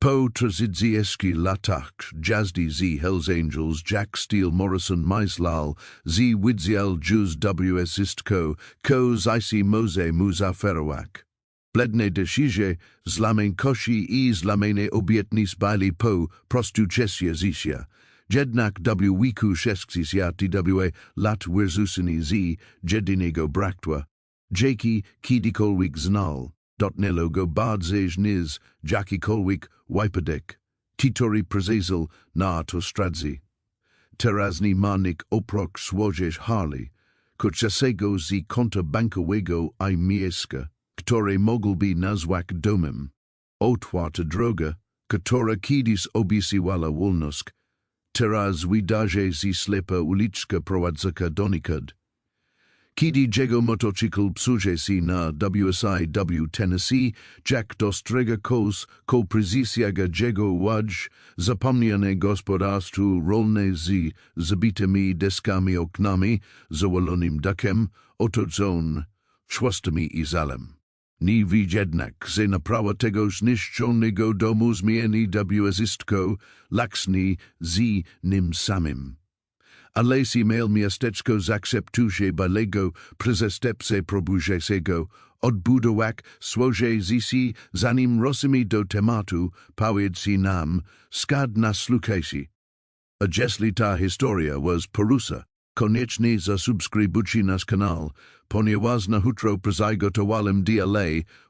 Po Trzecieski latach jazdy z Hells Angels Jack Steele Morrison Myslal z Widziel Jews ws istko ko zisi Mose Muzaferowak. Bledne decyzje zlamień kości I zlamienie obietnic Były po prostuczesia zisia. Jednak w wiku 60 lat wyrzuceni z Żelaznego Bractwa. Dzięki kiedykolwiek znal. Dotnelo go bardzej niż jakikolwiek wypadek. Titory prezezel na to stracił. Teraz manik oprok swoje harli, kuczasego z konta bankowego I miejska, które mógłby nazwać domem. Otwarta droga, która kiedyś obiecywała wolność, teraz wydaje się ślepa uliczka prowadząca donikąd. Kiedy jego motocykl psuje się na wsi w Tennessee, Jack dostrzega ko prezisiaga jego łódź, zapomniane gospodarstwo rolne z zabitymi deskami oknami, zawalonym dakiem, otoczone szwastami I zalem. Nie wie jednak, że naprawa tego zniszczonego domu zmieni w istko laksni z nim samym. Ale si mail miasteczko zaakceptuje Bylego przestępce probującego, odbudować swoje życie, zanim ruszymy do tematu, powiedz nam, skąd nas słuchacie. A jeśli ta historia was porusa, koniecznie zasubskrybujcie nasz kanał, ponieważ na jutro przygotowałem dla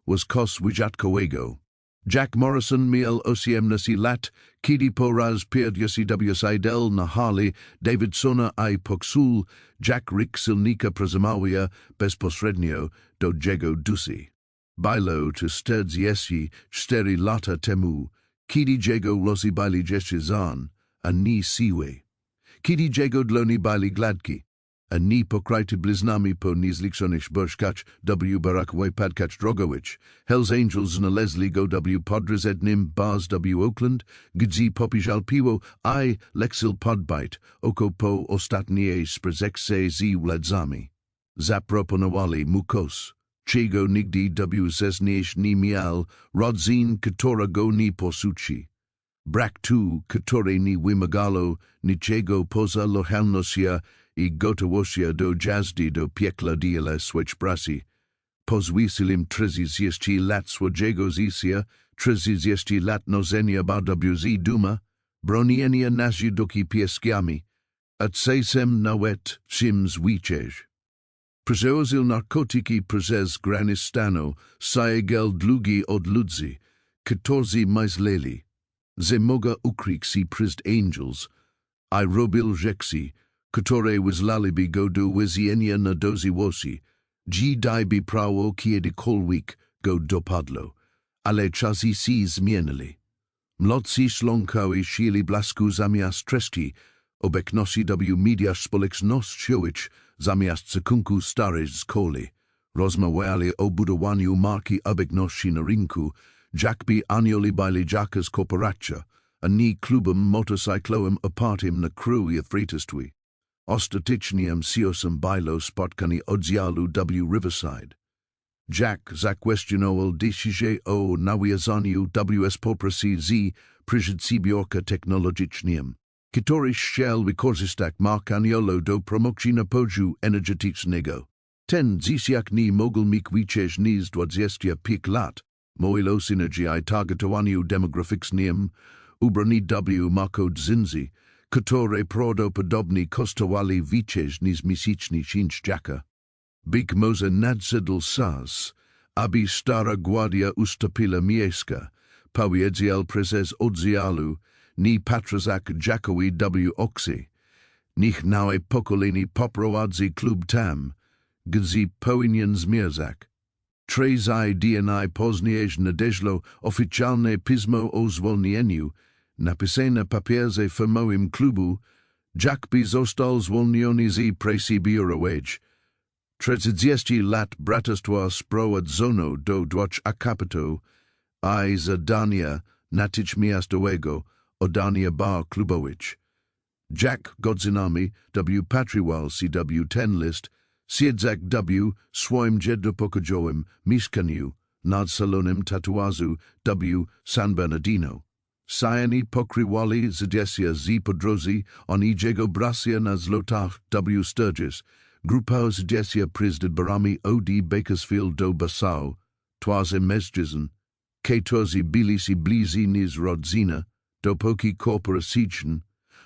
was kos wyjątkowego. Jack Morrison miel 18 lat, kiedy po raz pierwszy wsiadł na Harley Davidsona I poczuł, Jack Rick silnika przemawia bezpośrednio do jego duszy. Było to 44 lata temu, kiedy jego losy były jeszcze zan, a nie siłe. Kiedy jego dłoni były gladkie, a nie pokryte bliznami po niezliczonych bożkach barak wypadkach drogowych, Hells Angels znaleźli go w podrzednim baz w Oakland, gdzie popijal piwo I leksil podbite oko po ostatniej sprzeczce z władcami. Zaproponowali mu kos, czego nigdy w nie miał, rodzin, która go nie posuci. Brak tu, który nie wymagało niczego poza lojalnością I gotowością do jazdy do piekla dla swojej pracy. Pozwoliłem 30 lat swojego życia, 30 lat noszenia w duma, bronienia nasi doki pieskiami, a czasem nawet czym zwiczeć. Przewoził narkotyki przez granistano, sajegel długi od ludzi, którzy myśleli, że mogą ukryć się przed angels, I robil rzeczy, które wyzwalaby go do wyzjenia na dożywocie, gdzie by prawo kiedykolwiek go dopadło, ale czasy się zmienili. Młodsi szlonkowie sieli blasku zamiast treści, obecności w mediach społecznościowych zamiast zakunku starych szkoły, rozmawiali o budowaniu marki obecności na rynku, Jack by annually byli Jackas korporacja, a nie klubem motocyklowym opartym na crew I frietystwie. Ostatecznym ciosem było spotkanie oddziału w Riverside. Jack zakwestionował decyzję o nawiązaniu współpracy z przedsiębiorcą technologicznym, który chciał wykorzystać markaniolo do promocji napoju energetycznego. Ten zysiak nie mógł mieć więcej niż 25 lat, mówiło synergii I targetowaniu demograficznym, ubrani w marko dzinzy, które prawdopodobnie kosztowali więcej niż miesięczny czynsz Jacka. Być może nadszedł czas, aby stara gwardia ustąpiła miejsca, powiedział prezes oddziału, nie patrząc Jackowi w oczy. Niech nowe pokolenie poprowadzi klub tam, gdzie powinien zmierzać. Trzej dni później nadeszło oficjalne pismo o zwolnieniu, napisane papierze firmowym klubu, Jack by został zwolniony z pracy biurowej. 30 lat braterstwa sprowadzono do dwóch akapitów I zadania natychmiastowego oddania bar klubowych. Jack godzinami patrywał się w ten list, siedzak w swoim jednopokojowym mieszkaniu nad salonem tatuażu w San Bernardino. Siani pokriwali zdesia z podrozi onijego bracia na zlotach W. Sturgis, grupał zdesia przyzded barami od Bakersfield do Basau, twarzy mężczyzn, którzy byli si blizi niż rodzina, dopóki korporacyjne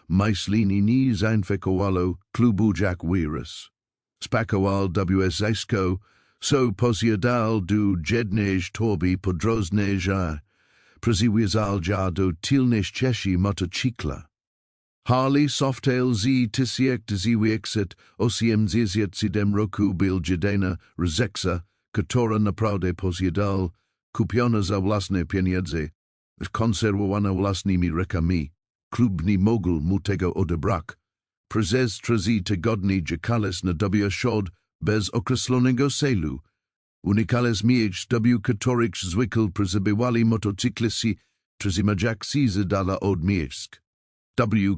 myślenie nie zainfekowało klubu Jack wirus. Spakoval wsisko, so posiadal du jednej torby podróżnej przywiezal ja do tylnej ścieżki motocykla. Harley softail z tysiek dziesięciu osiem roku bil jedyna rezeksa, która naprawdę posiadal, kupiona za własne pieniądze, konserwowana własnymi rękami, klubny mogul mu tego odebrak. Przez 3 tygodnie czekales na shod bez określonego celu. Unikales miejsc, których zwykle przebywali motocykliści, trzymać się dala od miejsc,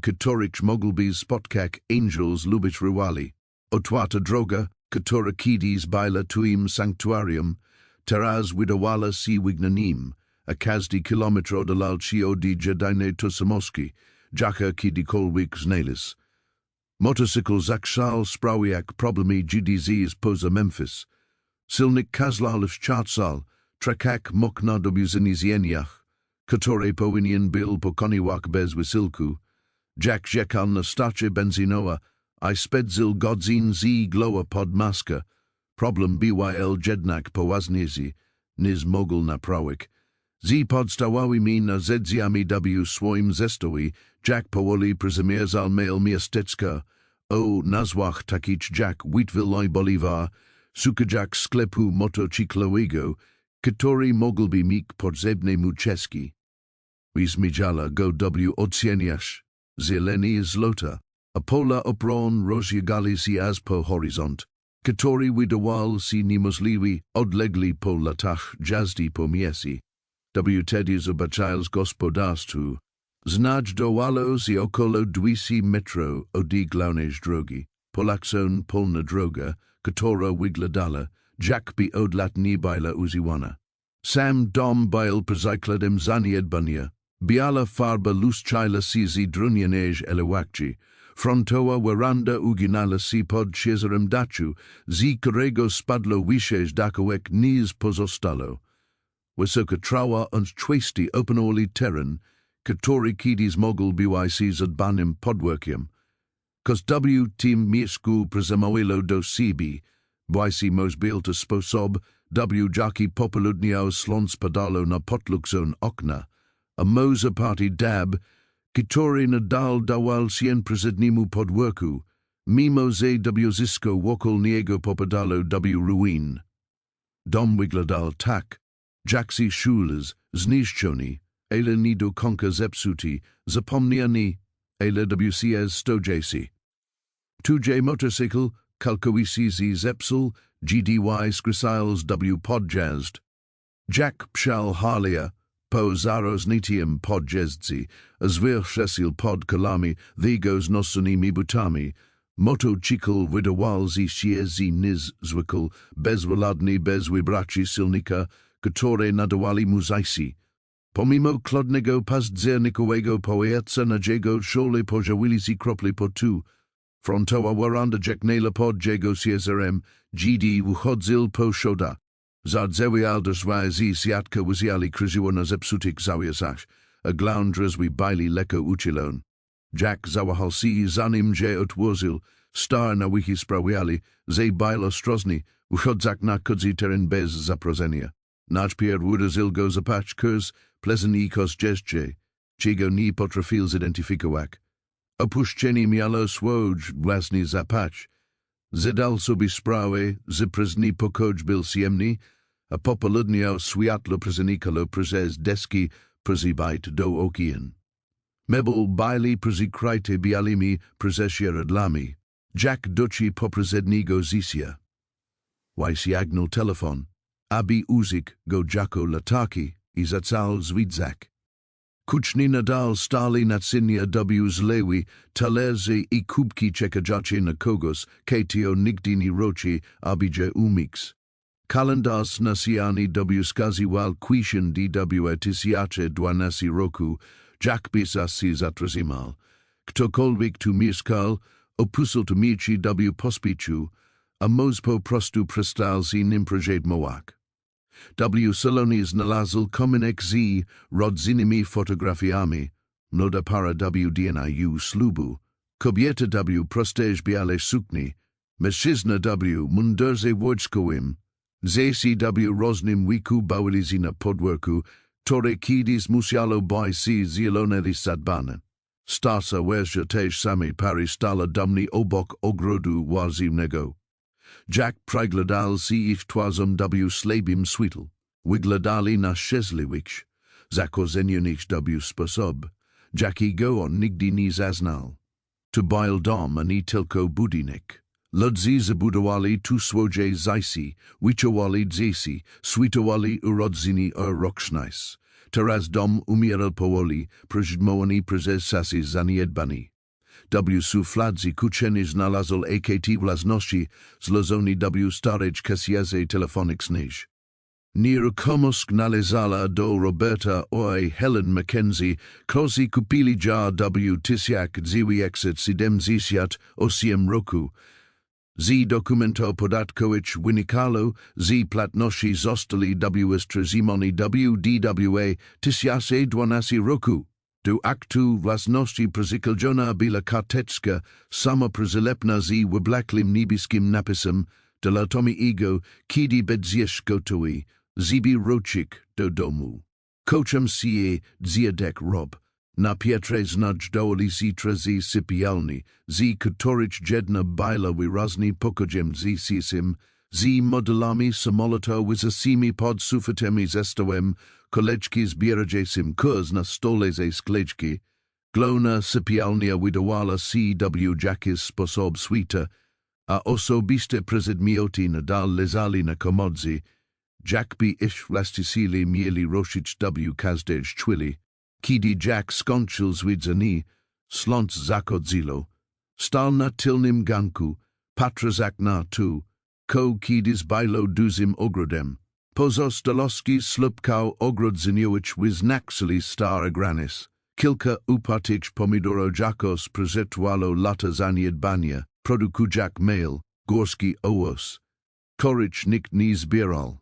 których mogliby spotkać angels lubić rywali. Otwarta droga, która kiedyś była twoim sanktuarium, teraz wydawała się wygnanim, a każdy kilometr oddalał się od jedynej tożsamości, jaka kiedykolwiek znalazł. Motocykl zakrzal sprawiak problemy GDZ poza Memphis. Silnik kazlal wświadczal, trakak mógł na zniesieniach, które powinien był pokonywać bez wysiłku. Jack czekał na stację benzinowa, a spędził godzin z glowa pod maskę. Problem BYL jednak poważniejszy, niż mógł naprawić. Z podstawowymi narzędziami W swoim zestowi, Jack powoli przemierzał mail miasteczka, o nazwach takich jak Wheatville i Bolivar, szukać sklepu motocyklowego, który mógłby mieć potrzebne czeski. Zmierzała go W oceniasz, zieleni i złota, a pola obron rozjagali się aż po horyzont, który wydawał się niemożliwy odległy po latach jazdy po mieście. W tedy zobaczył z gospodarstwu. Znajdowało się około 200 metrów od głównej drogi. Polakson polna droga, która wyglądała, jakby od lat nie była używana. Sam dom był przykładem zaniedbania. Biała farba lustrzała się z drewnianej elewakci. Frontowa weranda uginała się pod ciężarem daczu, z którego spadło wyżej dakołek niż pozostało. Wysoka trawa i czysty openoli teren, który kiedyś mógł być się zadbanym podwórkiem. Kos W tym miejscu prezemowało do siebie, by się możbilty sposób, W jaki popoludniał slon spadało na potlukson okna, a może party dab, który nadal dawał się prezydniemu podwórku, mimo że W zysko wokół niego popadało W ruin. Dom wyglądał tak, Jacksy szules, zniszczony, ale nie do końca zepsuty, zapomniany, ale WCS stodziesi. Tudzie motocykl, kalkowisy z zepsul, GDY skrysiles W podjazd. Jack pszal Harleya, po zaroznitium podjezdzi, a zwierchesil pod kolami, thego z nosonymi butami, motocykl wydawał się niż zwykł, bezwładny bez wibracji silnika, które nadawali mu zajsi. Pomimo chłodnego październikowego powietrza na jego szole pojawiły się krople potu. Frontowa weranda żegnała pod jego ciężarem, GD wychodził po szoda. Zardzewial do swojej siatka wyzjali kryziło na zepsutych zawiasach, a glaundres byli lekko uczulone. Jack zawahał się zanim je otworzył, star na wiki sprawiali, że był ostrożny, wychodzak na kudzy teren bez zaproszenia. Najpierw uderzył go zapach kurs, pleasantnikos jeździe, czego nie potrafił zidentyfikować. Opuszczenie miało swój własny zapach. Zadal sobie sprawę, że próżny pokój był ciemny, a popołudnie światło przenikało przez deski przybite do okien. Mebel byli przykryte białymi prześcieradlami. Jack doci poprzedniego zisia. Wysięgnął telefon, aby użyć go jako latarki i zaczął zwiedzać. Kuczni nadal stali na cinie W zlewi, talerze i kubki czekajocie na kogoś, kto nigdy nie roci, aby umix. Kalendarz nasiany W wskazywał kwisian DW 2012 roku, Jack bisa si zatrazimal. Ktokolwiek tu mieszkał, opuszczał to miejsce w pospiciu, a mozpo prostu przestał si nim moak. W salonie znalazł kominek z rodzinnymi fotografiami, młoda para w dniu ślubu, kobieta w prostej białej sukni, mężczyzna w mundurze wojskowym, zesi w różnym wieku bawili się na podwórku, które kiedyś musiało być zielone zadbane. Starsa węża też sami pary stala domni obok ogrodu łazimnego. Jack pragladal si ich twazom w slabim sweetle, wygladali na szczęśliwych, zakorzeniunych w sposob, jakiego on nigdy nie zaznał. Tu byl dom ani tylko budynek. Ludzi zabudowali tu swoje zajsi, wyczuwali dzieci, świtowali urodziny rocznic. Teraz dom umieral powoli, przeżdżmowany przez sasy zaniedbani. W sufladzi kuczeni znalazł akt własności złożony w storage kasjerze telefonicznych. Nieruchomość należała do Roberta i Helen Mackenzie, którzy kupili ją w 1978 roku. Z dokumentów podatkowych wynikało, że płatności zostali wstrzymane w DWA 2012 roku. Do aktu własności przyklejona była karteczka samoprzylepna z wyblakłym niebieskim napisem dla Tommy'ego, kiedy będziesz gotowy, zibi roczek do domu. Kocham się dziadek Rob. Na Pietre znać dołali z sypialni, z których jedna była wyraźnie pokojem z modelami samolotu wysokimi pod sufitem ze stołem, koleczki zbierającym kurs na stole ze skleczki. Glona sypialnia wydawała się w jakiś sposób świta, a osobiste przedmioty nadal leżali na komodze. Jack by ich właściciele mieli ruszyć w każdej chwili. Kiedy Jack skończył zwiedzanie, słońce zachodziło. Stał na tylnym ganku, patrzył z okna tu, kiedy zbyło dużym ogrodem. Pozostalości slupkał ogrodzeniowicz wyznaczyli stare granis. Kilka upartych pomidorów Jackos prezentowało lata zaniedbania, produku Jack mail, górski owoc. Korycz nikt nie zbierał.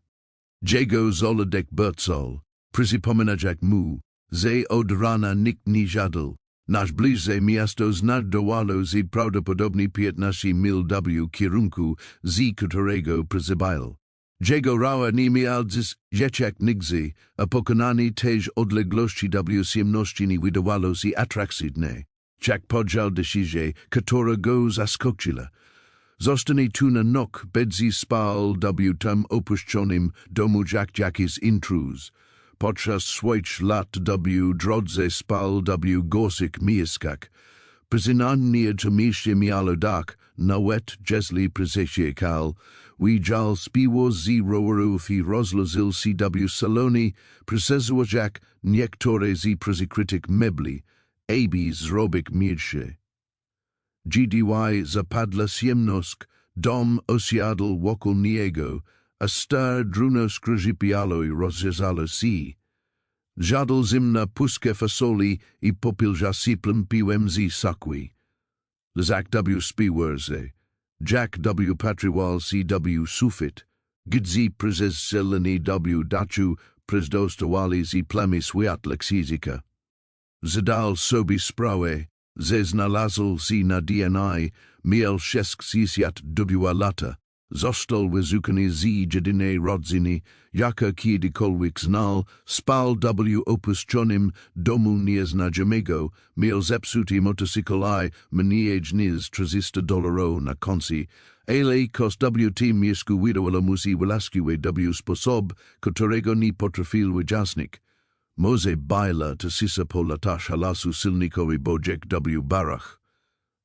Jego zolodek bercol, przypomina Jack mu. Ze od rana nikt nie żadł. Nasz bliższe miasto znajdowało się prawdopodobnie 15 mil w kierunku, z którego przybył. Jego rała nie miał dziś jak nigdy, a pokonanie też odległości w ciemności nie wydawało się atrakcyjne. Jack podjął decyzję, która go zaskoczyła. Zostanie tu na noc, bedzi spał w tam opuszczonym domu jakiś intruz. Podczas swoich lat w drodze spał w górskich mieszkach. Przyznanie to miejsce miało dach, nawet jeśli przysiekał. Widział spiło z rowerów i rozlożył się w salonie, precyzował Jack niektóre z przykrytych mebli, aby zrobić mniejsze. Gdy zapadła ciemność, dom osiadł wokół niego, a star druno skrzypiało i rozrzezało się. Żadł zimna puszka fasoli i popil zasyplem piłem z sokwi. Lizak w spiworze. Jack w patrywał się w sufit, gdy przyzzeleni w dachu przyzdostawali z plamy światła księżyca. Zadal sobie sprawę, że znalazł się na DNA, miał 62 lata. Został wyszukany z jedynej rodziny, jaka kiedykolwiek znał, spał w opuszczonym domu nieznajomego, miał zepsuty motocykl i mniej niż $300 na koncie, ale koszt w tym miejscu wydawało mu się wylaskiwy w sposób, którego nie potrafił wyjaśnić. Może była to sisa po latach halasu silnikowy boczek w barach.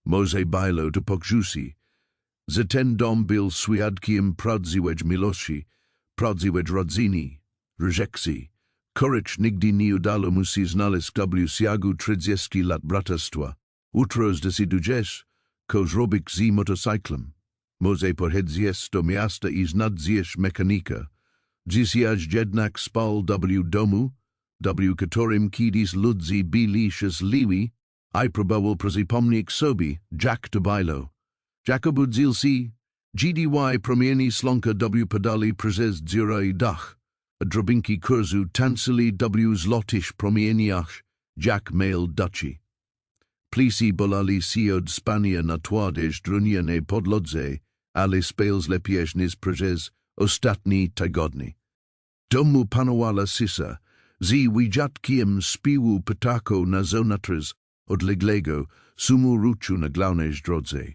Może było to pokrzusy. Za ten dom był świadkiem prawdziwej miłości, prawdziwej rodziny, reżekcji. Korycz nigdy nie udało mu się znaleźć w siagu 30 lat braterstwa. Utro zdecydować, co zrobić z motocyklem. Może pojedziesz do miasta i znajdziesz mechanika. Dzisiaj jednak spał w domu, W. Katorim kidis ludzi bilicious liwi, I probowal prozipomnik sobi, Jack de Były. Jacobudzil si, GDY promieni slonka W. Padali prezes dziurai dach, a drobinki kurzu tansili W. Zlotish promieniach, Jack mail duchy. Plisi bolali siod Spania na twadej druniane podlodze, ale spales lepiej nis prezes, ostatni tygodni. Domu panowala sisa, zi wijatkiem spiwu pytako na zonatrz odleglego, sumu ruchu na głównej drodze.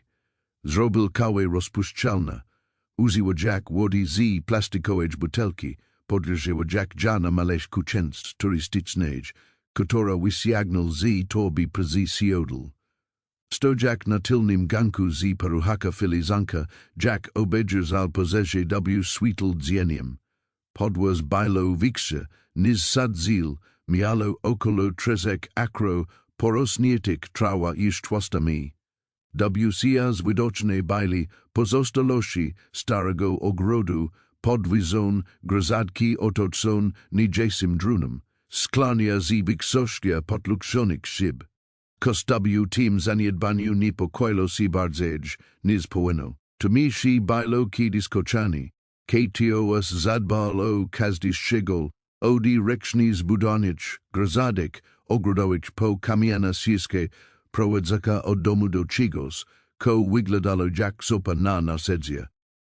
Zrobil kawe rozpuszczalna, uziła Jack wodi zi plastikowej butelki, podróżyła Jack jana maleś kuchenc turystycznej, która wysiagnął zi torbi prezi siodl. Sto Jack na tylnym ganku zi paruhaka filizanka, Jack obejrzał al pozeże W. sweetle dzieniem. Podwas Były wikse, niz sadzil, mialo okolo trezek akro, porosnietik trawa iż twastami. W. siaz widoczne Były, pozostalości starego ogrodu, podwizon, grzadki otocon nijesim drunem, sklania zi wiksoszkia potlukszonik szyb. Kos W. tim zaniedbaniu niepokoilo si bardzej, niz powinno. To mi si Były kiedyś kochani. KTOS zadbal o każdej szczegół, odi reczny zbudanić, grzadek, ogrodowić po kamienia sieskie, prowadzaka od domu do chigos, ko wyglądało Jack sopa na nasedzia.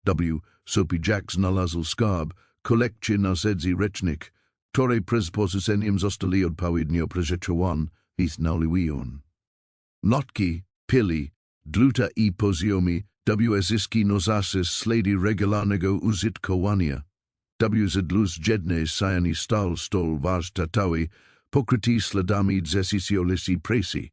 W. sopi Jack znalazł skarb, kolekcję nasedzi recznik, które prezposyceniem zostali odpowiednio przeżyciowane, ich nauliwion. Lotki, pili, dluta I poziomi, W.zyski nozasis slady regularnego użytkowania. W. zedlus jedne sajani stal stol warstatowi, pokryty śladami dzesisjolisi presi.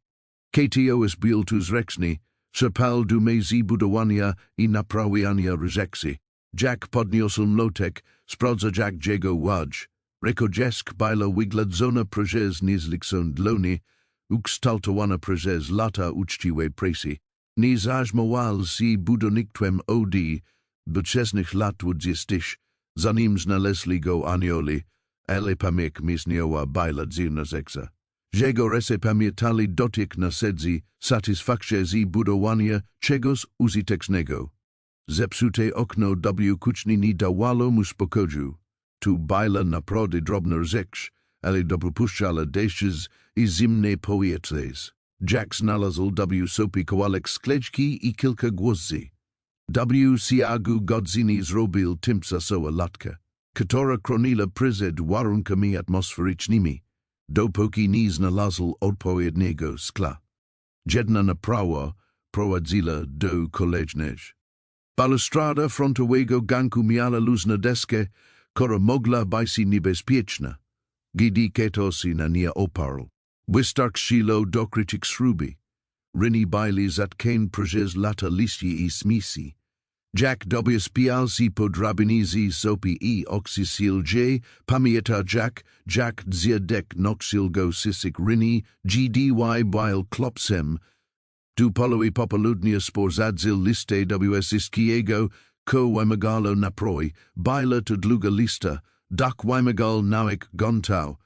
KTOS biltus rexni, serpal dumezi budowania I naprawiania ryzeksi. Jack podniosł mlotek, sprawdza Jack jego wadź. Rekojesk Były wyglądzona prezes nizlikson dloni, ukstaltowana prezes lata uczciwe presi. Ni zażmowal si budownictwem od buczesnych lat 20, zanim znaleźli go anioli, ale pamięć misniowa Była dzirnazeksa. Jego rese pamiętali dotyk nasedzi, satysfakcja z budowania czegoś użytecznego. Zepsute okno W. kuchni nie dawało mu spokoju. Tu Była naprawdę drobno rzecz, ale dopuszczala deszcz I zimne powietrze. Jack znalazł W. sopi kawałek skleczki I kilka gwozdzi. W. siagu godziny zrobił timca soła latka, która chroniła przed warunkami atmosferycznymi, dopóki nie znalazł odpowiedniego skla. Jedna naprawa prowadziła do kolejnej. Balustrada frontowego ganku miała luzna deskę, która mogła być niebezpieczna, gdy ketosi na niej oparł. Wystarczyło dokryć śruby. Rini Były zatkain prezes lata liści I smisi. Jack W. spialsi po drabinizi sopi I oxysil J. Pamięta Jack dziadek noxil go sisik rini, GDY bile klopsem. Du polowi popoludnia sporzadzil liste wsiskiego, ko wymagało naproi, Była to długa lista, dak wymagal nawik gontał.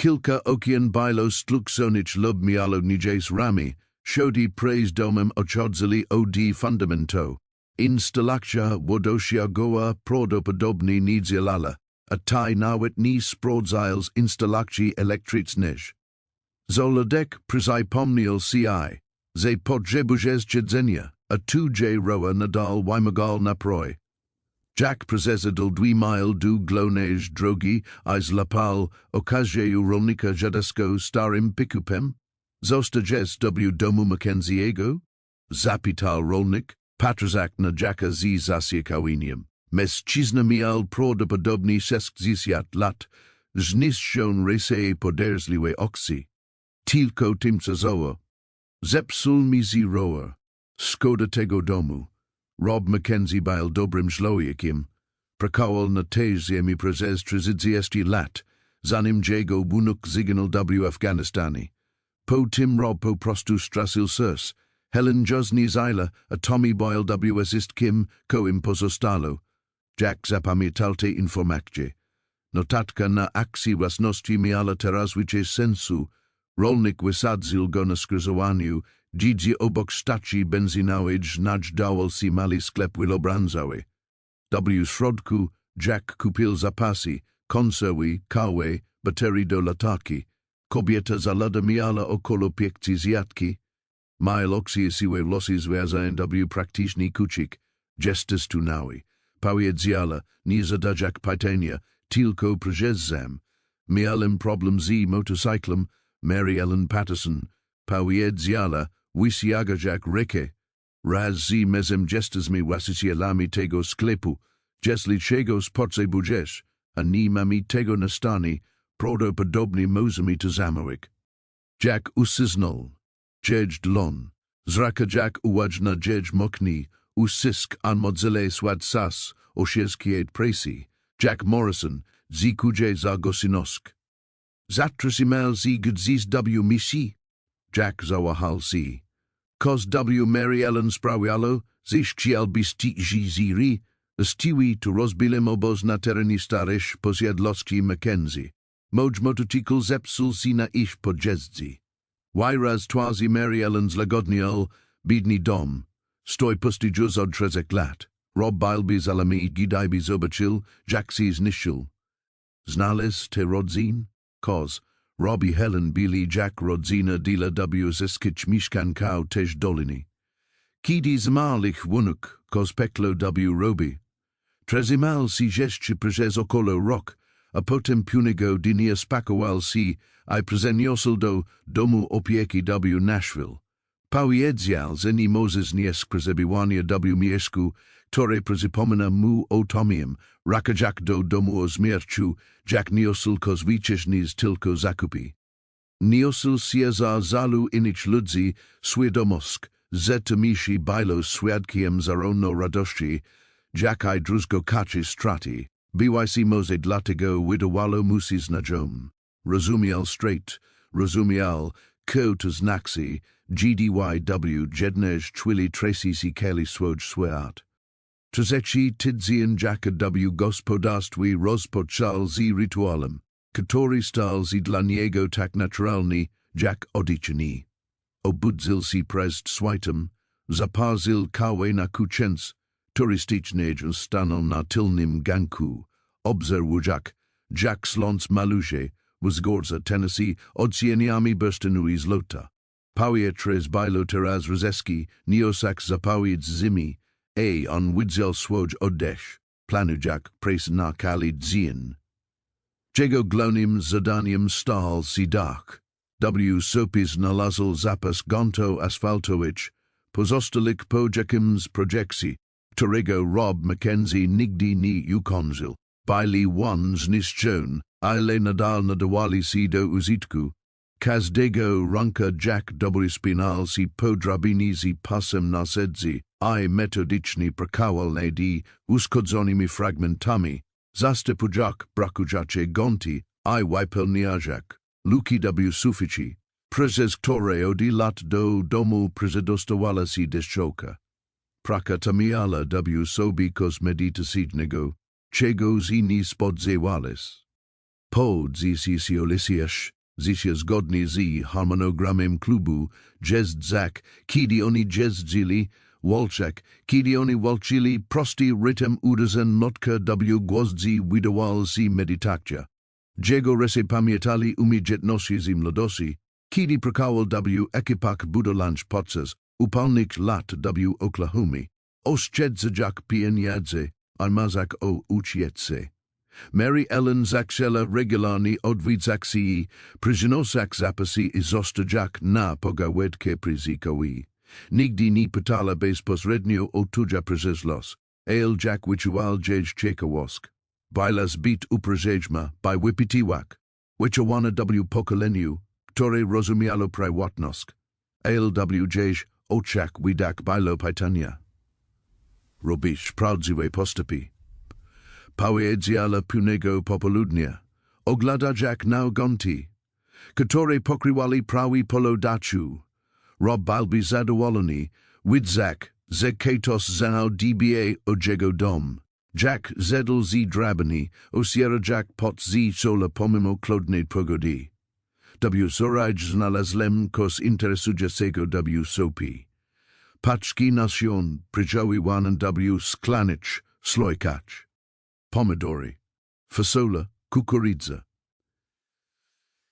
Kilka okien Były stluksonich lub mialo nijes rami, shodi praise domem ochodzili od fundamento. Instalacja wodosia goa prawdopodobnie niedzielala, a taj nawet nie sprawdzając instalacji elektrycznych. Zolodek przypomniał si, że potrzebujesz jedzenia, a tu roa nadal wymagal naproi. Jack prezesodal 2 mile du głównej drogi, a złapał okazję rolnika żelaznego starym pikupem. Zostajes W. domu Mackenziego? Zapytał rolnik, patrzak na Jacka z zasiekawiniem. Mężczyzna miał prawdopodobnie 60 lat, zniszczon rysy poderzliwe oksi. Tylko tymczasowo. Zepsul mi rower. Szkoda tego domu. Rob Mackenzie był dobrym człowiekiem. Prakowal na tej ziemi przez 30 lat, zanim jego bunuk zginął w Afganistanie. Po tym Rob po prostu stracił sers. Helen Josny Zyla, a Tommy Boyle W. ist kim, ko im pozostalo. Jack zapamiętał te informacje. Notatka na akcji własności miała teraźniejsze sensu. Rolnik wysadzil go na skrzyżowaniu, gdzie obok stacji benzynowej znajdował się mały sklep wilobranzowy. W środku Jack kupił zapasy, konserwy, kawę, baterii do latarki. Kobieta za lada miała około 5 zjadki. Mają oksie siłę losy związań w praktyczny kucik, gestes tunały. Powiedziała, nie zadać pytania, tylko przyjeżdżam. Miałem problem z motocyklem, Mary Ellen Patterson. Powiedziała, wysiagać rykę. Raz z mezem gestes mi właścicielami tego sklepu, jeśli czegoś potrzebujesz, a nie mamy tego na stanie, prawdopodobnie możemy to zamówić. Jack usyznął. Jedź dlon. Zraka Jack uwagł na jedź mokni, usysk an modzele swad sas, osieskiet presi. Jack Morrison, zikuje za gosinosk. Zatrzymal z gdzis w misi. Jack zawahal si. Kos w Mary Ellen sprawialo, zisz chciał bistić ziri, stiwi tu rozbilem oboz na terenie starish posiadloski Mackenzie. Moj motocykl zepsul si na ish podjeździ. Wyraz twarzy Mary Ellen's lagodnial, bidni dom. Stoi pusty od trzech lat. Rob Bilby zalami gidajbi zobaczył, Jack sees niszul. Znalazł te rodzin? Kos. Robbie Helen Billy Jack rodzina dila w zyskich mieszkankach też dolini. Kiedy zmarlich wunuk, kos peklo w robi. Trezimal si jeszcze przez około rok, a potem punego dnia spakował si, I przeniósł do domu opieki w Nashville. Powiedział, że nie Moses nie przebywania w mieszku, które przypomina mu o Tomiem, raka Jack do domu o śmierciu, Jack niosł kozwiczny tylko zakupy. Niosł się za zalu innych ludzi, świadomosk, że tymisi było świadkiem zarówno radości, jak I druzgo kaczy straty, byłeś Mose dlatego wydawało musi znajom. Rozumiał straight, rozumiał, ko to znaczy, gdyw jednej chwili traci si keli swój świat. Trzeci tydzień Jacka w gospodarstwie rozpoczął z rytualem, który stał się dla niego tak naturalny, jak odliczny. Obudził się przed świtem, zapalił kawę na kuchence, turystycznego stanął na tylnym ganku, obserwował, jak sląc malusze, wzgórza Tennessee odsłaniami bursztynu z lota. Powietrze było teraz rozeski, niosak zapowiedź zimy, on widział swój oddech, planując pres na kali dzień. Jego głównym zadaniem stał się dach. W sobie znalazł zapas gonto asfaltowicz, pozostałych pojakim z projekcji, którego Rob Mackenzie nigdy nie ukończył. Byli zniszczony, ile nadal nadawali się do użytku. Każdego ranka Jack spinal się po drabinie z pasem na sedzi, I metodyczny prakowalny uszkodzonymi fragmentami, zastępujak brakujące gonty, I wypełniajak, luki w suficie, przez które od lat do domu przedostawała się deszczoka. Prakatamiala w sobie kosmedytacyjnego, czego z nie spodziewались. Po dziesięciu latach, zisia zgodnie z harmonogramem klubu, jeźdzak, kiedy oni jeździli, walczak, kiedy oni walczyli, prosty rytm uderzen notka w gwoździ wydawał się medytacja. Jego resy pamiętali umiejętności z młodości, kiedy prakowal w ekipach budowlanych podczas upalnych lat w Oklahomie. Oszczędzać pieniądze, a mazak o ucieczce. Mary Ellen zaczęła regularnie odwiedzać się, przynosać zapasy i zostawiać na pogawędkę ryzykowe. Nigdy nie pytała bezpośrednio o tuja przez los, ale Jack wyczuwał gdzieś ciekawość. Była zbyt uprzeźma, by wypytywać, wyczuwana w pokoleniu, które rozumiało prywatność, ale w gdzieś oczach widać było pytania. Robisz prawdziwe postępy. Powiedziała punego popołudnia, oglądać jak na gonty, które pokrywali prawie polodaciu. Rob Bilby zadowolony, widzak, że ketos znał dba o jego dom. Jack zedl z drabani, osiera Jack pot z sola pomimo klodnej pogodi. W soraj znalazłem kos interesującego w sopi. Paczki nation, przyjawiłan w sklanich, slojkacz. Pomidory, fasola, kukurydza.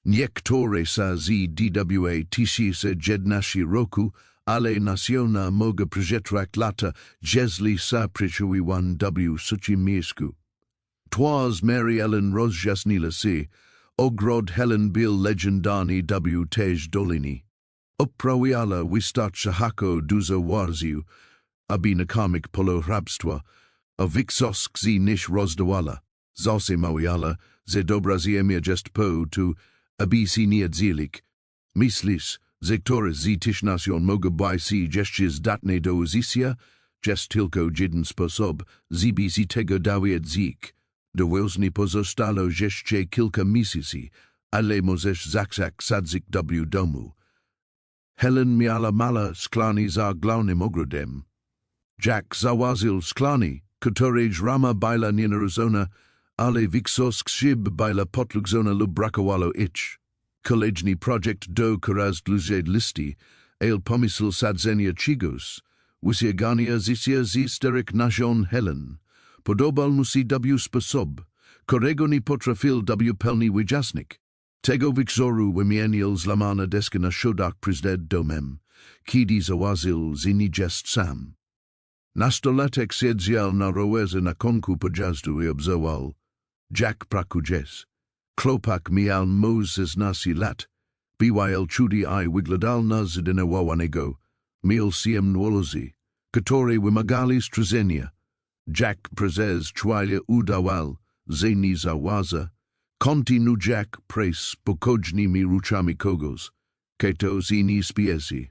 Niektóre sa z dwa tysiące jedenaście roku, ale nasiona mogę przetrwać lata, jeśli sa przyjawiłan w suchim miejscu. Twas Mary Ellen rozjaśniła się, ogrod Helen Bill legendarny w tej dolini. Uprawiala wystarczy hako dużo warziu, aby nakarmić polo hrabstwa, a wiksosk z niż rozdawala. Zase mawiala, ze dobra ziemia jest po tu, aby si nie dzielić. Myślisz, że które z tych nation mogę by si jeszcze zdatne do uzysia, jest tylko jeden sposób, żeby si tego dawiać zik. Dowolnie pozostalo jeszcze kilka miesięcy, ale możesz zaksak sadzik w domu. Helen miała mala sklani za głównym ogrodem. Jack zaważył sklani, które rama była nienaruszona, ale wiksosk szyb była potlugzona lub brakowało ich. Kolejny projekt do coraz dłużej listy, el pomysł sadzenia czegoś, wysięgania zysia z steryk nation Helen. Podobal mu się w sposób, którego nie potrafił w pełni wyjaśnić. Tego wikzoru wymienił złamana deska na schodach przed domem, kiedy zaważył, że nie jest sam. Nastolatek siedział na rowerze na konku pojazdu i obserwował. Jack pracujes. Chłopak miał może 16 lat. Były czudi I wyglądał na zdenerwowanego. Miał się młodzi, które wymagali strzeżenia. Jack prezes chwilę udawał, że nie zawaza. Kontynuł Jack pres pochodnymi ruchami kogoś, kto z nie spiesi.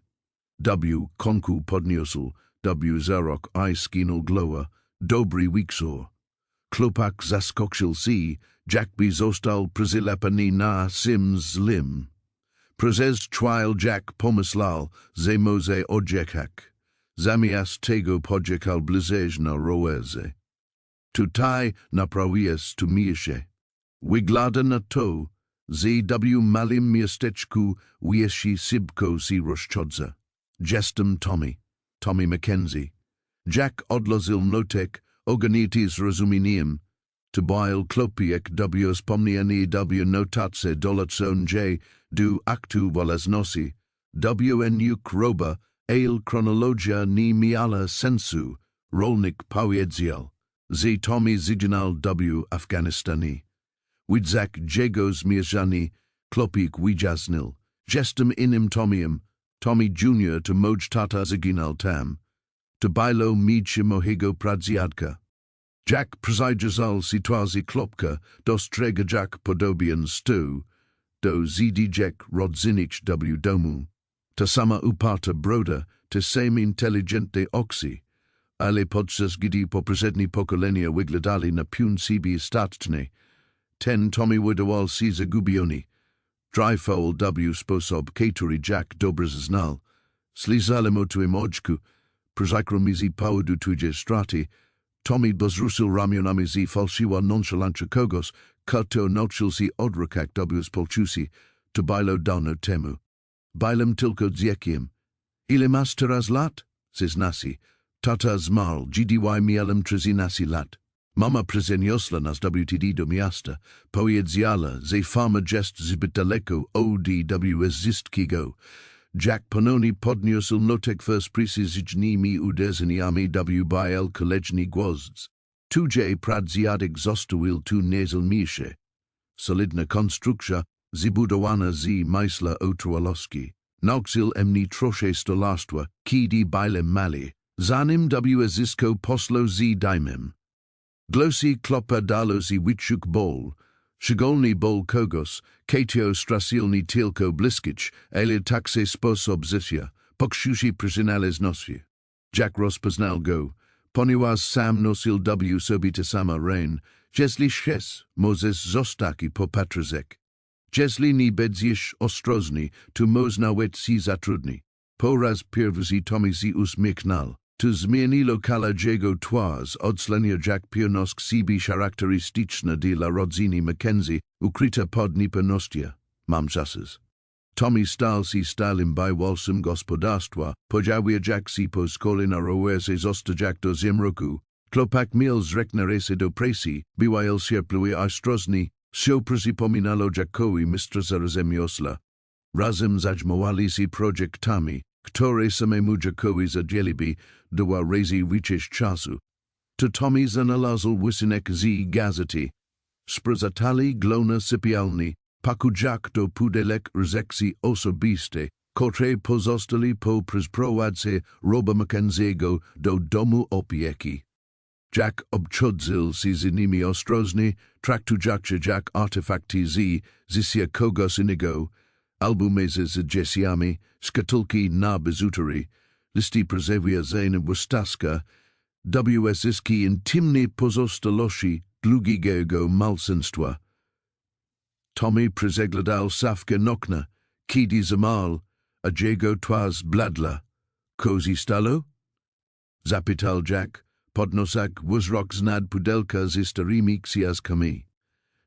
W konku podniósł, w zarok I skinął glowa, dobry wiksor. Chłopak zaskoczył się, Jack by został przylepany na sims lim. Prezes chwil Jack pomyślał, że może odjechać. Zamiast tego podjechał bliżej na rowerze. Tutaj naprawiłeś tu mieście. Wygląda na to, że w malym miasteczku wieści szybko się rozchodza. Jestem Tommy Mackenzie. Jack odlożył młotek, ogarnięty zrozumieniem. Tubail klopiek w wspomnienie w notatce dołączone do aktu wolności. Nik roba, ale chronologia nie miała sensu, rolnik powiedział, że Tommy zginął w Afganistanie. Widzak jego zmierzany, klopik wyjaśnił. Jestem innym Tommyem, Tommy Jr. to moj tata zginął tam. To było miejcie mojego pradziadka. Jack przyjrzał sytuacji klopka, dostrzega Jack podobien stu, do Jack rodzinich w domu. Ta sama uparta broda, te same inteligentne oczy, ale podczas gdy poprzednie pokolenia wyglądali na piun siebie stateczne, ten Tommy wydawał się zagubiony. Dryfowl w sposób, który Jack dobrze znał. Slizalem o tym oczku, przykro z powodu tujej straty, Tommy bezrusil ramionami z falsiwa nonchalancha kogoś, kto nauczył się odrykać w spolczusi, to było dawno temu. Byłem tylko dzieckiem. Ile masz teraz lat? Nasi. Tata zmarł, gdy miałem 13 lat. Mama przeniosła nas WTD do miasta, powiedziała, że farma jest zbyt daleko od wszystkiego. Jack ponownie podniósł notek z przysyżnymi uderzeniami w bajel kolejny głos. Tujej pradziadek zostawił tu najzilniejsze. Solidna konstrukcja, zbudowana z myśla otrwalości. Nauczył mnie trochę stolarstwa, kiedy byłem mały, zanim zyskał posłał z dajmem. Glosy klopa dalo z wyczuk bol, szczególny bol kogoś, kto stracił nie tylko bliskich, ale także sposób życia, pokrzywszy przynależności. Jack rozpoznał go, ponieważ sam nosił w sobie te same rain, jeśli możesz zostać i popatrzeć. Jeśli nie będziesz ostrożny, to można być się zatrudni. Po raz pierwszy Tommy się uśmiechnął. To zmieniło jego twarz, odslenia jak pionosk sibi charakterystyczna dla rodziny Mackenzie, ukryta pod niepełnością. Mam czasy. Tommy stal si stalem bywalsym gospodarstwa, podziałuje jak si po szkole na rowerze zostać jak do zimroku. Klopak mil zreknare se do presji, bywail sierpluje ostrożny, się przypominało jakowi mistrza rzemiosła. Razem zaćmowali si projektami, które samemu jakowi zadzieliby, do razy wycisz czasu. To Tommy znalazł wysynek z gazety. Sprzatali glona sypialni, pakujak do pudelek rzeksi osobiste, które pozostali po przeprowadzce Roba Mackenziego do domu opieki. Jack obchodzil si z nimi ostrożnie, traktujak jak artefakty zisia kogoś innego, albumy z gesiami, szkatułki na biżuterii, listy przewiezenia wstaska, wsiski intymne pozostałości długiego malsenstwa. Tommy przeglądał szafkę nokna, kiedy zamal, a jego twarz bladla. Kozi stalo? Zapytał Jack, podnosak wzrok znad pudelka z starymi książkami.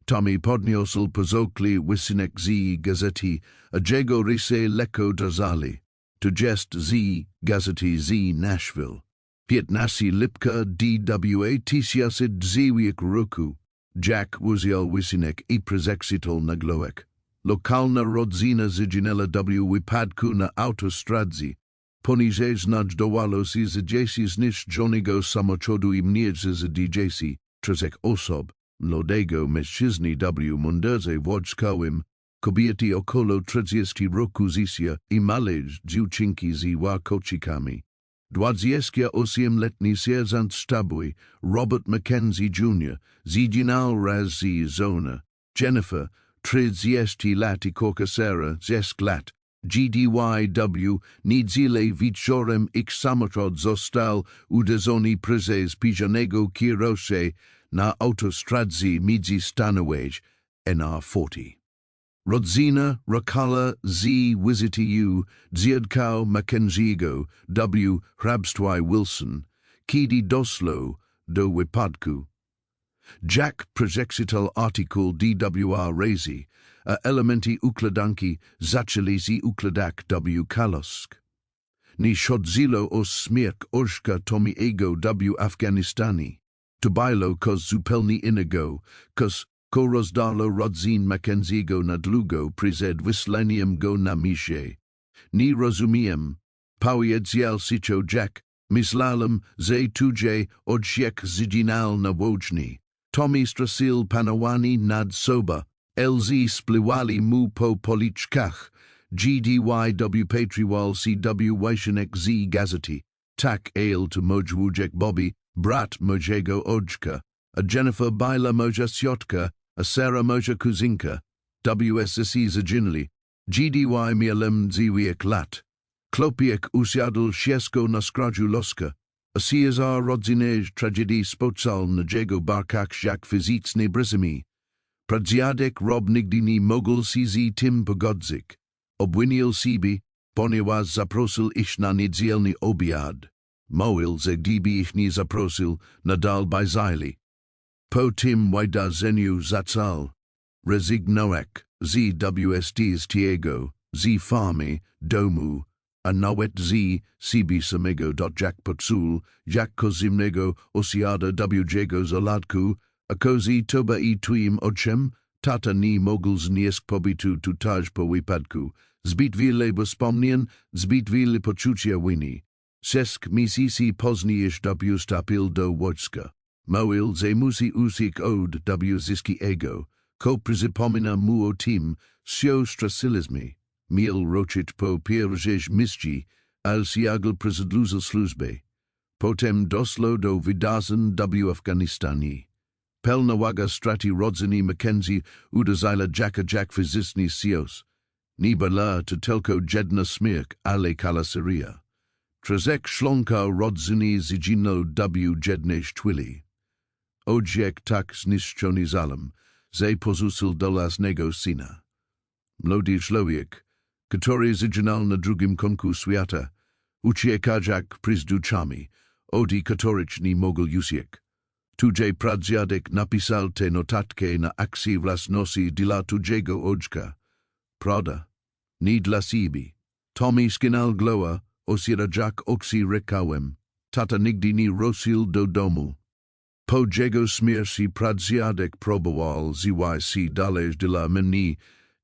Tommy podniósł pozokli wysynek z gazety, a jego rysy lekko drżali. To jest z gazety z Nashville. 15 lipka DWA 1900 roku. Jack wziął wysynek i przeczytał na glołek. Lokalna rodzina zginęła w wypadku na autostradze. Poniżej znajdowało się z 10 zniszczonego samochodu i mniej z 20 osób. Młodego mężczyzny w mundurze wojskowym, kobiety około 30 roku życia i małe dziewczynki z warkoczykami. 28-letni sierżant sztabowy Robert Mackenzie Jr. zginął raz z żoną. Jennifer, 30 lat i korkasera, 6 lat. GDYW niedzielę wieczorem ich samochód został uderzony przez pijanego kierowcę na autostradze między stanowej NR40. Rodzina rakala z wizytu dziadka Mackenziego w hrabstwie Wilson, kiedy doszło do wypadku. Jack przeczytał artykuł DWR razy, a elementy układanki zaczęli z układak w kalosk. Nie chodziło o śmierć Orzka Tommy'ego w Afganistanie. To było coś zupełnie innego, coś ko rozdarlo rodzin Mackenziego na długo przed wysłaniem go na misję. Nie rozumiem, powiedział sicio Jack, myślałem, że tudzie odsiek zginął na woźni. Tommy stracił panowanie nad sobą, LZ spliwali mu po policzkach, GDYW patrywal CW wysinek z gazety, tak ale to mojwujek Bobby, brat mojego Oczka, a Jennifer była moja ciotka, a Sarah moja kuzynka, WSSC zaginęli, GDY miałem 9 lat. Klopiek usiadł ciężko na skraju loska, a CSR rodzinnej tragedii spoczal na jego barkach jak fizycznie bryzami. Pradziadek Rob nigdy nie mógł się z tym pogodzić. Obwinił siebie, ponieważ zaprosił ich na niedzielny obiad. Mówił, że gdyby ich nie zaprosił, nadal bajzali. Po tym wydarzeniu zaczal rezygnować z WSD z tego, z farmy, domu, a nawet z siebie samego. Jak poczuł, jak kozimnego osiada w zaladku, a kozi toba i twoim oczem, tata nie mógł znieść pobytu tutaj po wypadku. Zbyt wiele wspomnień, zbyt wiele poczucia winy. 6 miesięcy później wstąpił do wojska. Mówił, że musi uciec od wsiskiego, ko przypomina mu o tym, co straciliśmy. Miał roczyć po pierwszej misji, al siagl przedłużył służbę. Potem doszło do wydarzeń w Afganistanie. Pełna waga straty rodziny Mackenzie uderzyła Jack fizyczny sios. Nie była to tylko jedna śmierć, ale kalaseria. Trzech członków rodziny zginęło w jednej chwili. Odziek tak zniszczony zalem, że porzucił do własnego syna. Młody człowiek, który zginął na drugim konku świata, Uciekajak przyzduchami, odi katoryczni mogul jusiek. Tujej pradziadek napisal te notatke na akcji własności dla tujego oczka. Prawda, ni dla siebie. Tommy skinal gloa, osirajak oksi rekałem. Tata nigdy ni rosil do domu. Po jego śmierci pradziadek próbował zyś dalej dla mnie,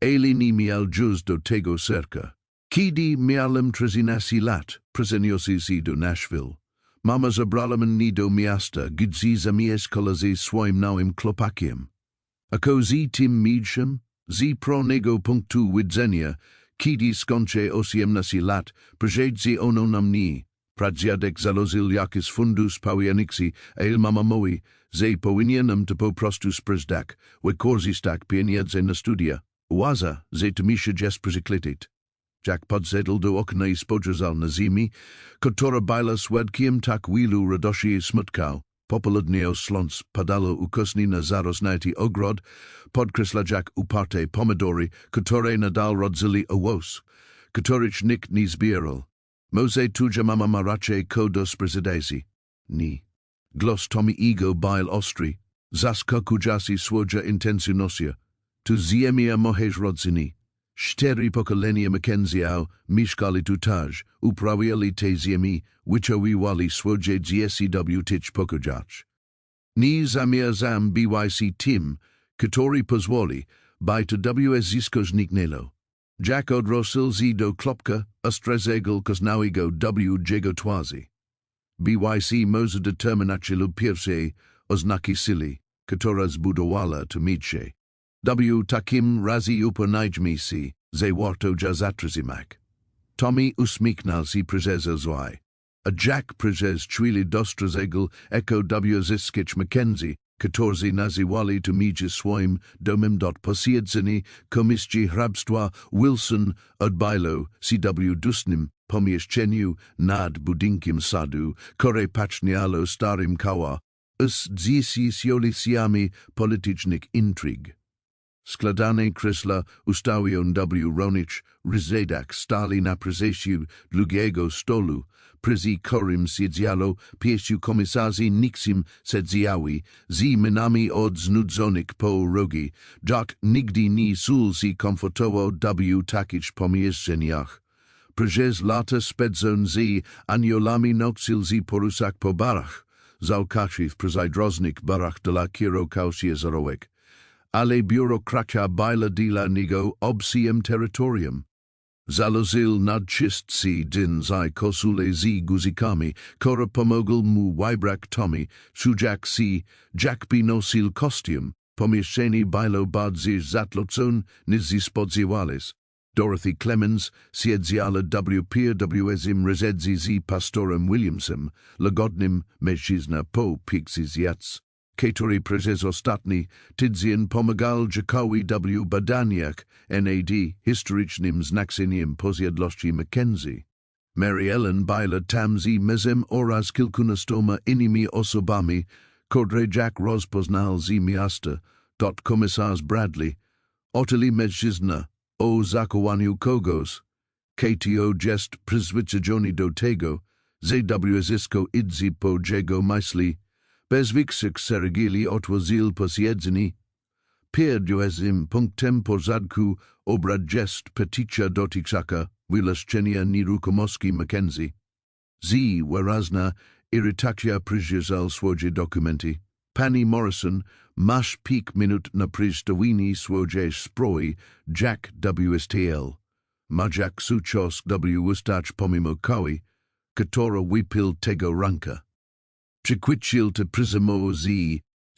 ale nie miał już do tego serca. Kiedy miałem 13 lat, przenieśli się do Nashville. Mama zabrała mnie do miasta, gdzie zamieszkała ze swoim nowym chłopakiem. Ako z tym mniejszym, z prawnego punktu widzenia, kiedy skończę 18 lat, przyjedzie ono na mnie. Pradziadek zalożył jakiś fundusz powienicy, ale mama mówi, że powinienem to po prostu sprzedać, wykorzystać pieniądze na studia. Uważa, że to mi się jest przykleić. Jack podszedł do okna i spojrzał na ziemię, która była świadkiem tak wielu radości i smutku. Popołudnie sląc padało ukosni na zarosnaty ogród, podkreśla Jack uparte pomidory, które nadal rodzili owoc, których nikt nie zbierał. Może tuja mama ma raczej do sprzedaży. Nie. Głos Tommy'ego był ostry, zaskakujący swoją intensywnością. Tu ziemia moich rodziny. 4 pokolenia Mackenzie'ów mieszkali tutaj, uprawiali te ziemi, wychowywali swoje dzieci tyć pokazać. Nie zamierzam być tym, który pozwoli, by to zzysko zniknęło. Jack odrosil z do klopka, ostrzeżegł koznałego jego twarzy. Byś może determinację lub pierwsze oznaki sili, która zbudowała to miejsce. Takim razie uponajdźmy się, że warto ja zatrzymać. Tommy uśmiechnął się przez złaj, a Jack przez chwilę dostrzegł eko zyskać Mackenzie, którzy nazywali to miejsce swoim domem. Posiedzenie komisji hrabstwa Wilson odbyło się dusnym pomieszczeniu nad budynkiem sadu, które pachniało starym koła, z dziesięcioleciami politycznych intryg. Składane krzesła ustawion Ronicz, Ryzedak stali na prezesiu długiego stolu, prezi którym siedziało 5 komisarzy niczym siedziały, z minami od znudzonych po rogi. Jack nigdy nie czuł się komfortowo takich pomieszczeniach. Przez lata spędzon z aniolami nocil z porusak po barach, zaukaczyw przez różnych barach dla kierowców zarowek. Ale biurokracja była dla niego obcym terytorium. Zalożył nadczystcy din z kosule z guzikami, które pomogł mu wybrać Tommy, sujak si Jack by nosil kostium, pomieszczenie było bardziej zatlocone niż spodziewались. Dorothy Clemens siedziała PWSim rezedzi z pastorem Williamsem, lagodnym mężczyzna po piksyzjac. Który przez ostatni tydzień pomagał Jackowi badaniach nad historycznym znaczeniem posiadłości Mackenzie. Mary Ellen była tam z mężem oraz kilkunastoma innymi osobami, które Jack rozpoznał z miasta. Komisarz Bradley, otyli mężczyzna o zachowaniu kogoś, KTO jest przyzwyczajony do tego, że zysko idzi po jego myśli. Bez większych sergili otworzył posiedzenie. Pierwszym punktem porządku obrad jest petycja dotycząca wylaszczenia nieruchomości Mackenzie. Z wyraźna irytacja przyjrzał swoje dokumenty. Pani Morrison masz 5 minut na przedstawienie swojej sprawy Jack WSTL. Ma Jack suczos wystać pomimo koły, która wypił tego ranka. Przykwycił te przyzmowo z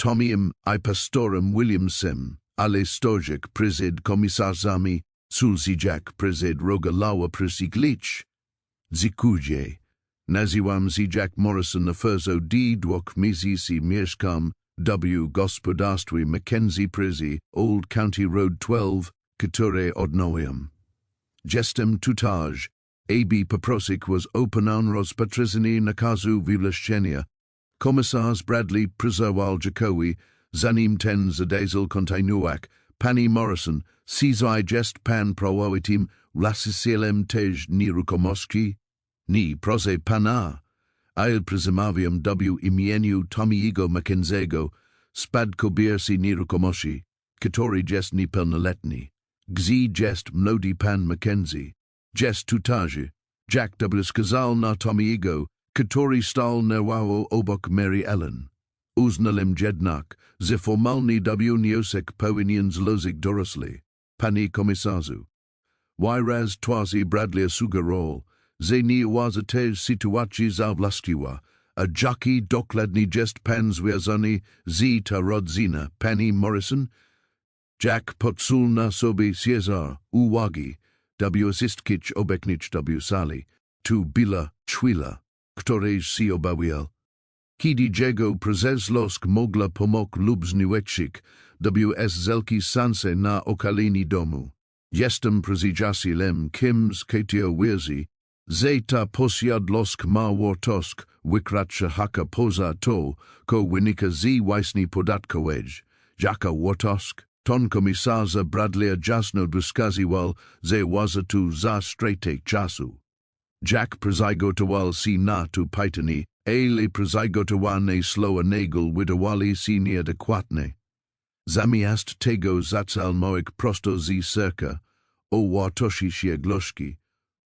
Tommy'em I pastorem Williamsem, ale stojak przed komisarzami, Sulsi Jack przed rogalała przyklicz. Dziękuję. Nazywam się Jack Morrison na firzo dwóch miesięcy mieszkam gospodarstwie Mackenzie przy Old County Road 12, które odnawiam. Jestem tutaj, aby poprosić was openan rozpatrzenie nakazu wywłaszczenia. Komisarz Bradley przyzwał Jackowi, zanim ten zadazel kontynuak, Pani Morrison, sizaj jest pan prowadzitem właścicielem tej nieruchomości? Ni prose pana, il presumavium w imieniu Tomiego Mackenzego, spadko biersi nieruchomości, który jest niepełnoletni. Gdzie jest młody pan Mackenzie, jest tutaży, Jack w skazal na Tomiego, który stał nerwało obok Mary Ellen. Uznalem jednak, że formalny wniosek powinien złożyć dorosły, panie komisarzu. Wyraz twarzy Bradley sugerol, że nie was też sytuacji zawłaszczyła, a jaki dokładnie jest pan związany z ta rodzina, pani Morrison? Jack poczuł na sobie Cesar uwagi, wszystkich obecnych w sali, tu bila chwila, której się obawiał. Kiedy jego prezeslosk mogla pomok lub zniweczyć, zelki sanse na okalini domu. Jestem prezydziasilem kims ketio wierzy, że ta posiadlosk ma wartosk, wykracza haka poza to, ko wynika z właśnie podatkowej. Jaka wartosk? Ton komisarza Bradley jasno wskazywał, że was tu za straty czasu. Jack przygotował się na to pytanie, ale przygotowane słowanego wydawali się nieadekwatne. Zamiast tego zaczal moich prosto z serca, o wartości się gloszki,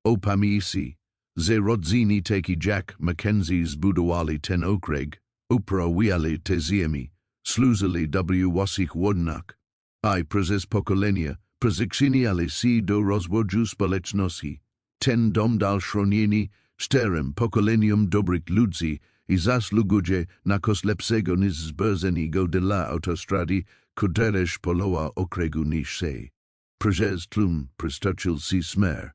o pamięci, że rodziny taki Jack Mackenzie zbudowali ten okręg, uprawiali te ziemi, służyli wasich wodnak. I przez pokolenia, przyczyniali się do rozwoju społeczności. Ten dom dal chronieni, czterem pokoleniom dobrych ludzi i zasługuje na kos lepszego niż zbędnego dla autostrady, któreż polowa okręgu niż się. Przez tlum przytoczył się smer.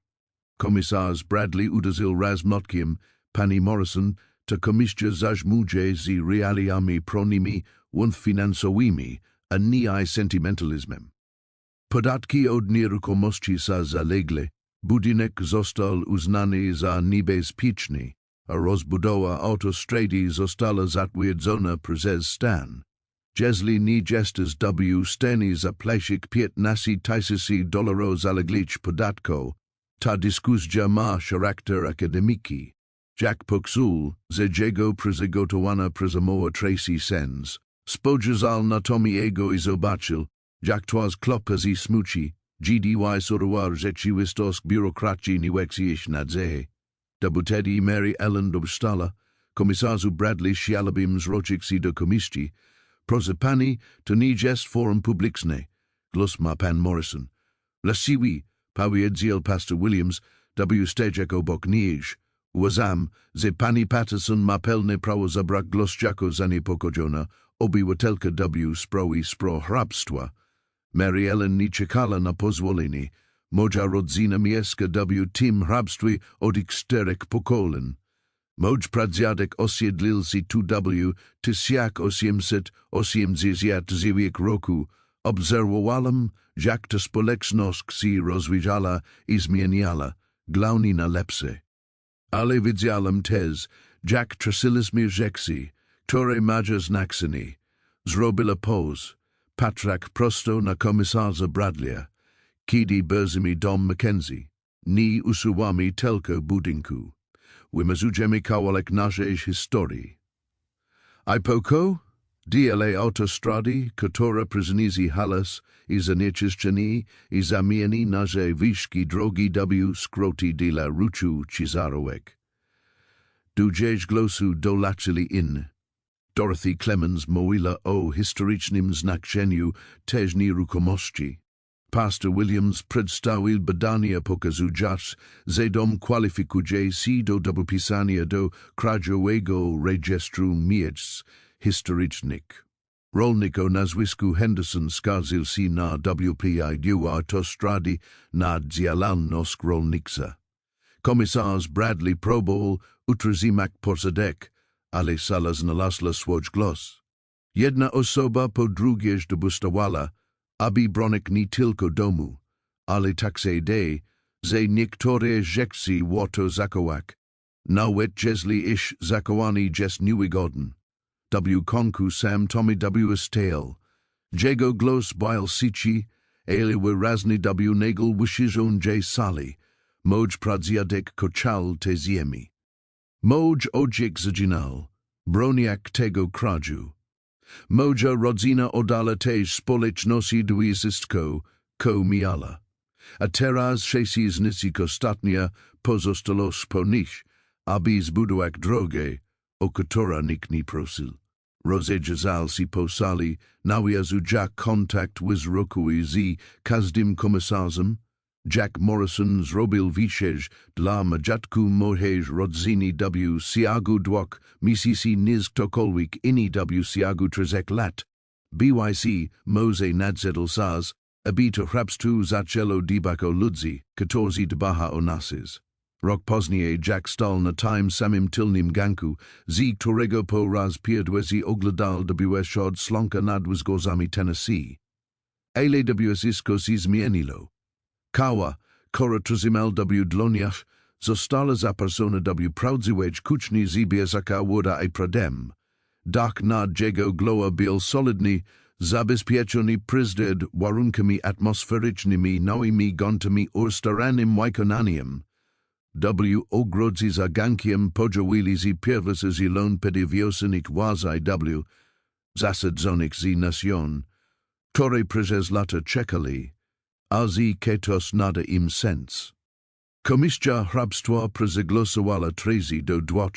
Komisarz Bradley uderzył raz młotkiem, pani Morrison, to komisja zażmuje z realiami pronymi, finansowymi, a nie sentimentalizmem. Podatki od nieruchomości są zaległe, budynek został uznany za niebezpieczny, a rozbudowa autostrady została zatwierdzona przez stan. Jeżeli nie jesteś w stanie zapłacić $15,000 zaległych podatków, ta dyskusja ma charakter akademicki. Jack poczuł, że jego przygotowana prezamowa Tracy Sens, spojrzał na Tomiego i zobaczył, jak twarz klopa z smuci, gdy sorowar rzeczywistość biurokracji nieweksieś na dzehe. Wtedy Mary Ellen dostała, komisarzu Bradley sialabim zwrócić się do komisji, proszę pani, to nie jest forum publiczne, głos ma pan Morrison. Lasiwi, powiedział pastor Williams, stejek obok niej. Uważam, że pani Patterson ma pełne prawo zabrać głos jako zaniepokojona, obywatelka sprawy hrabstwa. Mary Ellen nie czekała na pozwolenie, moja rodzina mieszka w tym hrabstwie od 4 pokoleń. Moj pradziadek osiedlił się tu w 1889 roku. Obserwowałem, jak ta społeczność się rozwijała i zmieniała, głównie na lepsze. Ale widziałem też, jak trasilizmy rzeczy, które mają znaczenie, zrobila poz, patrak prosto na komisarza Bradleya, kiedy berzemy dom Mackenzie, nie usuwamy tylko budynku. Wymazujemy kawałek naszej historii. I poko, dla autostrady, która przyniesie halas i zanieczyszczenie i zamieni naszej wyżki drogi w skróty dla ruchu ciężarówek. Dudziej głosu dolaczyli in. Dorothy Clemens mówiła o historycznym znaczeniu też nieruchomości. Pastor Williams przedstawił badania pokazujące, że dom kwalifikuje się do dopisania do krajowego rejestru miejsc historycznych. Rolnik o nazwisku Henderson skarżył się na WPID autostrady na działalność rolnicza. Komisarz Bradley próbował utrzymać porządek, ale sala znalazła swój głos. Jedna osoba po drugiej dostawała, aby bronić nie tylko domu, ale także de, że niektóre rzeczy warto zachować, nawet jeżeli ich zachowanie jest niewygodne. Konku sam Tommy stale. Jego głos był sici, ale wyraźny negl wyszedł sali, moj pradziadek kochał te ziemi. Moj ojik zaginal, broniak tego kraju. Moja rodzina odala tej społeczności dwudziestko, ko miala. A teraz 6 ostatnia pozostałość po nich, aby zbudować drogę, o która nikt nie prosił. Rozejrzał si po sali, nawiązał Jack kontakt z rokui z każdym komisarzem. Jack Morrison zrobił wiesieć dla majatku mojej rodziny w siagu dwóch miesięcy niż ktokolwiek inni w siagu 3 lat. BYC Mose nadzedł saz, aby to hrabstwo zaczęło dbać o ludzi, którzy dbają o nas. Rok później Jack stał na tym samym tylnym ganku, z którego po raz pierwszy oglądał wschód słonka nad wzgórzami Tennessee. Ale wszystko się zmieniło. Kała, która trzymał w dłoniach, została zaparzona w prawdziwej kuchni zbierzaka woda i pradem. Dach nad jego glowa był solidny, zabezpieczony przed warunkami atmosferycznymi nowymi gątami starannym wykonaniem. W ogrodze za gankiem podziałili z pierwszy zilon pedywiosynik wazaj w zasadzonych z nacjon, które przez lata czekali, a z ketos nada im sens. Komisja hrabstwa przegłosowała 3 do 2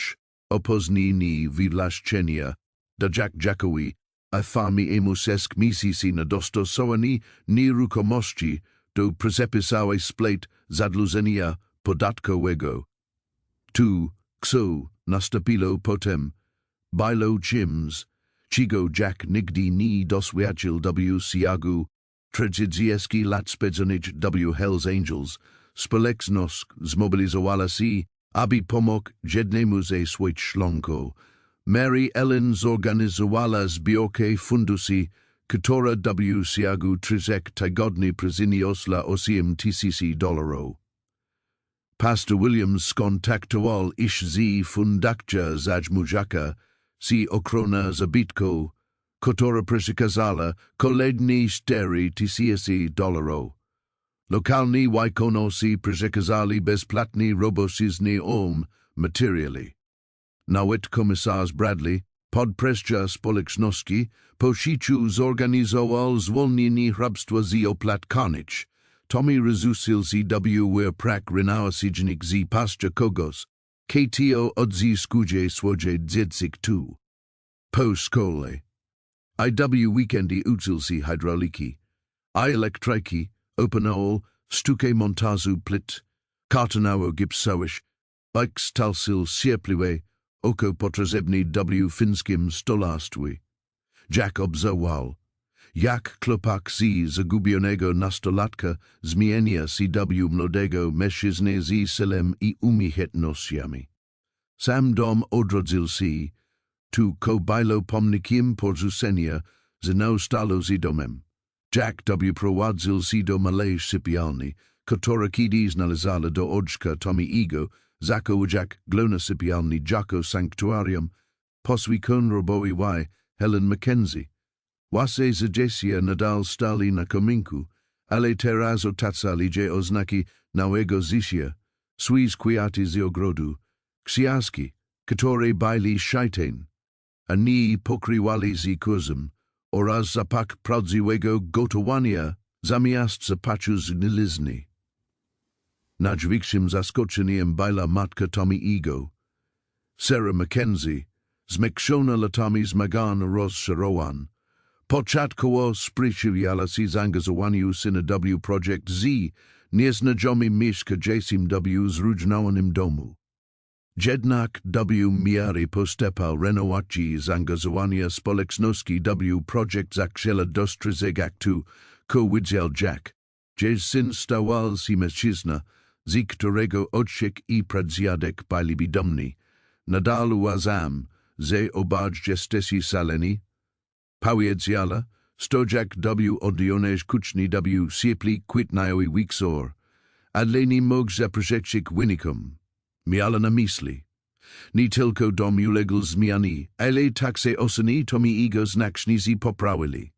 opóźnienie wywłaszczenia do Jackowi, a farmi emusesk miesięcy na dostosowani nieruchomości do przepisałej splet zadłużenia podatkowego. Tu, kso, nastąpiło potem, Były Jims, czego Jack nigdy nie doświadczył w siagu 30 lat spędzonych w Hells Angels, społeczność zmobilizowała się, aby pomógł jednemu ze swoich członków. Mary Ellen zorganizowała zbiórkę funduszy, która w siagu 3 tygodni przyniosła $8,000. Pastor Williams skontaktował ich z fundakcja Zajmujaka, si ochrona zabytku, która przekazała kolejne $4,000. Lokalni wykonawcy przekazali bezpłatne robocizny materiały. Nawet komisarz Bradley, podpresja społeczności, po sieciu zorganizował zwolnienie hrabstwa z opłat. Tommy rezusil z prak renałasidznik z pascha kogos, KTO odzyskuje swoje dziedzictwo. Po szkole. Weekendy uczył się hydrauliki, elektryki, opanował, sztukę montażu plit, kartonało gipsowych, kształcił cierpliwe, oko potrzebne w fińskim stolarstwie. Jack obserwował, jak chłopak z zagubionego nastolatka zmienia się w młodego mężczyznę z silem i umiejętnościami. Sam dom odrodził się, tu było pomnikiem porzucenia, znał stalo z domem. Jack prowadził się do malej sypialni, która kiedy znalazła do oczka Tommy'ego, zakoł Jack glona sypialni jako sanktuarium, posły konrobowi Helen Mackenzie. Wase zajesia nadal stali na kominku, ale teraz otacali oznaki nowego życia, swiz kwiaty z ogrodu, książki, które byli szajten, a nie pokrywali z kurzem, oraz zapach prawdziwego gotowania zamiast zapachu z gnilizny. Największym zaskoczeniem była matka Tommy'ego. Sarah Mackenzie, zmęczona latami zmagań rozczarowań, początkowo sprzeciwiała się zaangażowaniu syna w projekt z nieznajomy mieszkającym w zrujnowanym domu. Jednak w miarę postępał renowacji zaangażowania społeczności w projekt zaczęła dostrzegać aktu, ko widział Jack, że syn stawał się mężczyzna, z którego oczek i pradziadek byli widomni, nadal uważam, że obaj jesteście szaleni. Powiedziała, stojak w odionej kuchni w ciepli kwietniowy wieczór, ale nie mógł zaprzeczyć wynikom. Miała na myśli. Nie tylko dom uległ zmianie, ale także osany Tommy'ego znacznie się poprawili.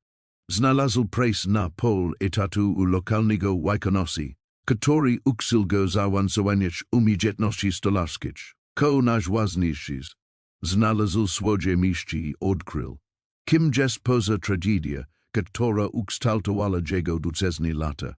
Znalazł pracę na pół etatu u lokalnego wykonawcy, który uczył go zaawansowania umiejętności stolarskich. Ko najważniejszy, znalazł swoje miejsce odkrył. Kim jest poza tragedia, która ukształtowała jego ducezny lata.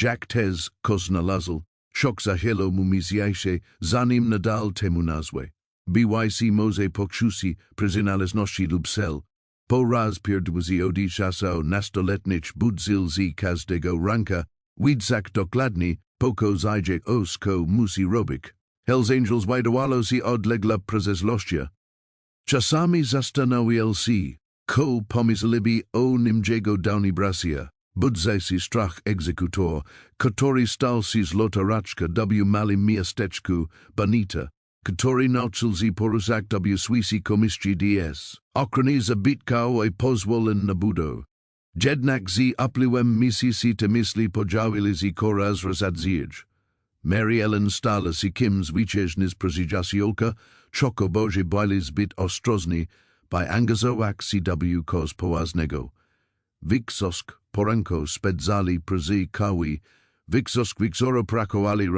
Jack tez ko znalazł, szok zachęcił mu misjajsze, zanim nadal temu nazwę. Byś może poczuł przynależności lub cel. Po raz pierwszy odeszł nastoletnich budzil z każdego ranka, widzak dokładnie, poko zajdzie ko musi robić. Hells Angels wydawało się odległa przeszłościa. Czasami zastanawiał się, ko pomyśleliby o nimjego dawni bracia. Budzajszy strach egzekutor, który stał się z lotoraczka w malym miasteczku Bonita, który nauczył się poruszać w Swisji komisji DS. Ochrony zabytkał i pozwoleń na budow. Jednak z upływem miesięcy te myśli podziawiły się coraz rozadzierz. Mary Ellen stała się kimś wycieczny z prezydiasiolka, chokoboże były zbyt ostrożni, by angażować się w kos poważnego. Wiksosk poranko spedzali prezi kawi, Wiksosk wiksoro prakowali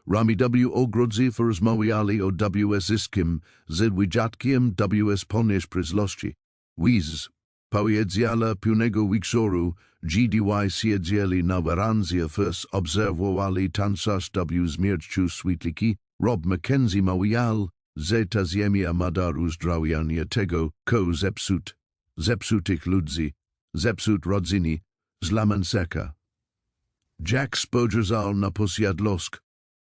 rami w ogrodzy rozmawiali o zyiskim, z wydatkiem wspólnych przyszłości. Wiz, powiedzala punego wiksoru, GDY siedzieli na werandzie first obserwowali tancas w zmierciu świetliki, Rob Mackenzie mawial, zeta ziemi amadaru zdrowiania tego, ko zepsutych ludzi, zepsut rodziny, zlamanseka. Jack spojrzał na posiadłość,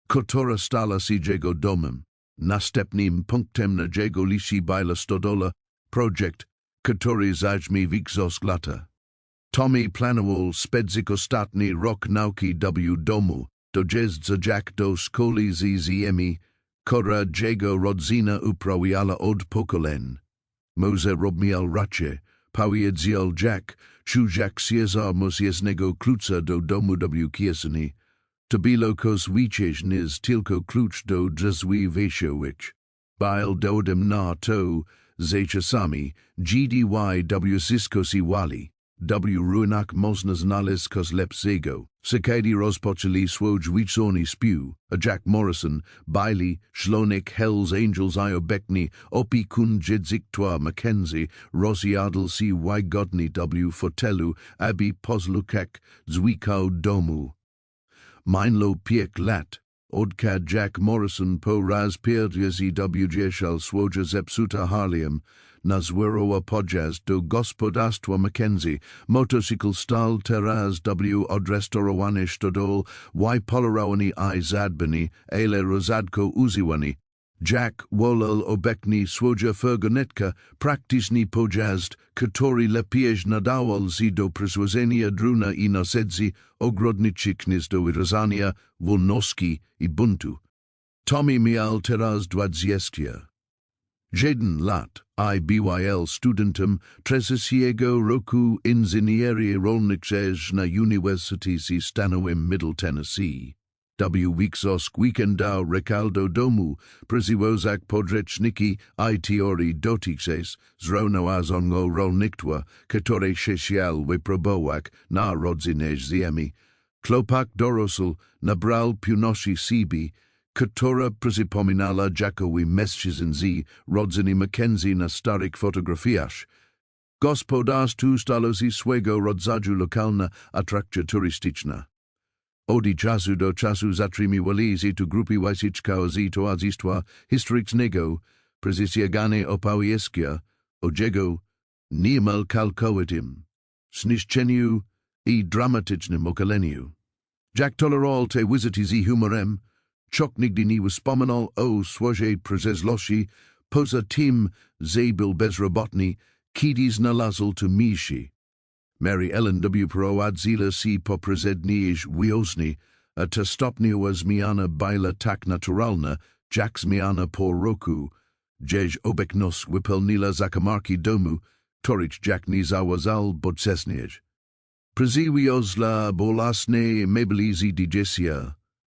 która stała się jego domem. Następnym punktem na jego liście była stodola, projekt, który zajmie Wiksosk lata. Tommy planował spędzić ostatni rok nauki w domu, dojeżdża Jack do szkoły z ziemi, która jego rodzina uprawiała od pokoleń. Może robił raczej, powiedział Jack, Jack zjezał mu z jednego klucza do domu w kieszeni. To było kos wycieczny tylko klucz do drzwi wejściowych. Byl dowodem na to, że czasami GDY w zyskosi wali, w ruinach można znaleźć kos lepszego. Kiedy rozpoczęli swój wieczorny spił, a Jack Morrison, Były, członek Hells Angels i obecny opiekun Jedziktua Mackenzie, rozjadł się wygodnie w fotelu, aby posłuchać dźwięku domu. Minęło 5 lat, odkąd Jack Morrison po raz pierwszy dowiedział swoje zepsuta Harlem, nazwerowa podjazd do gospodarstwa Mackenzie, motocykl stał teraz w odrestaurowanych stodol, polarowany I zadbany, ale rozadko używany. Jack wolał obecnie swoja furgonetka, praktyczny pojazd, który lepiej nadawał się do przywozenia druna i narzędzi ogrodniczych do wyrażania wolności i buntu. Tommy miał teraz 21 lat, I był studentem trzeciego roku inżynierii rolniczej na Uniwersytecie Stanowym Middle Tennessee. W Wiksosk weekendał recaldo domu, przywożak podręczniki I teorii dotyczące zrównoważonego rolnictwa, które chciał wypróbować na rodzinnej ziemi. Chłopak dorosł nabrał pewności siebie, która przypominała Jackowi mężczyzn z rodziny Mackenzie na starych fotografiach. Gospodarstwo stało się swego rodzaju lokalna atrakcja turystyczna. Od czasu do czasu zatrzymywali się tu grupy wojskowe z towarzystwa historycznego, prezysjagane opowieścia o jego niemal kalkowitym zniszczeniu i dramatycznym okaleniu. Jack tolerował te wizyty z humorem, choć nigdy nie wspominał o swojej przeszłości, poza tym, że był bezrobotny, kiedy znalazł tu miejsce. Mary Ellen prowadziła się po poprzedniej wiosny, a ta stopniowa zmiana była tak naturalna, Jack zmiana po roku, gdzieś obecność wypełniła zakamarki domu, których Jack nie zauważył bodźcesnieć. Przywiozła bolesne mebli z Dziecia.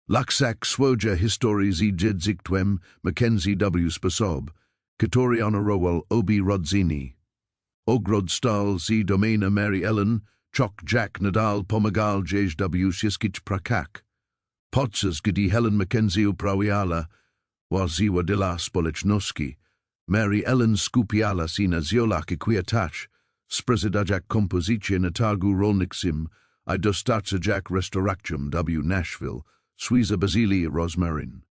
Laksak swoje historii z Jedziktem Mackenzie w sposób, który honorował obie rodziny. Ogród stał z domena Mary Ellen, choć Jack nadal pomagal gdzieś w wszystkich prakach. Podczas gdy Helen Mackenzie uprawiała, Waziwa de la Społeczności, Mary Ellen skupiała się na ziolach i kwiatach, sprzedażach kompozycji na targu rolniczym, I dostarczach restauracjom w Nashville, Suiza Bazylii i Rosmarin.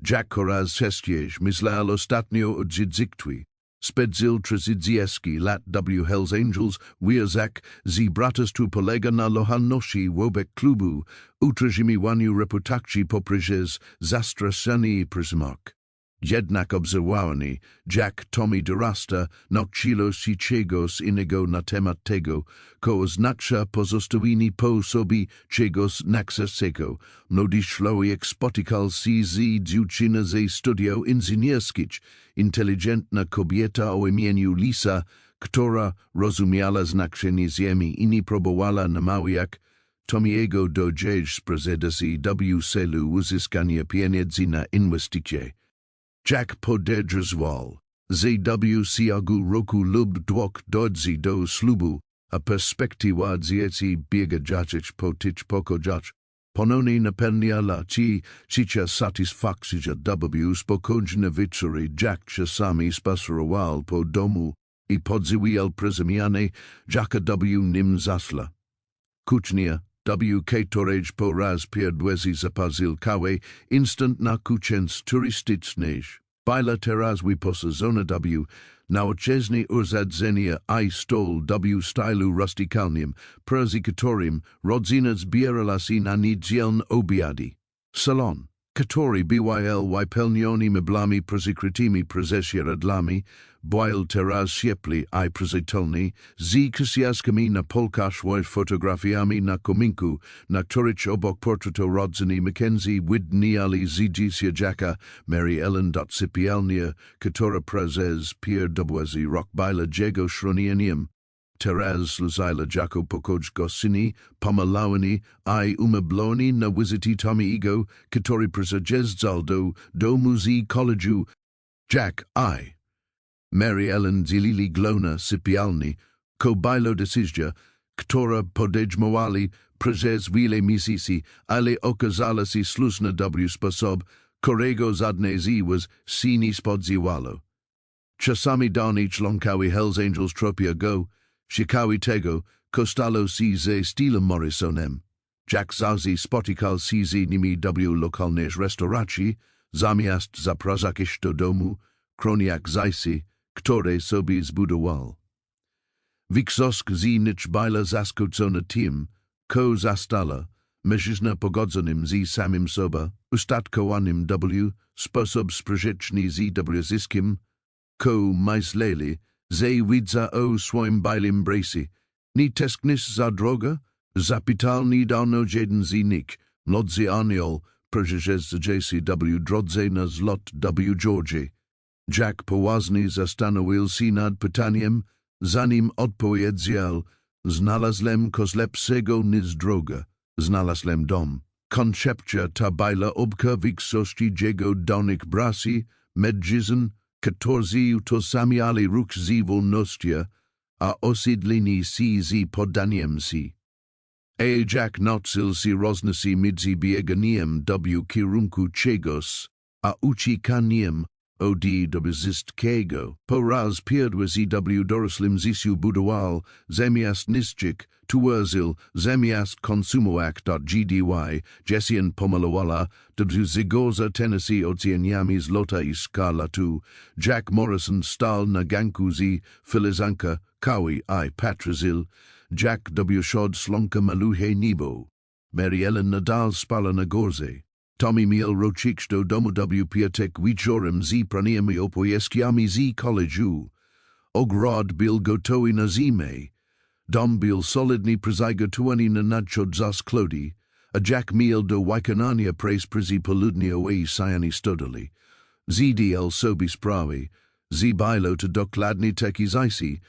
Jack coraz częściej myślał ostatnio o dziedzictwie, spedzil trzydzieski lat w Hells Angels, wierzach z bratostwu polega na lojalności wobec klubu, utrzymywaniu reputacji poprzez zastraszanie przysmak. Jednak obserwowany, Jack Tommy dorasta, nauczyło się czegoś innego na temat tego, co oznacza pozostawienie po sobie czegoś nakrzywego. Młody człowiek spotykał się z dziewczyną ze studiów inżynierskich, inteligentna kobieta o imieniu Lisa, która rozumiała znaczenie ziemi i nie próbowała namawiać Tommy'ego do sprzedać w celu uzyskania pieniędzy na inwestycje. Jack podejrzewał, że w ciągu roku lub dwóch dojdzie do ślubu, a perspektywa dzieci biegaczych pokochać ponownie napełniała życia satysfakcja w spokojne wieczory. Jack czasami spacerował po domu i podziwiał prezamiany, jaka w nim zasła. Kuchnia, w której po raz pierwszy zapasil kawę, instant na kuchence turystycznej. Była teraz wyposażona w nowoczesne urządzenia i stol w stylu rustykalnym, przez którym rodzina zbierała się na niedzielne obiady. Salon, który był wypełniony meblami przykrytymi prześcieradlami, był teraz ciepły i przyjazny, z książkami na polkach i fotografiami na kominku, na których obok portretu rodziny Mackenzie widniali zdjęcia Jacka, Mary Ellen. Sypialnia, która przez pierwszy rok była jego schronieniem. Teraz luzila Jacko pokoj gościni, pomalowany i umeblony na wizyty Tommy'ego, który przyjeżdżał do domu z college'u. Jack i Mary Ellen dzielili glona sypialni, ko była decyzja, która podejmowali przez wiele miesięcy, ale okazała się słuszna w sposób, którego żadne z was się nie spodziewało. Czasami dani członkowie Hells Angels tropiego, szukały tego, co stało się ze Stylem Morrisonem. Jack zawsze spotykał się z nimi w lokalnych restauracji, zamiast zapraszać ich do domu, kroniak zajsy, które sobie zbudował. Wiksosk z nich była zaskoczona tym, co zastala, mężczyzna pogodzonym z samym sobą, ustatkowanym w sposób sprzeczny z zyskiem, co myśleli, że widza o swoim byłym bracie. Nie tęsknisz za drogę? Zapytał niedawno jeden z nich, młodszy anioł, przejeżdżający w drodze na zlot w Georgii. Jack poważnie zastanowił się nad pytaniem, zanim odpowiedział, znalazłem coś lepszego niż droga, znalazłem dom. Koncepcja ta była obka większości jego dawnych braci, mężczyzn, którzy utożsamiali ruch z wolnością, a osiedleni się z poddaniem się. Jack nauczył się różnicy między bieganiem w kierunku czegoś, a uciekaniem od wszystkiego. Po raz pierwszy w dorosłym życiu budował, zamiast niszczyć, twierdził, zamiast konsumować. Gdy Jessian pomalowała, w zigorze Tennessee oceaniami złota i skarlatu, Jack Morrison stał na ganku z filizanka, kawy i patrzył. Jack w szod slonka maluche niebo. Mary Ellen nadal spala na górze. Tommy miał rocznik do domu w piątek wieczorem z praniami opowieściami z college'u. Ogród był gotowy na zimę. Dom był solidnie przygotowany na nadchodzące chlody, a Jack miał do wykonania przez południowe sajany stodoli. ZDL sobie sprawy, z było to dokładnie takie zajsy,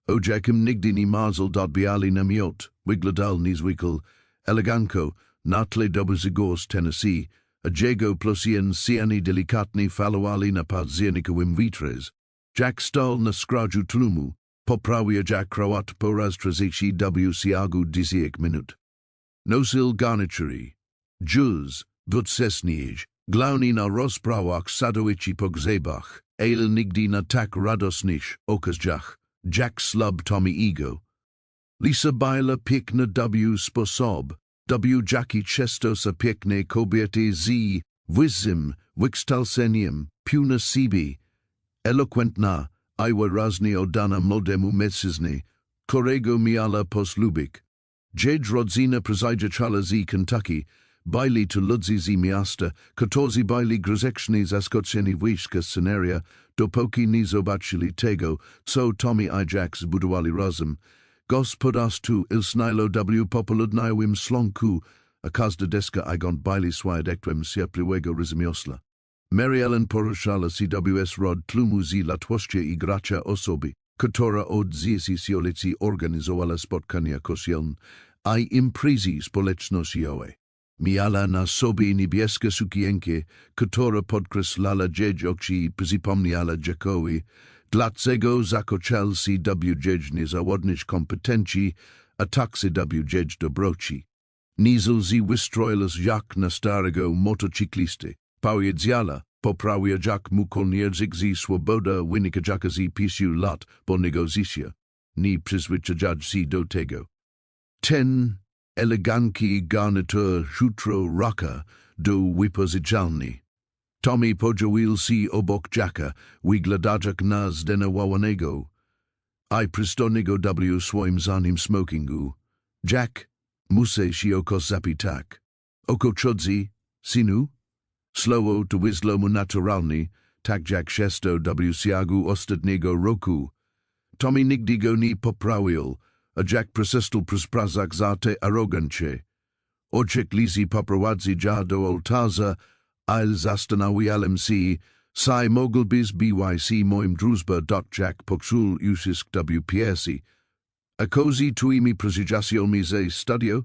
o Jackiem nigdy nie marzył biali namiot, wyglądał niezwykle, elegancko, na tle zigors Tennessee, a jego plusien siany delikatnie falowali na październikowym witrze. Jack stał na skraju tlumu, poprawił Jack krawat po raz trzeci w ciągu 10 minut. Nosil garnitury, juz, wódcesnij, Glauni na rozprawach sadowici pogrzebach, ale nigdy na tak radosnych okazjach, Jack slub Tommy ego. Lisa Była piękna w sposob, Jackie często sa piękne kobiety z wykształceniem, pełna siebie, eloquentna, I wyraźnie oddana młodemu mężczyźnie, którego miała poslubić. Jade rodzina przyjeżdżała z Kentucky, Były to ludzi z miasta, którzy byli grzeczni zaskoczeni wojska scenaria, dopóki nie zobaczyli tego, co Tommy i Jack zbudowali razem. Gospodarstwu ilsnilo w popoludniowym slonku, a każda deska igont Były swiadectwem cierpliwego rozumiosla. Mary Ellen poruszała CWS rod tlumu z latwości i gracza osoby, która od dziesięciolici organizowała spotkania kościelne, a imprezy społecznościowe. Miała na sobie niebieskie sukienki, która podkreślała dzieci przypomniała Jackowi, dlaczego zakończył CW niezawodnych kompetencji, a także w dobroci. Nizel z wystroilas jak na starego motocyklisty, powiedziała, poprawia Jack mukolnierzyk z swoboda wynika Jacka z pisiu lat, bo negocjacja, nie przyzwyczajać się do tego. Ten elegancki garnitur jutro rocka do wypożyczalni. Tommy podzielił się obok Jacka, wyglądając na zdenerwowanego, I przystojnego w swoim zanim smokingu. Jack, muszę się o kos zapytać. Oko chodzi, synu? Słowo to wyszło mu naturalnie, tak jak często w ciągu ostatniego roku. Tommy nigdy go nie poprawił, a Jack przestał przespradzać za te arogancje. Oczeklizy poprowadzi ja do ołtarza, ale zastanawiałem się, sai mógłbyś BYC moim drużbę. Jack poczuł ucisk w piersi. A kozi twoimi prezydiacjami ze studio?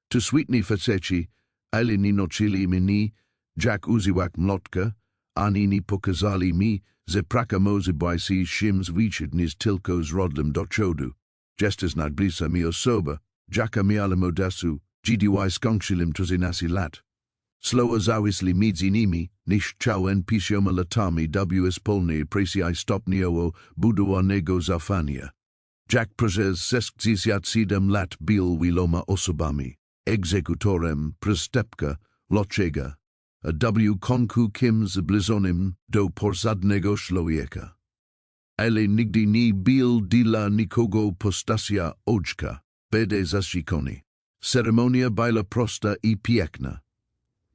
To świetnie faceci, ale nie nauczyli mnie. Jack używał mlotka, ani nie pokazali mi, że praka może się shim zwiczydniz tylko z rodlem do czodu. Just nadbliża mi osoba, Jacka miała modasu, GDY skończylim to nasi lat. Slowo zawisli między nimi, niż ciałem pisioma latami w spolnej presji stopniowo budowanego zaufania. Jack przez 67 lat był wieloma osobami, egzekutorem, przestępca, loczega, a w konku kim zbliżonym do porządnego człowieka. Ale nigdy nie był dla nikogo postacja oczka, bede zaszczykony. Ceremonia była prosta i piękna.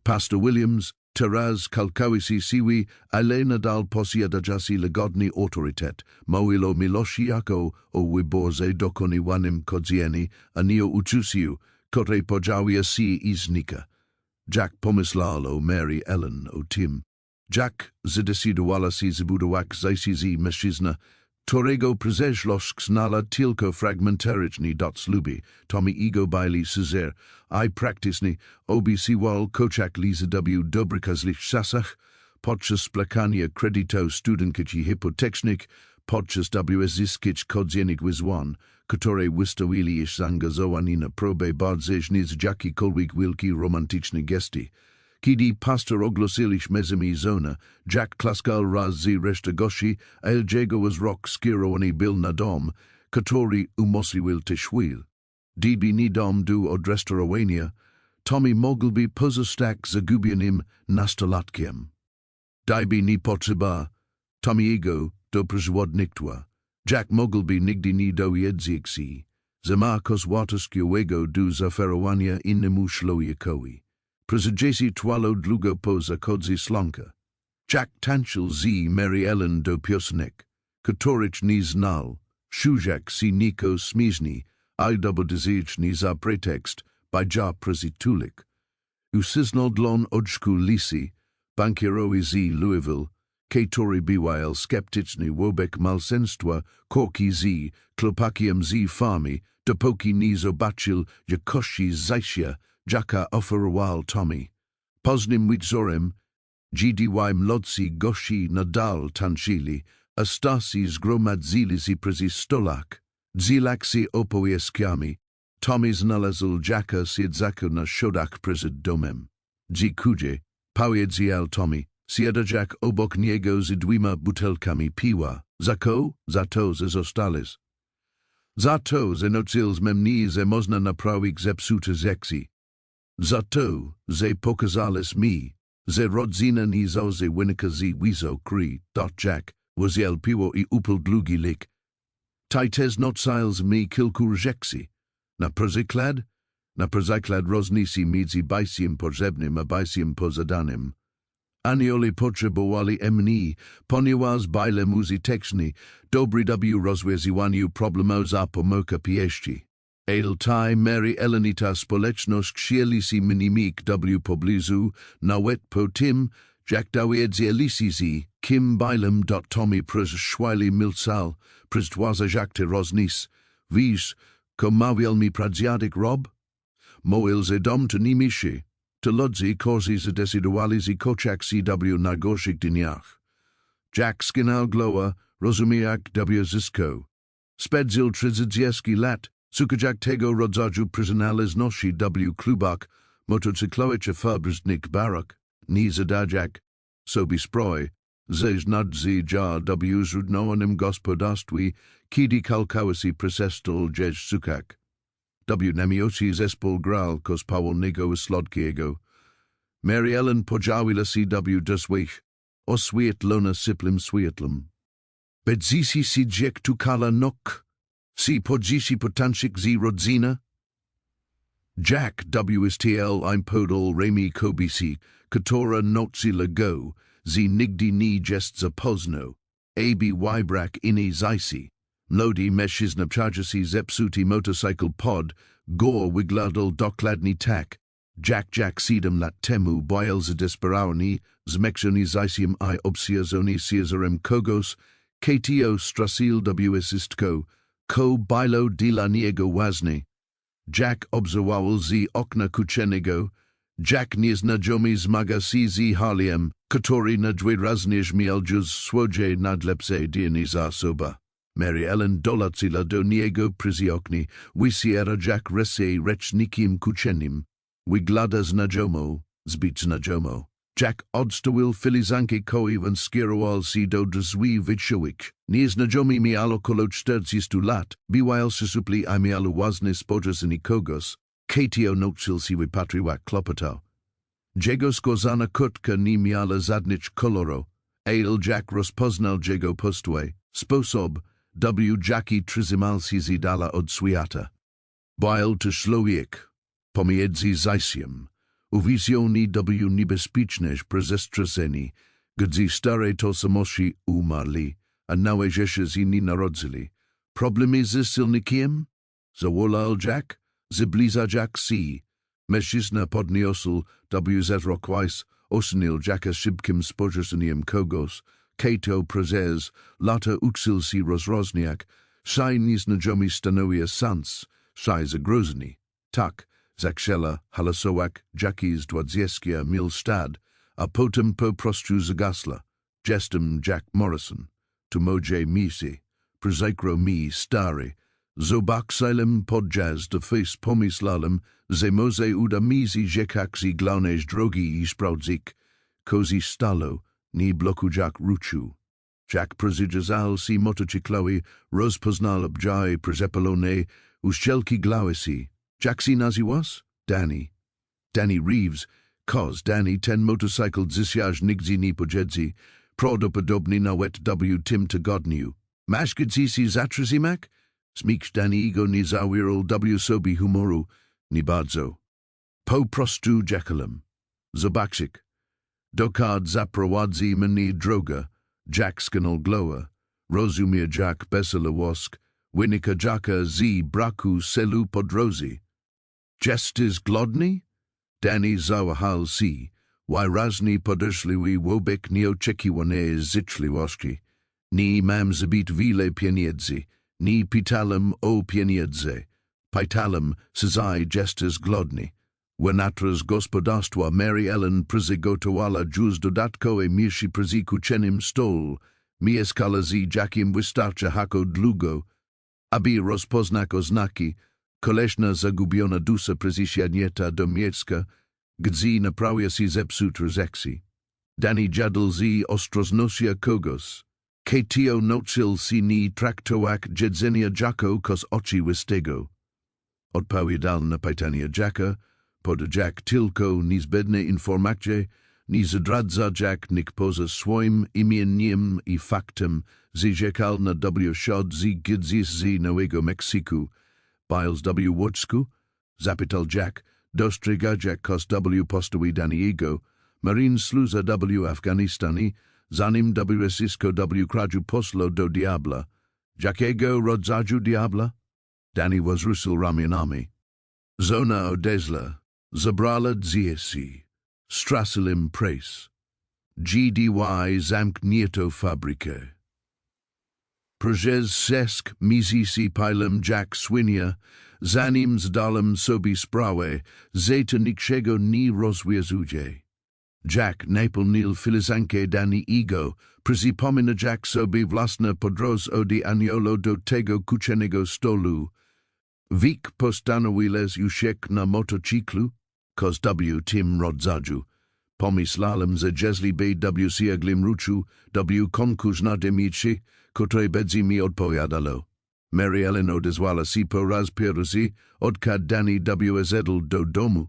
Pastor Williams teraz kalkałisi siły, ale nadal posiadał lagodny autorytet, mówił o miłości jako o wyborze dokonywanym codziennie, a nie o uczuciu, które podziałuje się i znika. Jack pomyślał o Mary Ellen, o Tim. Jack zdecydowała się zbudować z mężczyzna, którego przyszłość znała tylko fragmentarycznie do ślubu. Tommy ego Były Cezar, I praktycznie obisywał koczak liza w dobrych złych czasach, podczas spłakania kredytów studenckich hipotecznych, podczas zyskich codziennych wyzwań, które wystawili ich zaangażowani na próbę bardzej z jakikolwiek wielki romantyczny gesty. Kiedy pastor ogłosił mezami zona, Jack klaskał raz z reszta gości, ale jego z rok skierowany był na dom, który umocnił też chwil. Gdyby nie dom do odrestorowania, Tommy mógłby pozostać zagubionym nastolatkiem. Gdyby nie potrzeba Tommy'ego do przewodnictwa, Jack mógłby nigdy nie dowiedzieć się, że ma kos wartościowego do zaoferowania innemu człowiekowi. Prezydziesi twalo długo po zakodze slonka. Jack tańczył z Mary Ellen do piosenek, których nie znał, szujak si niko smizny, I dobrodzejczny za pretekst, bajja prezytulik. Usyznał dlon oczku lisy, bankierowi z Louisville, który bywał skeptyczny wobec malsenstwa, korki z klopakiem z farmy, dopóki nie zobaczył jakości zajścia, Jacka oferował Tommy. Poznnym wieczorem, GDY młodsi gości nadal tańczyli, a starsi zgromadzili się przy stolach. Dzielili się opowieściami. Tommy znalazł Jacka siedzącego na schodach przed domem. Dziękuję, Powiedz Tommy, siada Jack obok niego z dwiema butelkami piwa. Za to ze zostales. Za to, że nocil memni że można naprawić zepsute rzeczy. Za to, że pokazales mi, że rodzina ni że wynika z wizo kry. Jack wziął piwo I upil długi lik. Tajtez nocils mi kilku rzeczy. Na przykład roznisi między bajsiem potrzebnym a bajsiem pozadanym. Anioli potrzebowali mnie, ponieważ byle muzyczni, dobry w rozwiązywaniu problemów za pomocą pieści. Ale Mary Ellenita społeczność chcieli minimik w pobliżu, nawet po tym, jak dowiedzieli kim bylem Tommy przez szwajli milczał, przez dwa żakty roznis. Wiesz, komawial mi pradziadek Rob? Moil ze dom to nimiszy. To ludzi, którzy zdecydowali kochać w najgorszych dniach. Jack skinął glowa, rozumiał w zysko. Spędził 30 lat, szukać tego rodzaju przynależności w klubach motocyklowych fabrycznych barak. Nie zadajak, sobie sprój, że znadzy w zrujnowanym gospodarstwie, kiedy kalkałasi przestał gdzieś szukać. Namioci zespół grał powolnego słodkiego. Mary Ellen podziawiła się do swoich oświetlona syplem świetlem. Bedzisi si dziek tu kala nok, si podzisi potansik z rodzina? Jack WSTL im podol remi kobisi, katora nocy lego, z nigdy nie jest zapozno, aby brak ini zaisi. Mlodi mężczyzna przejdzie zepsuty motorcycle pod, gore wygladol dokładnie tak. Jack 7 lat temu boil zdesperowani, zmęczony zaisiem I obsadzony Cezarem Kogos, KTO stracił wszystko, ko bilo dla niego ważne. Jack obserwował z okna kuchennego, Jack nieznajomy zmaga się z Harlem, który na dwie raznych mieljuz swoje nadlepsze dni za soba. Mary Ellen dolacila do niego przy oknie, wysiera Jack rese recznikiem kuchenim. Wyglada zbyt znajomo. Jack odstawił filizankę koiwan skierował się do drzwi wyczułych. Nieznajomy miało koło 40 lat, biwail się supli I miało ważne spojrzenie kogos, KTO nauczył się wypatrywać klopotał. Jego skórzana kurtka nie miała żadnych kolorów, ale Jack rozpoznał jego postoj, sposób, Jackie trzymał się z dala od świata. Bał to człowiek, pomiędzy zaisiem, uwizjony niebezpieczne przestraszenie, gdy stare tożsamości umarli, a nowe rzeczy się nie narodzili. Problemy ze silnikiem? Zawołał Jack, zbliża Jack si. Mężczyzna podniósł wzrok osunął Jacka szybkim spojrzeniem kogos, Kato prezes, lata uczył się rozróżniać, szaj nieznajomy stanowił sens, szaj zagrożony. Tak, zachciała halasować Jackie z 20 mil stad, a potem po prostu zagasła. Jestem Jack Morrison, tu moje miejsce, przykro mi stary, zobaczyłem podczas do face pomyślałem, że może uda mi się rzekać główne drogi I sprawdzić, kozi stalo, nie blokując ruchu. Jack przejeżdżał się motocyklowi, rozpoznał objawy przepalone, uszczelki głowasi. Jack si nazywas? Danny Reeves, Danny ten motorcycle zsiadają nigdy nie pojedzie, prawdopodobnie nawet w tym tygodniu. Masz gdzieś zatrzymak? Smicz Danny go nie zawierał w sobie humoru, nie bardzo. Po prostu Jackalem. Zobaczyk. Dokąd zaprowadzi mnie droga, Jack skinął glowa. Rozumie Jack besele łosk, wynika Jacka z braku celu po drodze. Jesteś głodny? Danny zawahał się, wyraźnie podeszliły wobec nieoczekiwanej życzliwości. Nie mam zbyt wiele pieniędzy, nie pytałem o pieniądze. Pytałem, czy jesteś głodny. Wenatras gospodarstwa Mary Ellen przygotowała już dodatkowe mięsie przy kuchennym stol, mieszkała z Jackiem wystarczająco długo, aby rozpoznać oznaki, koleżna zagubiona dusza przysiadnięta do miecka, Gdzi naprawia si zepsut rozexi. Dani jadl zi ostrosnosia kogos. Ketio nocil si ni traktoak jedzenia jako kos ochi wistego. Odpowiadal na pytania Jacka, pod Jack tylko niezbędne informacje, ni zdradza Jack nick poza swoim imieniem I faktem, zjekal na wsiad z gdzieś z Nowego Meksyku, Biles Wojsku, zapytal Jack, dostrzega Jack kos postowi daniego, Marine Sluza Afganistani, zanim Essisko kraju poslo do diabla, jakiego rodzaju diabla? Danny was Russell Ramianami. Zona odesla, zabrala dziesi, stracilim prace, gdy zamknięto fabrykę. Projez sesk mizisi pilem Jack swinia, zanim zdalem sobie sprawę, zeta niczego nie rozwiązuje. Jack napełnił filiżankę Danny'ego, przypomina Jack sobie własne podróż od aniolo do tego kuchennego stolu. Wik postanowiłeś uciec na motocyklu, kos tym rodzaju. Pomyślałem, że jeśli by sięglim ruchu, konkurs na demici, które będzie mi odpowiadało. Mary Ellen odezwała si po raz pierwszy, odkąd Danny zedł do domu.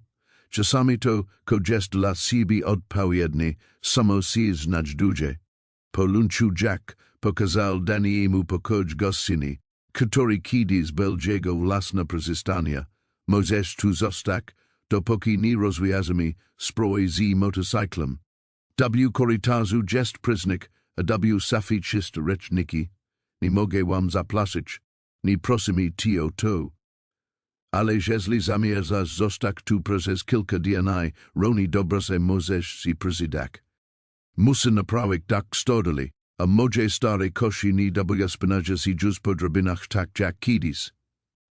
Czasami to, ko jest dla siebie odpowiednie, samo si znać duże. Po lunchu Jack pokazał Danny'emu pokój gościny, który kiedyś był jego własne przyzystania. Możesz tu zostać, dopóki nie rozwiązamy sprawy z motocyklem. Korytarzu jest przyznak, a safi czyste reczniki. Nie mogę wam zapłacić, nie prosimy tio to. Ale jeśli zamierzasz zostać tu przez kilka dni, równie dobrze możesz si przydać. Muszę naprawić tak stodoli, a moje stare kości nie spinają si już po drabinach tak jak kiedyś.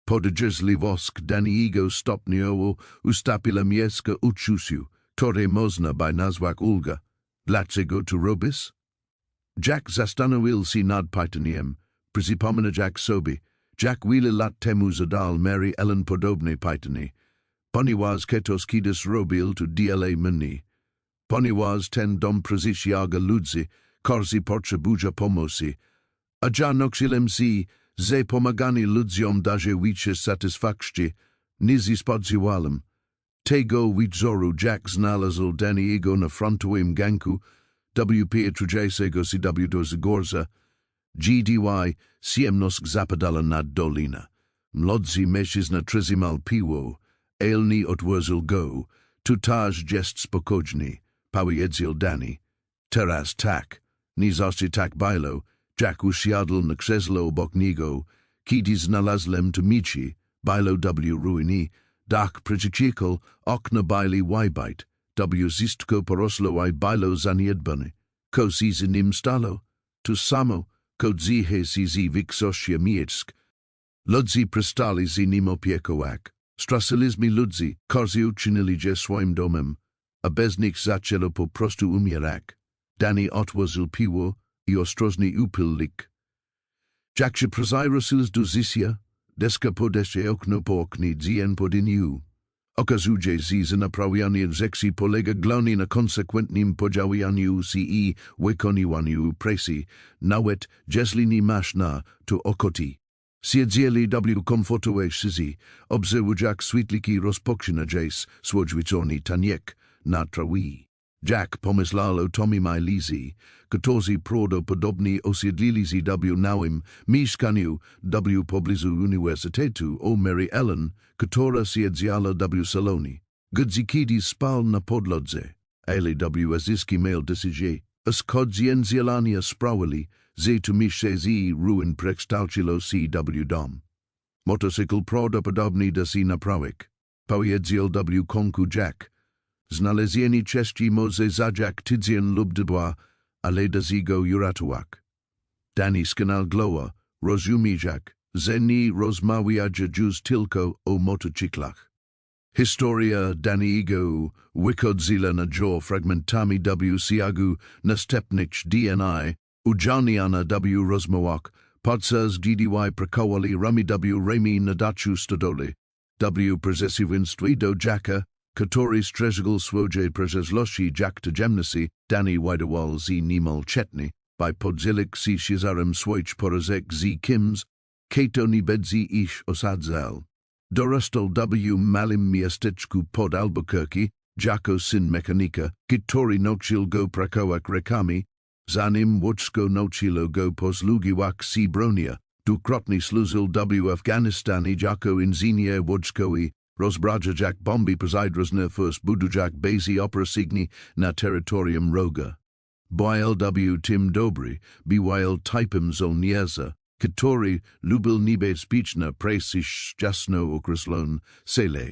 Podjeżdżali wosk Danny'ego stopniowo ustąpila miejsca uczuciu, które można by nazwać ulga. Dlaczego to robisz? Jack zastanowił się nad pytaniem, przypomina Jack sobie. Jack wiele lat temu zadal Mary Ellen podobne pytanie, ponieważ ketos kiedyś robił to dla mnie. Ponieważ ten dom przysięga ludzi, którzy potrzebują pomocy, a ja noxiłem si, że pomaganie ludziom daje więcej satysfakcji, niż spodziewałem. Tego wieczoru Jack znalazł Danny'ego na frontowym ganku, pierwszego si do Zagorza, gdy ciemność zapadala nad dolina. Młodzi mężczyzna trzymal piwo, elni odwozil go, tu też jest spokojny, powiedział Danny. Teraz tak, nie zawsze tak było, Jack usiadł na krzesło obok niego, kiedy znalazłem to mici, było ruiny, dach przyciekł, okna byli wybite, wszystko porosło I było zaniedbane. Ko si z nim stało? To samo, ko dzihe si z wyksosia miejsk. Ludzi przestali z nim opiekować. Straciliśmy ludzi, którzy uczynili je swoim domem, a bez nich zaczęło po prostu umierać. Danny otworzył piwo I ostrożnie upil lik. Jack się przezajrzył do życia, deska podeszła okno po oknie, dzień po dniu. Okazuje się, że naprawianie rzeczy polega głównie na konsekwentnym podziałaniu się I wykonywaniu pracy, nawet jeśli nie masz na to ochoty. Siedzieli komfortowej szyzy, obserwuj Jack świetliki rozpoczyna dziś swój wieczorny taniek na trawi. Jack pomyślał o Tommy Lizy, którzy prawdopodobnie osiedlili się nałym mieszkaniu pobliżu Uniwersytetu o Mary Ellen, która siedziała salonie. Gdy kiedyś spał na podlodze, ale zyski miał decyzję, a skończenia sprawili, że to miejsce z ruin przekształciło się dom. Motocykl prawdopodobnie da się naprawić, powiedział konku Jack. Znalezienie części może zająć tydzień lub dwa, ale da się go uratować. Danny skanal glowa, rozumie Jack, że nie rozmawia już tylko o motocyklach. Historia Danny'ego wychodziła na jaw fragmentami siagu następnych dni, udzielniana rozmowach, podczas gdy prakowali rami remi na dachu stodole, przeciwieństwie do Jacka, Który strzeżgal swoje przeszłości jak tajemnicy, Danny widowal z niemal czetny, by podzielek si Cezarem swoich porozek z Kims, Kato ni bedzi ish osadzal. Dorostal w malim miasteczku pod Albuquerque, jako syn mechanika, który nauczył go pracować rękami, zanim łódzko nauczyło go posługiwać si bronią. Dwukrotnie służył w Afganistanie jako inżynier wojskowy, rozbrajał jak bomby przydrożne first budujak bazy operacyjne na terytorium Roga. Był tym dobry, był typem żołnierza, który lubił niebezpieczne presić jasno określone cele.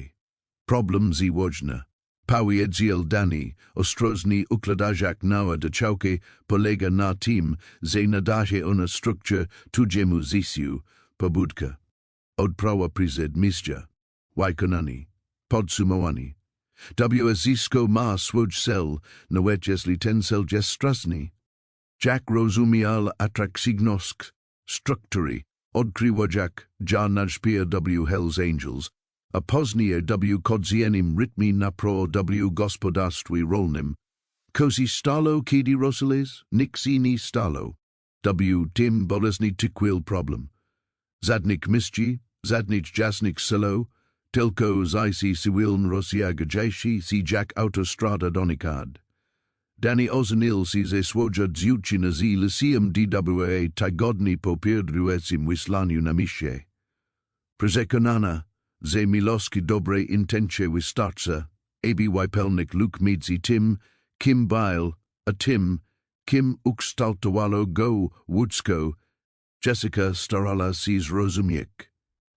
Problem zwożny. Powiedzil Danny, ostrożnie układać nała do całki, polega na tym, że nadaje ona strukturę tudziemu życiu, pobudka. Odprawa przyzed mistrza. Wykonanie. Podsumowanie. Zjawisko ma swój cel, nawet jeśli ten cel jest straszny. Jak rozumiał atrakcyjność struktury, odkrywać ja najpierw Hells Angels, a później kodziennym rytmie napro gospodarstwie rolnym. Kozi stalo kiedy Rosales, nixi ni stalo. Tym bolesny tykwil problem. Zadnik mistrz, zadnik jasnik selo, tylko zaisi siwiln Rosja gdzieś si jak autostrada donikad. Danny oznil si ze swoja dziewczyna z lyceum dwa tygodni po pierwszym wyslaniu na misie. Przekonana, że miloski dobre intencje wystarcza, aby pelnik luk między tym, kim byl, a tym, kim ukształtowało go łódzko, Jessica starala si zrozumieć.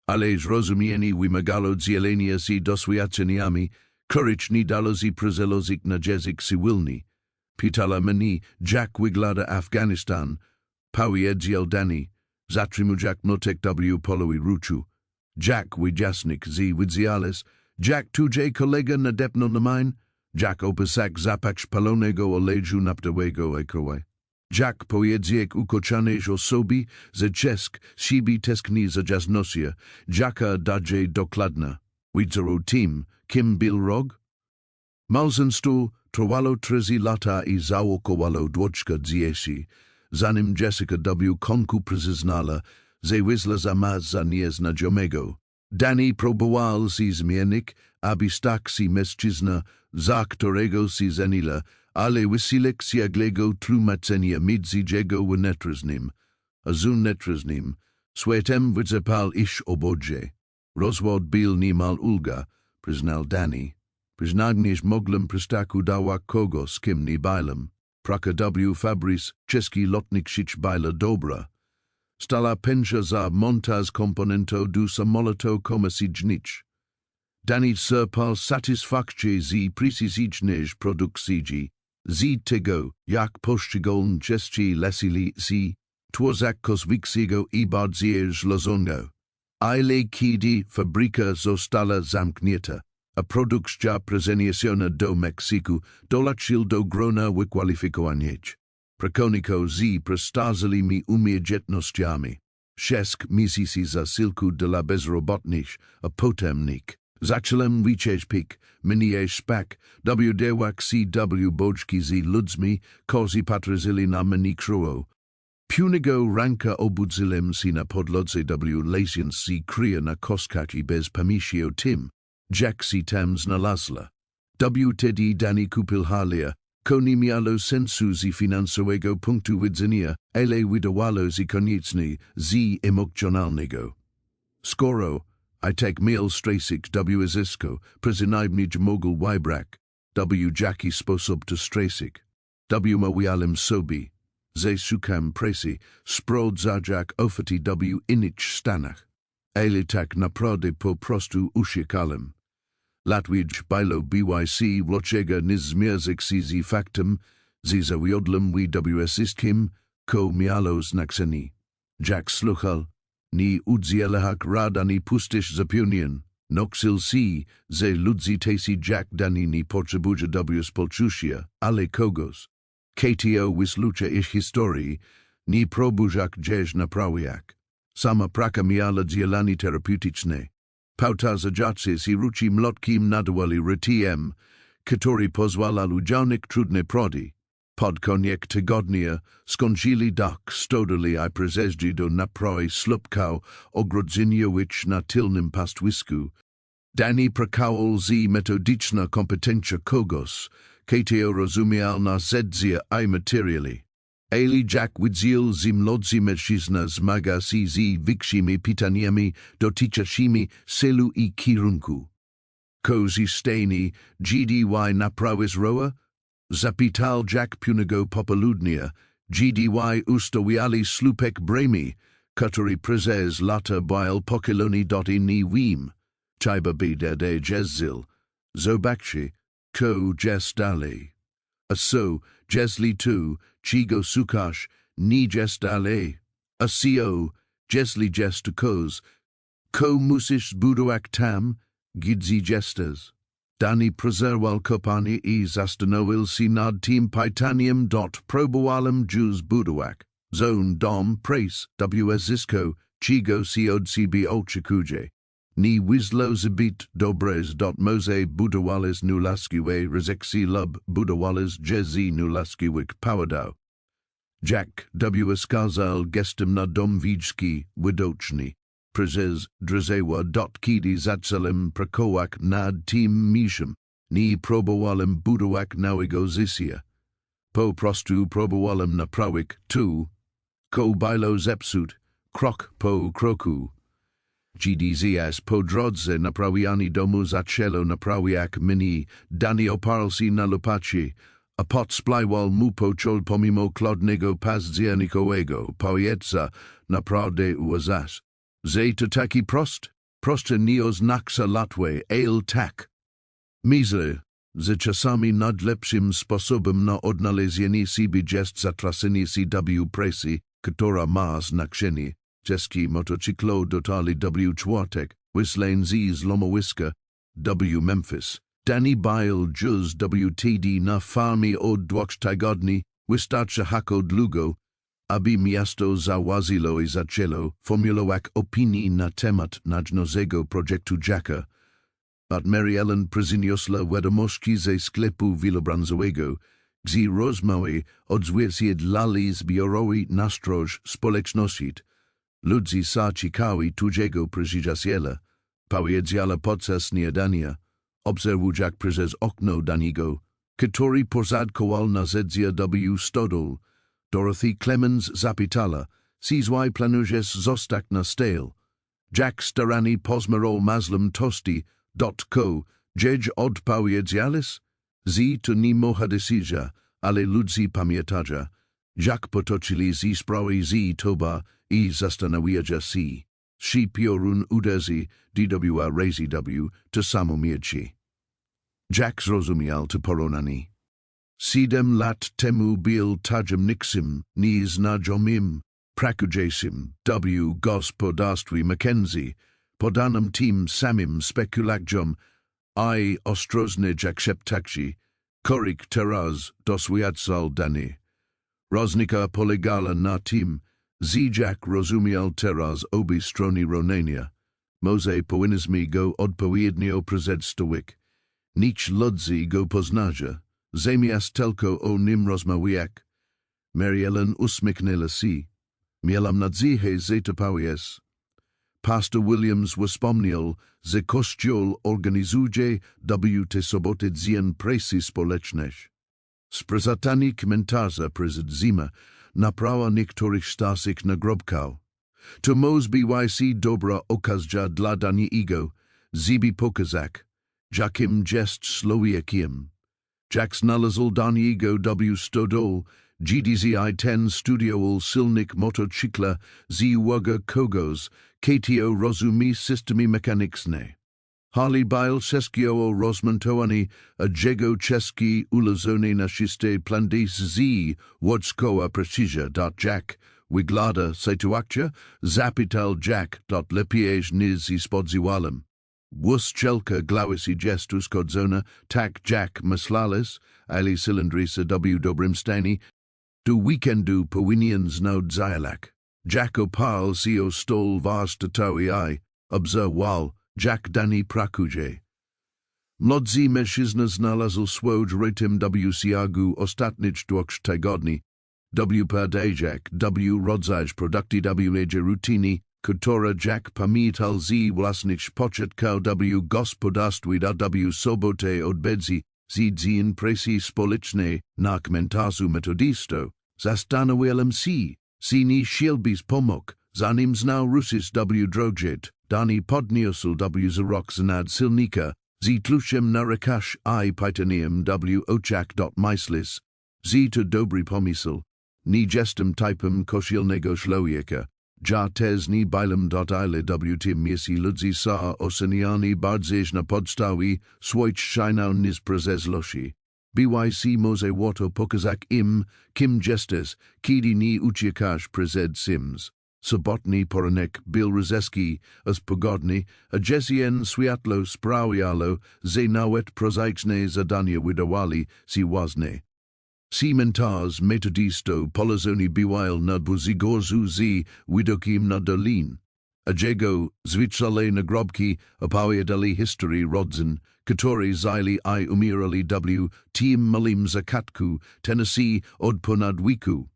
Ale zrozumienie wymagało dzielenia si doświadczeniami, courage nie dalo si przyzelozik na język cywilny. Pytala mnie, jak wygląda Afganistan, powiedział Danny, zatrzymujak mlotek polowi ruchu. Jak wyjaśnik z widziales, jak tuje kolega nadepnął na mine, jak opisak zapach palonego oleju naftowego ekrowe. Jak pojedziek ukochanej osoby, że czesk siebie teskni za jasnosia, jaka daje dokładna. Widzero tym, kim był rok? Małżeństwo trwało 3 lata i załokowało dwoczka dzieci, zanim Jessica konku przyznała, że wyszła za nieznajomego. Danny próbował si zmienić, aby stał si mężczyzna, za którego si żeniła, ale wysiłek siaglego tłumaczenia między jego netreznym, a netreznym, światem wyzapal iż oboje. Rozwód był niemal ulga, przyznał Danny. Przyznagnieś mogłem przystaku dawać kogo z kim nie byłem. Praka Fabris, czeski lotnik sich była dobra. Stala pensja za montaz komponento du samolotu komercyjnych. Danny serpal satysfakcje z precyzyjnych produkcji, z tego, jak poszczególne części lesili si, twozak kosmicznego i bardziej złożonego. Ale kiedy fabryka została zamknięta, a produkcja przeniesiona do Meksyku, dołączył do grona wykwalifikowanych. Pracowników z przestarzelymi umiejętnościami. 6 miesięcy zasilku dla bezrobotnych, a potemnik. Zacząłem liczyć pik, mnie spak, dełak CW boczki z ludźmi, kozi patrzyli na mnie kruo. Punego ranka obudziłem si na podlodze lesiąc si kryje na kostkach i bez pamięci o tym, jak si tam znalazła. Tedy Danny kupił halia, nie miało sensu z finansowego punktu widzenia, ale wydawało się konieczne z emocjonalnego. Skoro, I tak miał stresik zysko, przynajmniej mogł wybrak, jaki sposób to stresik. Mawiałem sobie, że szukam presji, sprawdzać oferty innych stanach. Ale tak naprawdę po prostu uciekałem. Latwidź było BYC dlaczego nie zmierzyć się z faktem, że zawiodłem wszystkim, ko miało znaczenie. Jak słuchał, nie udzielach rad ani pustych zapewnień, noksil si, że ludzie tacy jak Danny nie potrzebują współczucia, ale kogoś. KTO wyslucha ich historii, nie próbujak gdzieś naprawiać. Sama praka miała dzielanie terapeutyczne. Pauta zajacis i ruchi mlotkim nadawali rytiem, który pozwala ludzianik trudne prodi. Podkoniec tygodnia, skończyli dak stodoli I prezeździ do naproi slupkał, ogrodzeniowicz na tylnym pastwisku. Dani prakałol z metodiczna kompetencja kogos, kateo rozumial na zedzia I materiali. Ali Jack widziel z młodzi mężczyzna zmaga się z większymi pytaniami dotyczącymi celu I kierunku. Kozi stani, gdy naprawisz roa? Zapytal Jack punego popoludnia, gdy ustawiali slupek bremi, który prezes lata bile pokiloni inni wim. Chyba bida de jezzil, zobacz, ko jest dalej. A so, jeśli tu, czego słuchasz, nie jest dalej. A co, jeśli jest koz, ko musisz budować tam, gdzie jesteś. Dani prezerwal kopani I zastanowił się nad tym pytaniem próbowałem już budować. Zone dom prace wzysko, czego się odsibi oczekuje. Ni wizlo zbyt dobrez może budowales nulaskiwe rezekcji lub budowales jezi nulaskiwik powadał. Jack skazal gestem na dom widzki widoczny. Prezes drzewa kiedy zaczęłem pracować nad tym misiem, ni próbowałem budować nowego życia. Po prostu próbowałem naprawić tu, ko było zepsut, krok po kroku. GDZS po drodze naprawianie domu zaczęło naprawiać mnie, dani oparł na lopacie, a pot splajwal mu począł pomimo klodnego październikowego powietrza naprawdę ułazać. To taki proste nie oznacza łatwe, ale tak. Myślę, że czasami najlepszym sposobem na odnalezienie siebie jest zatracenie się w presji, która ma znaczenie. Czeski motocyklo dotali czwartek, Whistlain z Lomowiska, Memphis. Dani Bile Juz WTD na farmie od 2 tygodni, wystarczy hako długo, aby miasto zawazilo I zaczęło formulować opinii na temat najnowszego projektu Jacka. But Mary Ellen przyniosła wiadomości ze sklepu wielobranżowego, gdzie rozmowy odzwierciedlali zbiorowy nastrój społeczności. Ludzi sa ciekawi tudzego przyjaciela, powiedziała podczas śniadania, obserwując przez okno daniego, który posadkował na zedzia stodol. Dorothy Clemens zapytala, sizwaj planujesz zostać na stel. Jack starani pozmerol mazlum tosti, jedź odpowiedzialis? To nie moja decyzja, ale ludzi pamiętaja. Jack potoczyli z sprawy z toba I zastanawiaja się. Si piorun uderzy, dwa razy to samo mieczy. Jack zrozumiał to poronani. 7 lat temu bil tajemniczym, nie znajomym, pracującym gospodarstwie Mackenzie, podanym tym samym spekulacjom I ostrożnie akceptacji, których teraz doświadczał dany. Różnica polegała na tym, że Jack rozumiał teraz obie strony równania. Może powinniśmy go odpowiednio przedstawić. Nic ludzi go poznaje. Zamiast tylko o nim rozmawiać. Mary Ellen uśmiechnęła się. Miałam nadzieję, że to powiesz. Pastor Williams wspomniał, że Kościół organizuje te soboty dzień pracy społecznej. Sprezatanie komentarza przed zima naprawa niektórych starszych nagrobkał. To może być dobra okazja dla daniego, żeby pokazać, jakim jest człowiekiem. Jack znalazł daniego stodol, GDZI 10 studiował silnik motocykla z uwagę kogos, KTO rozumie systemy mechaniczne. Harley bile czeskiego rozmontowanie a jego czeski ulazone na czyste plandes z łódzkowa precyzja. Jack wygląda sytuacja, zapytal Jack, lepiej niż spodziewałem. Wuszczelka głosy jest uszkodzona, tak Jack myślałeś, ale cylindrisa w dobrym stanie. Do weekendu powinien znać dialog. Jack oparł się o stol warsztatowy I obserwował, Jack Dani Prakuje. Młodzi mężczyzna znalazł swój rytm w ciągu ostatnich 2 tygodni. Podejrzek rodzaj produkcji w rutyny, która Jack pamiętał z własnych początków w gospodarstwie w sobotę odbędzie z imprezy społecznej na komentarzu metodistów. Zastanawiałem się, nie chciałbyś pomógł, zanim znał rusis w drodze, dani podniósł w wzrok znad silnika, z tłuszczem narykasz I pytanium w oczach myślis, z to dobry pomysł. Nie jestem typem kosilnego człowieka, ja też nie bylem ile w tym jeśli ludzie są oceniani bardziej na podstawie swoich czynnych przezlości. BYC może łatwo pokazać im, kim jesteś, kiedy nie uciekasz przed sims. Sobotni poranek był rozeski, z pogodny, a jesien światło sprawiało, że nawet prozaiczne zadania wydawali się ważne. Cmentarz metodistów polazony bywają na dwuzgórzu z widokiem na dolin, a jego zwyczajne nagrobki opowiadali historii rodzin, które zajęli I umierali w tym malym zakatku, Tennessee od ponad wieku.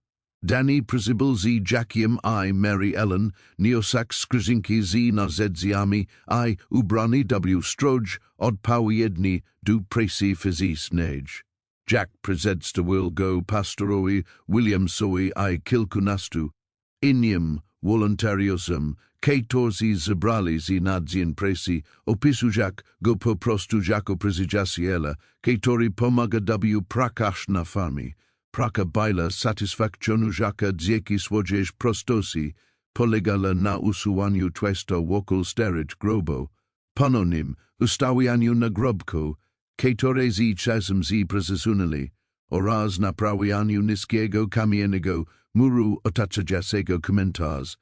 Dani przybył z Jackiem I Mary Ellen, Neosak skrzynki z narzędziami I ubrany w stróż odpowiedni do pracy fizycznej. Jack przedstawił go pastorowi Williamsowi I kilkunastu innym wolontariusom, którzy zebrali się na dzień pracy, opisu Jack go po prostu jako przyjaciela, który pomaga w pracach na farmie. Praca była satysfakcjonu Jacka dzięki swojej prostości, polegała na usuwaniu tłustego wokół starego grobu, ponownym ustawianiu nagrobku, które z czasem przesunęli, oraz naprawianiu niskiego kamiennego muru otaczającego komentarz.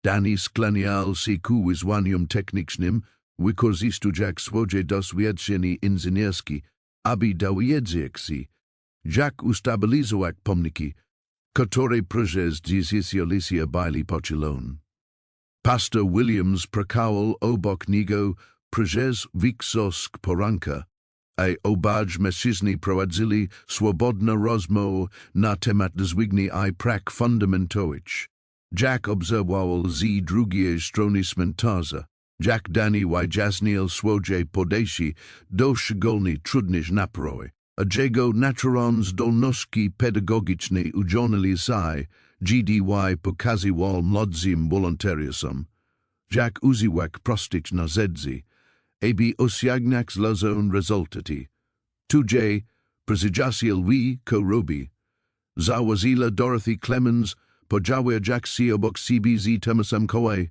Dani skłaniał się ku wyzwaniom technicznym, wykorzystując swoje doświadczenie inżynierskie, aby dowiedzieć się, jak ustabilizować pomniki, które przez dziesięciolecia byli pochylone. Pastor Williams prakał obok niego przez większość poranka, a obaj mężczyźni prowadzili swobodną rozmowę na temat dźwigni I prak fundamentowych. Jack obserwował z drugiej strony cmentarza. Jack Dani wyjaśnił swoje podejście do szczególnie trudnych naprowy, a jego naturalne zdolności pedagogiczne udzielili się, gdy pokazywał młodzim wolontariusom. Jack używał prostych narzędzi, aby osiągnąć lazone rezultaty. Tudzie przyjaciel co robi. Zawozila Dorothy Clemens podziałuje Jack się obok siebie z Thomasem Coe,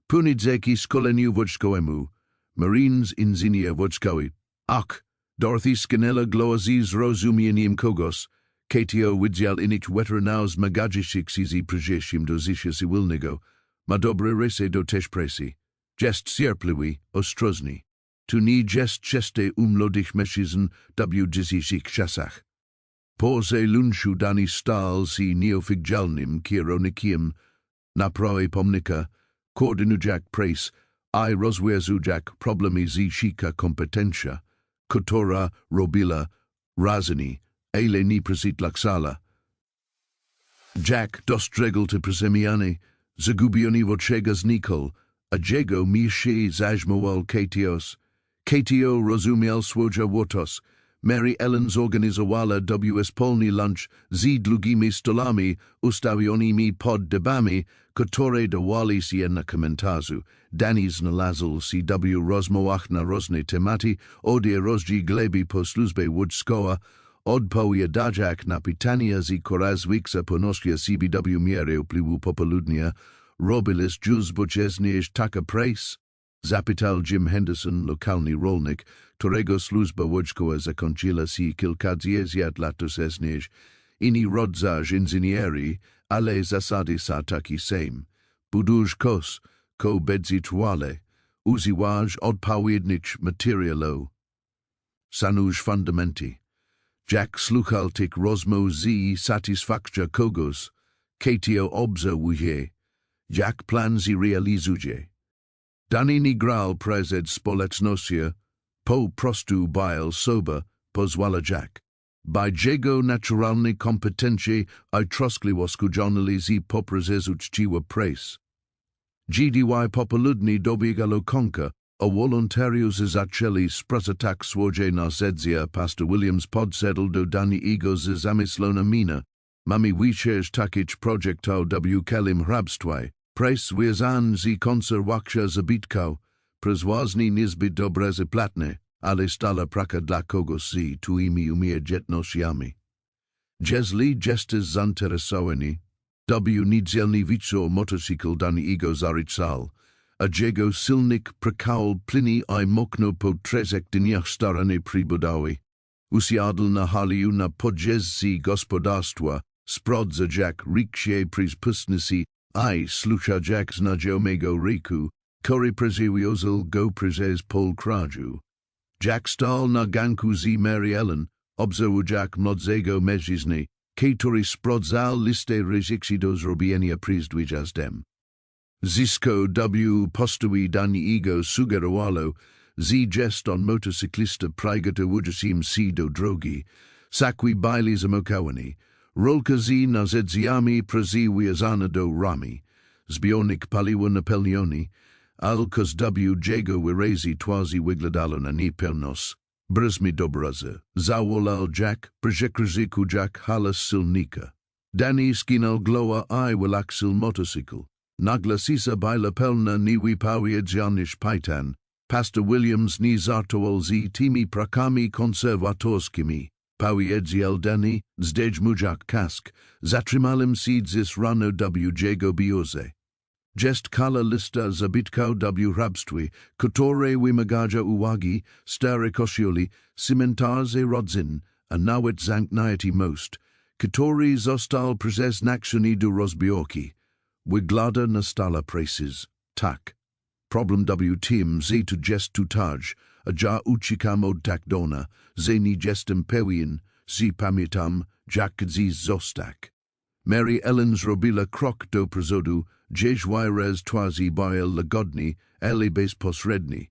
punidzeki szkoleniu wojskowemu, Marines inżynier wojskowy. Ach, Dorothy skinęła gloa z zrozumieniem kogoś, kto widział innych weteranów zmagajujących się z przyjściem do życia cywilnego, ma dobre rysy do też pracy. Jest cierpliwy, ostrożny. Tu nie jest częste młodych mężczyzn w dzisiejszych czasach. Poza lunchu Dani stał z nieoficjalnym kierownikiem naprawy pomnika, koordynuje pracę I rozwiązuje problemy z szyka kompetencja, która robiła razem, ale nie przitlaczała. Jack dostrzegł te przemiany, zagubiony w oczach znikł, a jego miejsce zajmował KTO rozumiał swoje łotos. Mary Ellen zorganizowała wspólny lunch z długimi stolami ustawionymi pod dębami, które dawali się na komentarzu. Dani znalazł się w rozmowach na różne tematy, od erożki gleby po służbę wojskową, odpowiadać na pytania z coraz ponoszenia sobie w miarę wpływu popołudnia, robilis już boczesniejsz taka prac? Zapytał Jim Henderson, lokalny rolnik, którego służba wojskowa zakończyła się kilkadziesiąt lat wcześniej. Inni rodzaj inżynierii, ale zasady są takie same. Buduj kos, ko bedzi trwale, używać odpowiednich materiałów. Sanuj fundamenty. Jack słuchał tych rozmów z satysfakcją kogoś, kto obserwuje, jak plan realizuje. Dani ni gral prezed społecznosia, po prostu bile sober, pozwala Jack. By jego naturalnej kompetencji I troskliwosku journalizi poprzez uczciwa pres. GDY popoludni dobiegalo konka, a wolontariusz zaczęli sprzedatak swoje narzędzia. Pastor Williams podszedł do Daniego z zamyslona mina. Mamy wieczerz takić projektał w kelim hrabstwie. Pres związan z konserwacją zabytków, przezważnie niezbyt dobre zapłatne, ale stale praka dla kogoś z tymi umiejętnościami. Jeżeli jesteś zainteresowani, w niedzielny wieczór motocykl Daniego zarycal, a jego silnik prakał plynie I mokno po trzech dniach starane przybudowy. Usiadł na haliu na podjeździ gospodarstwa, sprawdza Jack riksie przyspustnicy, I słucha Jack znajomego ryku, który przewiozł go przez pol kraju. Jack stał na ganku z Mary Ellen, obserwował Jack młodego mężczyznę, który sprawdzał listę ryzyk do zrobienia przyjazdem. Zysko w postoi Daniego sugerowało, że jest on motocyklista przygotowującym się do drogi, sakwi Były zamykany, rolka z narzędziami przywiązana do ramy, zbiornik paliwa napełniony, alko z jego wyrazy twarzy wyglądało na niepełność. Brzmi dobrze, zawołał Jack, przekryzyku Jack halas silnika. Dani skinął glowa I wylakszył motocykl. Nagle sisa była pełna niewypowiedzianych pytań. Pastor Williams nie żartował z tymi prakami konserwatorskimi. Powiedział Dani, zdedź mu Jack kask, zatrzymałem się dziś rano w jego biurze. Jest kala lista zabytków w hrabstwie, które wymagają uwagi, stare kościoły, cmentarze rodzin, a nawet zamknięty most, który został przeznaczony do rozbiórki. Wygląda na stale preces, tak. Problem w tym, że to jest tutaj, a ja uciekam od tak dona, że nie jestem pewien, że pamiętam, jak zostać. Mary Ellen zrobiła krok do przodu, gdzieś wyraz twarzy była lagodny, ale bezpośredni.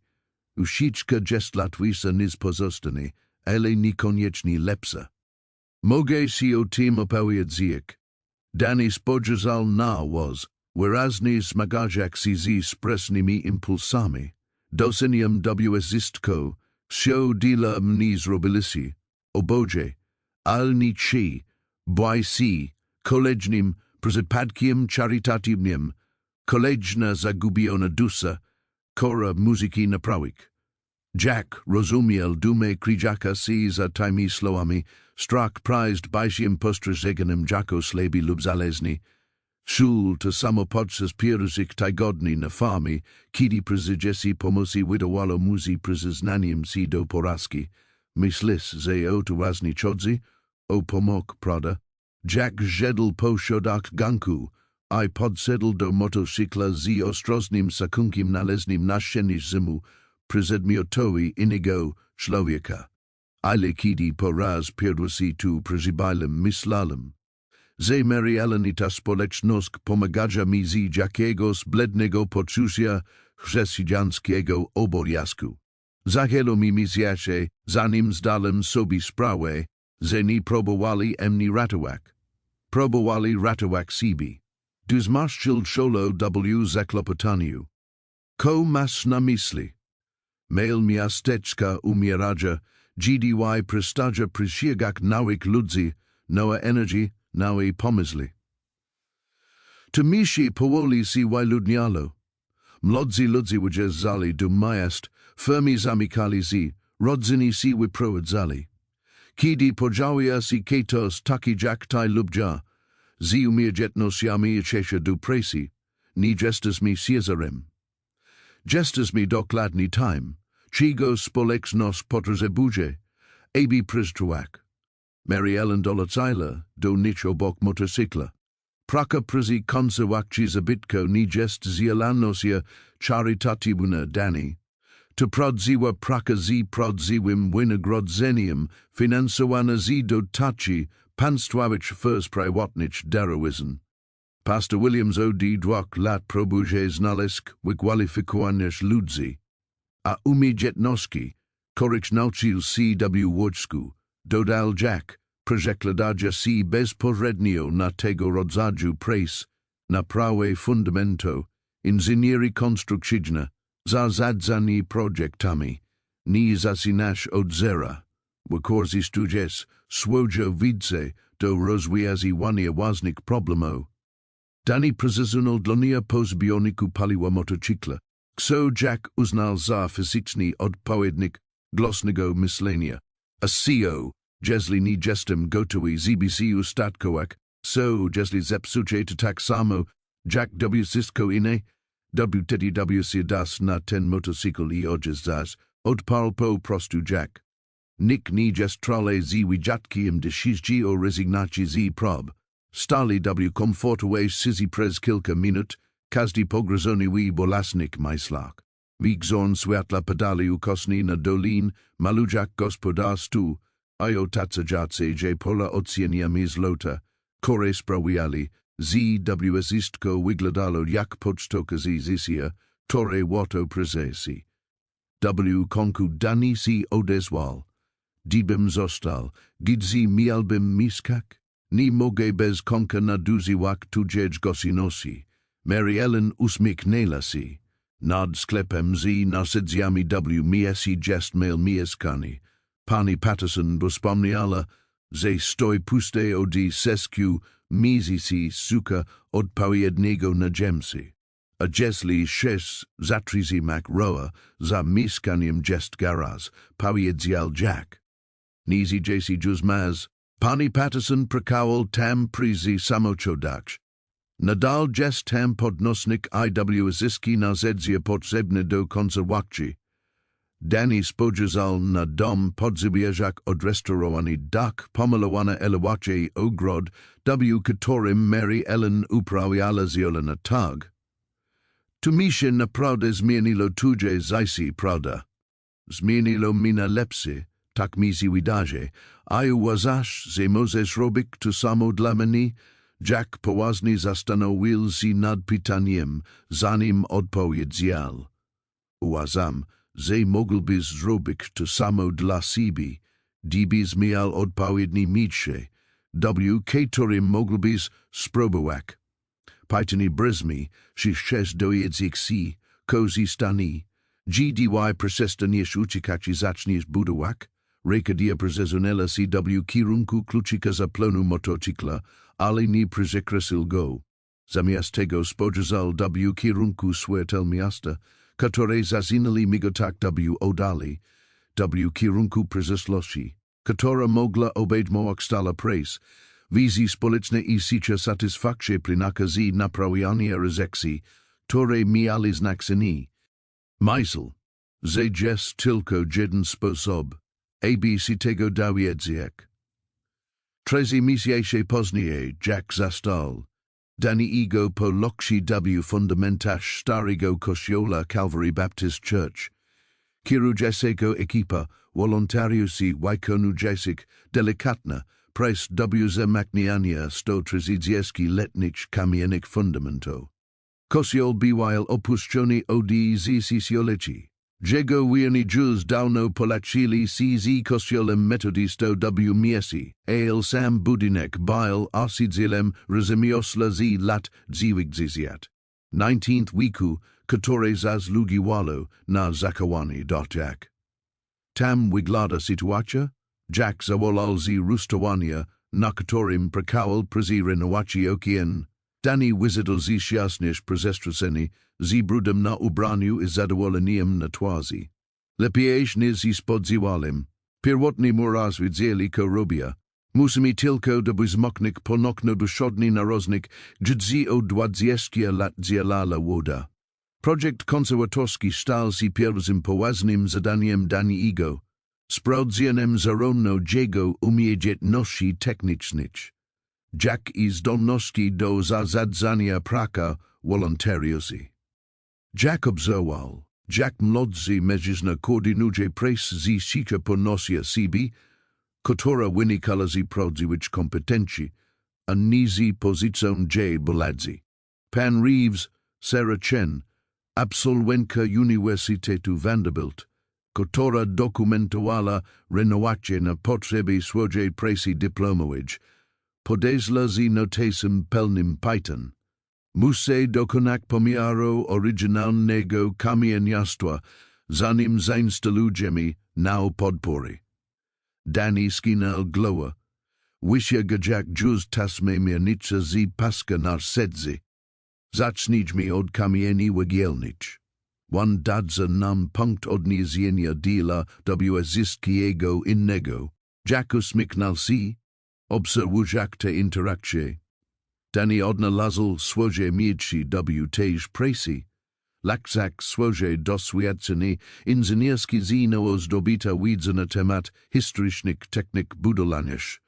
Uścieczka jest łatwiejsza niż pozostanie, ale niekoniecznie lepsza. Mogę się o tym opowiedzieć. Dani spojrzał na was, wyraźnie zmagajak się z spresnymi impulsami. Doceniam wszystko, co dla mnie zrobiliście, oboje, ale nie ci, błajsi, kolejnym przypadkiem charytatywnym, kolejna zagubiona dusza, kora muzyki naprawik. Jack rozumiał dumę kryjaka się za tymi słowami, strach prized byciem postrzeganym jako slebi lub zależny. Szul to samo podczas pierwszych tygodni na farmie, kiedy przyjdzie pomocy wydawało muzy przyznaniem się do porażki. Myślisz, że o to ważne chodzi? O pomok, prawda? Jack zszedł po schodach ganku, I podszedł do motocykla z ostrożnym sakunkiem należnym na zimu, przedmiotowi innego człowieka. Ale kiedy po raz pierwszy tu przeżywałem myślałem, że Mary Ellen i ta społeczność pomagają mi z jakiegoś blednego poczucia chrześcijańskiego obowiązku. Zachęciło mi myśleć, zanim zdałem sobie sprawę, że nie próbowali mnie ratować. Próbowali ratować siebie. Zmarszczył solo w zakłopotaniu. Ko masz na myśli? Mail miasteczka umieraja, GDY prestaja przysięgach nowych ludzi, nowa energii, nowe pomysły. To mi się powoli się wyludniało. Młodzi ludzie wyjeżdżali do miast, firmy zamykali się, rodziny się wyprowadzali. Kiedy podziałuje się ktoś taki jak ty lub ja, z umiejętnościami cieszy do pracy, nie jesteśmy Cezarem. Jesteśmy dokładnie tym, czego społeczność potrzebuje, aby przetrwać. Mary Ellen dolecała do nic obok motocykla. Praka przy konserwacji zabytku nie jest zielonosia charytatywna Dani. To prodziła praka z prodziwym wynagrodzeniem finansowana z dotacji państwowych first prywatnych darowizn. Pastor Williams od dwóch lat próbuje znaleźć wykwalifikowanych ludzi, a umiejętności, których nauczył się w wojsku, dodał Jack, przekładając się bezpośrednio na tego rodzaju prac, na prawe fundamento, inżynierii konstrukcyjne, zarządzanie projektami, nie zaczynasz od zera, wykorzystujesz swoją wiedzę do rozwiązywania ważnych problemów. Danny profesjonal dla pozbiorniku paliwa motocykla, co Jack uznał za fizyczny odpowiednik głosnego myślenia, a CEO, jeśli nie jestem gotowy zbić ustatkować, so jeśli zepsucie to tak samo, Jack w wszystko inne, wtedy się das na ten motocykl I odjeżdżasz, odparł po prostu Jack. Nikt nie jest trale z wyjatkiem decyzji o rezygnacji z prób. Stali w komfortowej syzy przez kilka minut, każdy pogryzony bolasnik myślach. Wigzorn światła padali ukosni na dolin, maludziak gospodarstwu, a o tacajace, że pola oceniamy złota, które sprawiali, wszystko wyglądało jak pocztoka z zisia, które łoto prezesi. W konku Danny się odezwał. Dibym został, gdy miałbym miskak? Nie mogę bez konka naduzywać tudzież gosinosi. Mary Ellen uśmiechnęła się. Nad sklepem z narzędziami miesi jest mail mieszkanie. Pani Patterson wspomniała, że stoi puste od sesku miesięcy suka odpowiedniego na ziemcy. A jeśli 6 zatrzymak roa za mieszkaniem jest garaż, powiedział Jack. Nie zjedzie się maz. Pani Patterson prakałał tam prizy samochodach. Nadal jest tam podnosnik IW zyski narzędzia potrzebne do konserwacji. Danny spojrzał na dom podzibieżak odrestaurowany dak pomalowane elewacie ogród, w którym Mary Ellen uprawiała zielone tag. Tu mi się naprawdę zmieniło tuje zajsi, prawda? Zmieniło mina lepsze, tak mi się wydaje, a uważasz, że możesz robić to samo dla mnie? Jack poważnie zastanowił się nad pytaniem, zanim odpowiedział. Uważam, że mógłbyś zrobić to samo dla siebie, gdybyś miał odpowiednie miejsce, w którym mógłbyś spróbować. Pytanie brzmi, że chcesz dowiedzieć się, korzystanie, gdy przestaniesz uciekać I zaczniesz budować, rekadia przezonela się w kierunku kluczyka zaplonu motocykla, ale nie przekreślił go. Zamiast tego spojrzał w kierunku świateł miasta, które zaczynali migotać w oddali, w kierunku przyszłości, która mogła obejmować stale pres, wizji społeczne I sicia satysfakcje przy nakazie naprawiania rezekcji, które mieli znaczenie. Myśl, że jest tylko jeden sposób, aby się tego dowiedzieć. 3 miesiące później Jack zastał Danny'ego po locie w fundamentach starego kościoła Calvary Baptist Church, kierującego ekipa wolontariuszy wykonujących delikatne press w zamknięcia 130-letnich kamiennych fundamentów. Kościół był opuszczony od dziesięciolecia. Jego wierni dawno polecieli się z kościołem metodistą w mieście, ale sam budynek był osadzilem rozumiosła z lat 90. 19th wieku, które zasługiwało na zachowanie Jack. Tam wygląda sytuacja, Jack zawołał z rustowania, na którym prakałał prezyrenowaci okien. Danny wyzadł z szczęśniesz przestraceni, z brudem na ubraniu I zadowoleniem na twarzy. Lepiej niż spodziewałem. Pierwotny muraz widzieli korobia. Musimy tylko zmoknąć ponowno duszodny narożnik, gdzie od 20 lat dzielała woda. Projekt konserwatorski stał się pierwszym poważnym zadaniem Danny'ego. Sprawdzeniem zarówno jego umiejętności technicznych, jak I zdolności do zarządzania pracą wolontariuszy. Jack obserwował, jak młodszy mężczyzna koordynuje pracę z sicia podnosia siebie, która wynikała z prawdziwych kompetencji, a nizi pozycją J. Boladzi. Pan Reeves, Sarah Chen, absolwentka Uniwersytetu Vanderbilt, która dokumentowała renowacie na potrzeby swojej presji dyplomowej, podesła z notesem pełnym Python. Musi dokonać pomiaru oryginalnego kamieniarstwa, zanim zainstalujemy na podpory. Danny skinął głowę. Wysia gajak juz tasme miernicza z paska na sedzy. Zacznijmy od kamieni węgielnych. One dadza nam punkt odniesienia dla wszystkiego innego. Jaku smyknął si, obserwujak te interakcje. Danny odnalazł swoje miejsce w tej presji. Lakzak swoje doświadczenie inżynierski zino zdobita wiedza na temat historycznych technik budowlanych.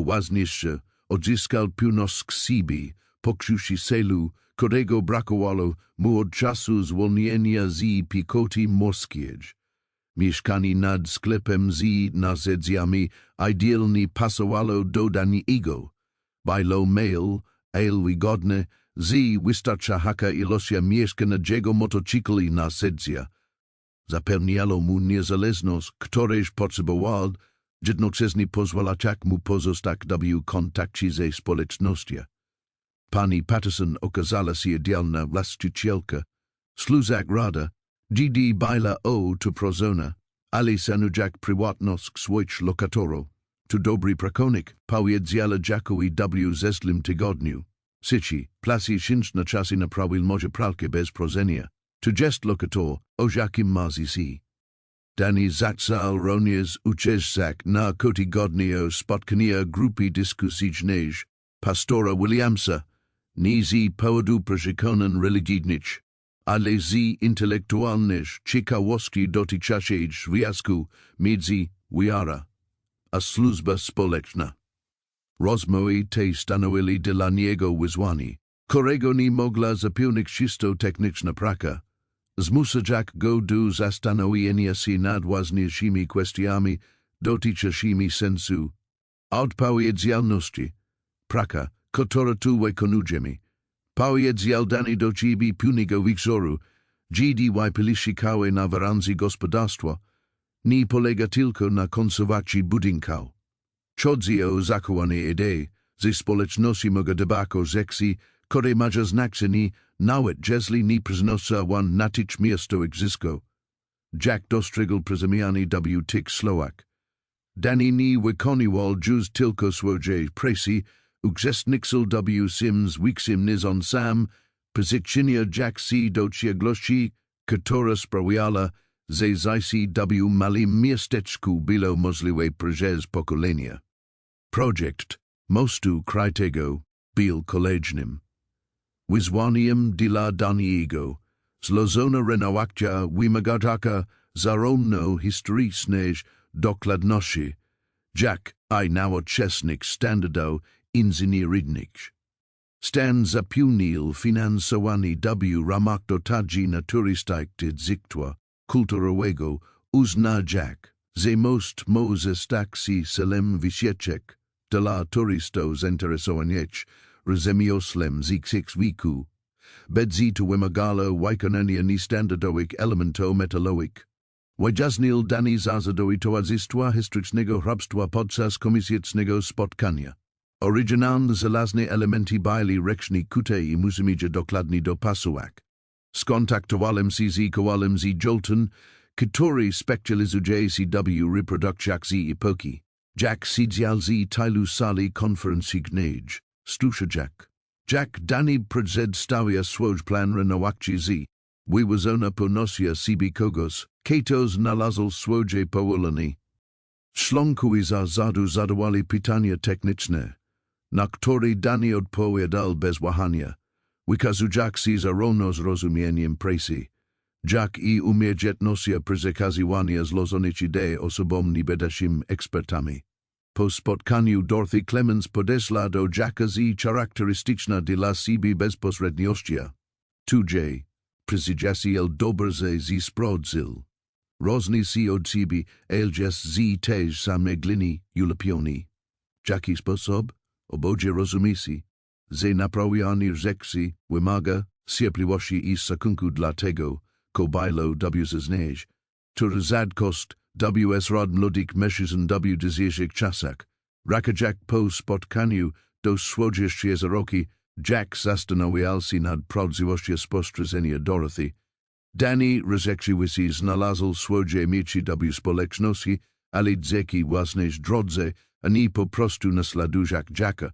Ważniejsze, odzyskał pewność siebie, poczucie celu, którego brakowało mu od czasu zwolnienia z piechoty morskiej. Mieszkanie nad sklepem z narzędziami idealnie pasowało do Danny'ego. Było mail, wygodne, z wystarczająca ilość mieszkanego motocykli na narzędzia. Zapewniało mu niezależność, której potrzebował, jednocześnie pozwalać mu pozostać w kontakcie ze społecznością. Pani Patterson okazała się idealna właścicielka. Śluzak rada, gdy była to prozona, ale sanujak prywatność swoich lokatorów. To dobry prakonik, powiedziała Jackowi w zeszłym tygodniu. Sici, plasi na czasy naprawił może pralkę bez prozenia. To jest lokator, o jakim mazi si. Danny zaczał również uczestniczyć na cotygodnio spotkania grupy dyskusyjnej pastora Williamsa, nie z powodu przekonań religijnych, ale z intelektualnych ciekawostki dotyczących związku między wiara a służba społeczna. Rozmowy te stanowili dla niego wyzwanie, którego nie mogła zapełnić czysto techniczna praca. Zmuszać go do zastanowienia się nad ważniejszymi kwestiami dotyczącymi sensu, odpowiedzialności, praca, która tu wykonujemy. Powiedział Danny do ciebie pełnego wieczoru, gdy wypoliszikały na waranzy gospodarstwa, nie polega tylko na konserwacji budynków. Chodzi o zachowanie idei, ze społeczności mogą dbać o rzeczy, które mają znaczenie, nawet jeśli nie przynoszą natychmiastowego zysku. Jack dostrzegł przemiany w tych słowach. Danny nie wykonywał już tylko swojej presji, uczestniczył w sims wyksimnym sam, pozycja Jack si do ciągłości, która sprawiała, że zajście w malym miasteczku było możliwe przez pokolenia. Projekt mostu krytego był kolejnym. Wyzwaniem dla Danny'ego, złożona renowacja wymagała zarówno historycznych dokładności, jak i nowoczesnych standardów inżynierycznych. Stan zapełnił finansowanie w ramach dotacji na turystyczne dziedzictwa kulturowego uzna Jack, że most może stać się celem wycieczek dla turystów zainteresowanych rzemioślem z wieku. Bedzi to wymagało wykonania niestandardowych elementów metalowych. Wyjaśnił Danny zasady towarzystwa historycznego hrabstwa podczas komisyjnego spotkania. Oryginalne żelazne elementy były ręcznie kute i musimy je dokładnie dopasować. Skontaktowałem się z kołem z Jolton, który specjalizuje się w reprodukcjach z epoki. Jack siedział z tylu sali konferencyjnej. Stusza Jack Danny przedstawia swój plan renowacji z wyłożona ponosia siebie kogoś, kto znalazł swoje powołanie. Członkowie zarządu zadawali pytania techniczne, na które Danny odpowiadał bez wahania, wykazując się zarówno zrozumieniem presji, jak i umiejętnością przekazywania złożonych idei osobom niebadaczym ekspertami. Po spotkaniu Dorothy Clemens podesła do Jacka z charakterystyczna dla siebie bezpośredniościa. Tudzie, przyjaciel dobrze z sprawdził. Różni się od siebie, elges z tej samej gliny ulepioni. W jaki sposób? obodzie rozumisi, ze naprawiani rzeksi wymaga cierpliwości i szacunku dla tego, kobylo wznieś, który zadkost ws rod mlodik mężczyzn w dzisiejszych czasach. Jack po spotkaniu do 20 roki Jack zastanawiał się nad prawdziwością spostrzeżenia Dorothy. Danny rozekrzywszy znalazł swoje mieci w społeczności, ale dzięki własnej drodze ani po prostu naśladują Jacka.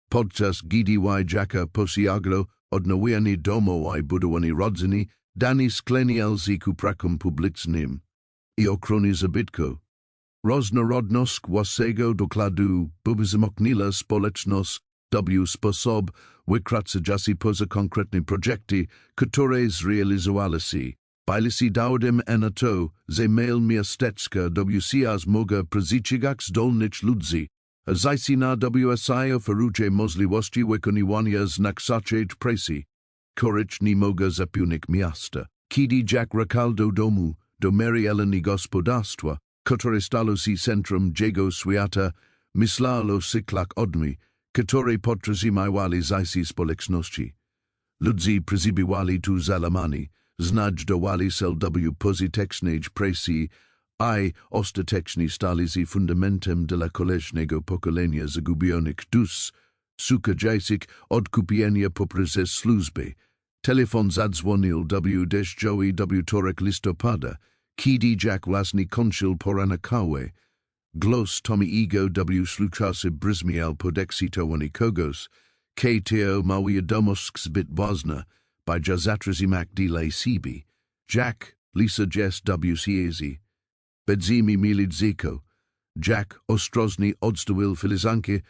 Podczas gdy Jacka posiaglo odnowienie domu i budowanie rodziny, Danny skleniał się ku prakom publicznym i ochrony zabytku. Różnorodność własnego dokładu wzmocniła społeczność w sposób wykraczający poza konkretne projekty, które zrealizowały się. Były się dowodem na to, że mail miasteczka wsiadają mogę przeziczygać zdolność ludzi, a zaś na wsi oferuje możliwości wykonywania znaczącej pracy, których nie mogę zapełnić miasta. Kiedy Jack wracał do domu, do Mary Ellen i gospodarstwa, które stało się centrum jego świata, myślał o cyklach odmi, które podtrzymywały zaś społeczności. Ludzie przybywali tu zalamani, znajdowali się w pozytecznej pracy, i ostatecznie stali się fundamentem dla kolejnego pokolenia zagubionych dusz, szukających odkupienia poprzez służby. Telefon zadzwonił w wtorek listopada, kiedy Jack właśnie kończył porankowe. Głos Tommy'ego słuchał brzmiał podekscytowany kogoś, kto miał wiadomość zbyt ważna, by zatrzymać dla siebie. Jack, Lisa Jess wsiadzi. Bedzimi mieli dziko. Jack ostrożnie odstawił filiżankę,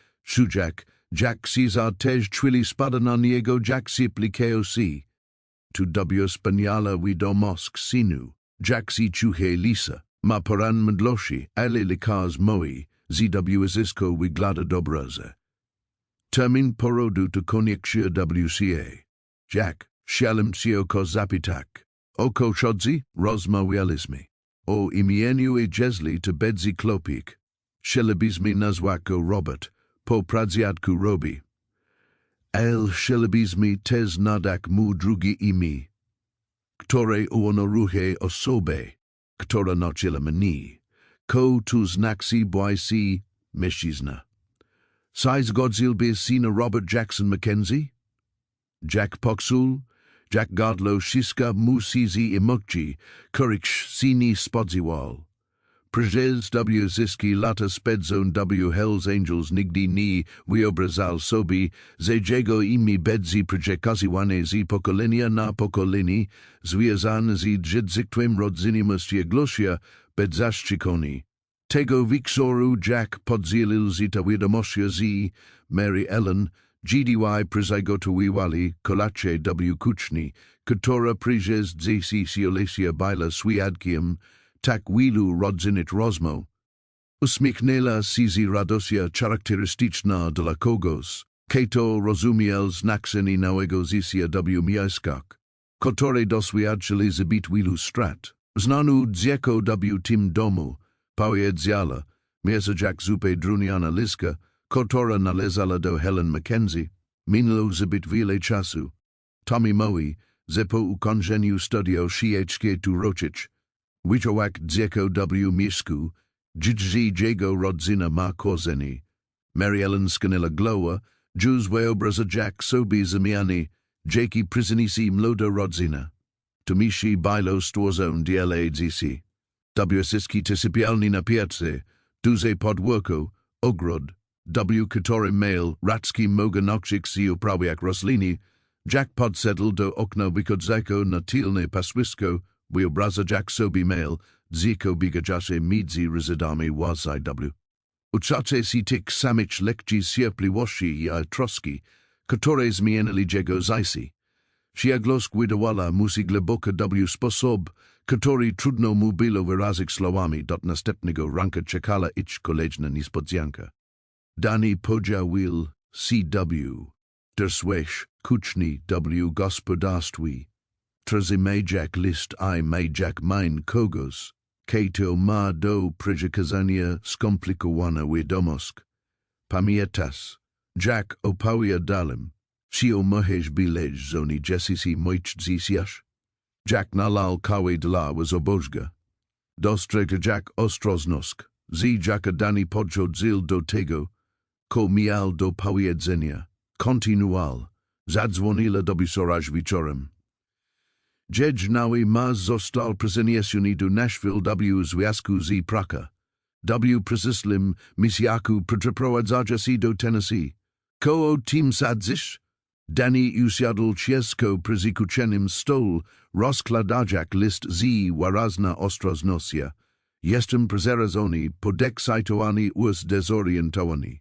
Jack Cesar też chwili spada na niego, Jack syplikał si. Tu wspaniale wiadomość synu. Jack si ciuche Lisa, ma poran mdloshi, ale likaz moi, zwisko wygląda dobrze. Termin porodu to konieczna wca. Jack, shalem się oko zapitak. Oko chodzi, rozmawialiśmy. O imieniu i jeśli to bedzi klopik. Szelebizmi nazwako Robert, po pradziadku robi. El szelebizmi tez nadak mu drugi imi, które uonoruje osobę, która nauczyła mnie, ko tu znaksi błajsi mężczyzna. Sai zgodziłby się na Robert Jackson Mackenzie? Jack Poxul, Jack Godlo Shiska Musizi Imokji, Kurich Sini Spodziwal. Prezes Zyski Lata Spedzone Hells Angels Nigdy Ni Wyobrazal Sobi, Jego Imi Bedzi Projekaziwane Z Pokolenia Na Pokoleni, Zwiazan Z Dżedzyktwem Rodzinimus Jeglosia, Bedzaszczykoni. Tego Wiksoru Jack Podzielil Zita Wiadomosia Z, Mary Ellen, GDY Prezygotowiwali, Kolache Kuchni, Katora Prezes Zesi Siolesia Bila Swiadkium, Tak wilu rodzinit rozmo. Uśmiechnęła sizi radosia charakterystyczna dla kogoś, kto rozumiał znaczenie nowego życia w miastach, które doświadczyli zbyt wielu strat. Znanu dziecko w tym domu, powiedziała, między Jack zupę druniana liska, która należała do Helen Mackenzie, minęło zbyt wiele czasu. Tommy Moe, że po ukończeniu studiów chciał tu wrócić. Wiczowak dziecko w mieszku, jego rodzina ma korzenie. Mary Ellen skanęła glowa, Jews wyobraza Jack sobie zamiany, dzięki przyznisi młoda rodzina. To mishi bilo stworzą dla dzieci. Wszystkie te sypialni na piace, duże podwórko, ogród, który mail, racki mogą nauczyć się uprawiać rośliny, Jack podszedł do okna wychodzącego na tylne paswisko, wyobraza Jack sobie mail, dziko biegacze między rezydami w. Uczacie się tych samych lekcji cierpliwości i troski, które zmienili jego życie. Siaglosk wydawała musi głęboko w sposób, który trudno mu było wyrazić słowami. Do następnego ranka czekała ich kolejna niespodzianka. Danny podzielił CW, der swech kuchni w gospodarstwie. Trzymaj Jack list I may Jack mine kogos, kto ma do przekazania skomplikowana wiadomość. Pamiętasz, Jack opawia dalem. Si o Mahesh bilej zoni jesisi moichzisiash. Jack nalal kawe dala was obozga. Dostrega Jack ostroznosk. Z Jacka dani podjo zil do tego. Ko mial do pawiedzenia. Continual. Zadzwonila dobisoraj wieczorem. Jedź nawi ma został przeniesiony do Nashville w związku z pracę. W przysłym misjaku przeprowadzaja się do Tennessee. Koło tim sadzisz? Dani usiadł ciężko przy kuchennym stol, rozkładajak list z warazna ostroznosia. Jestem przerażony, podekscytowany us dezorientowany.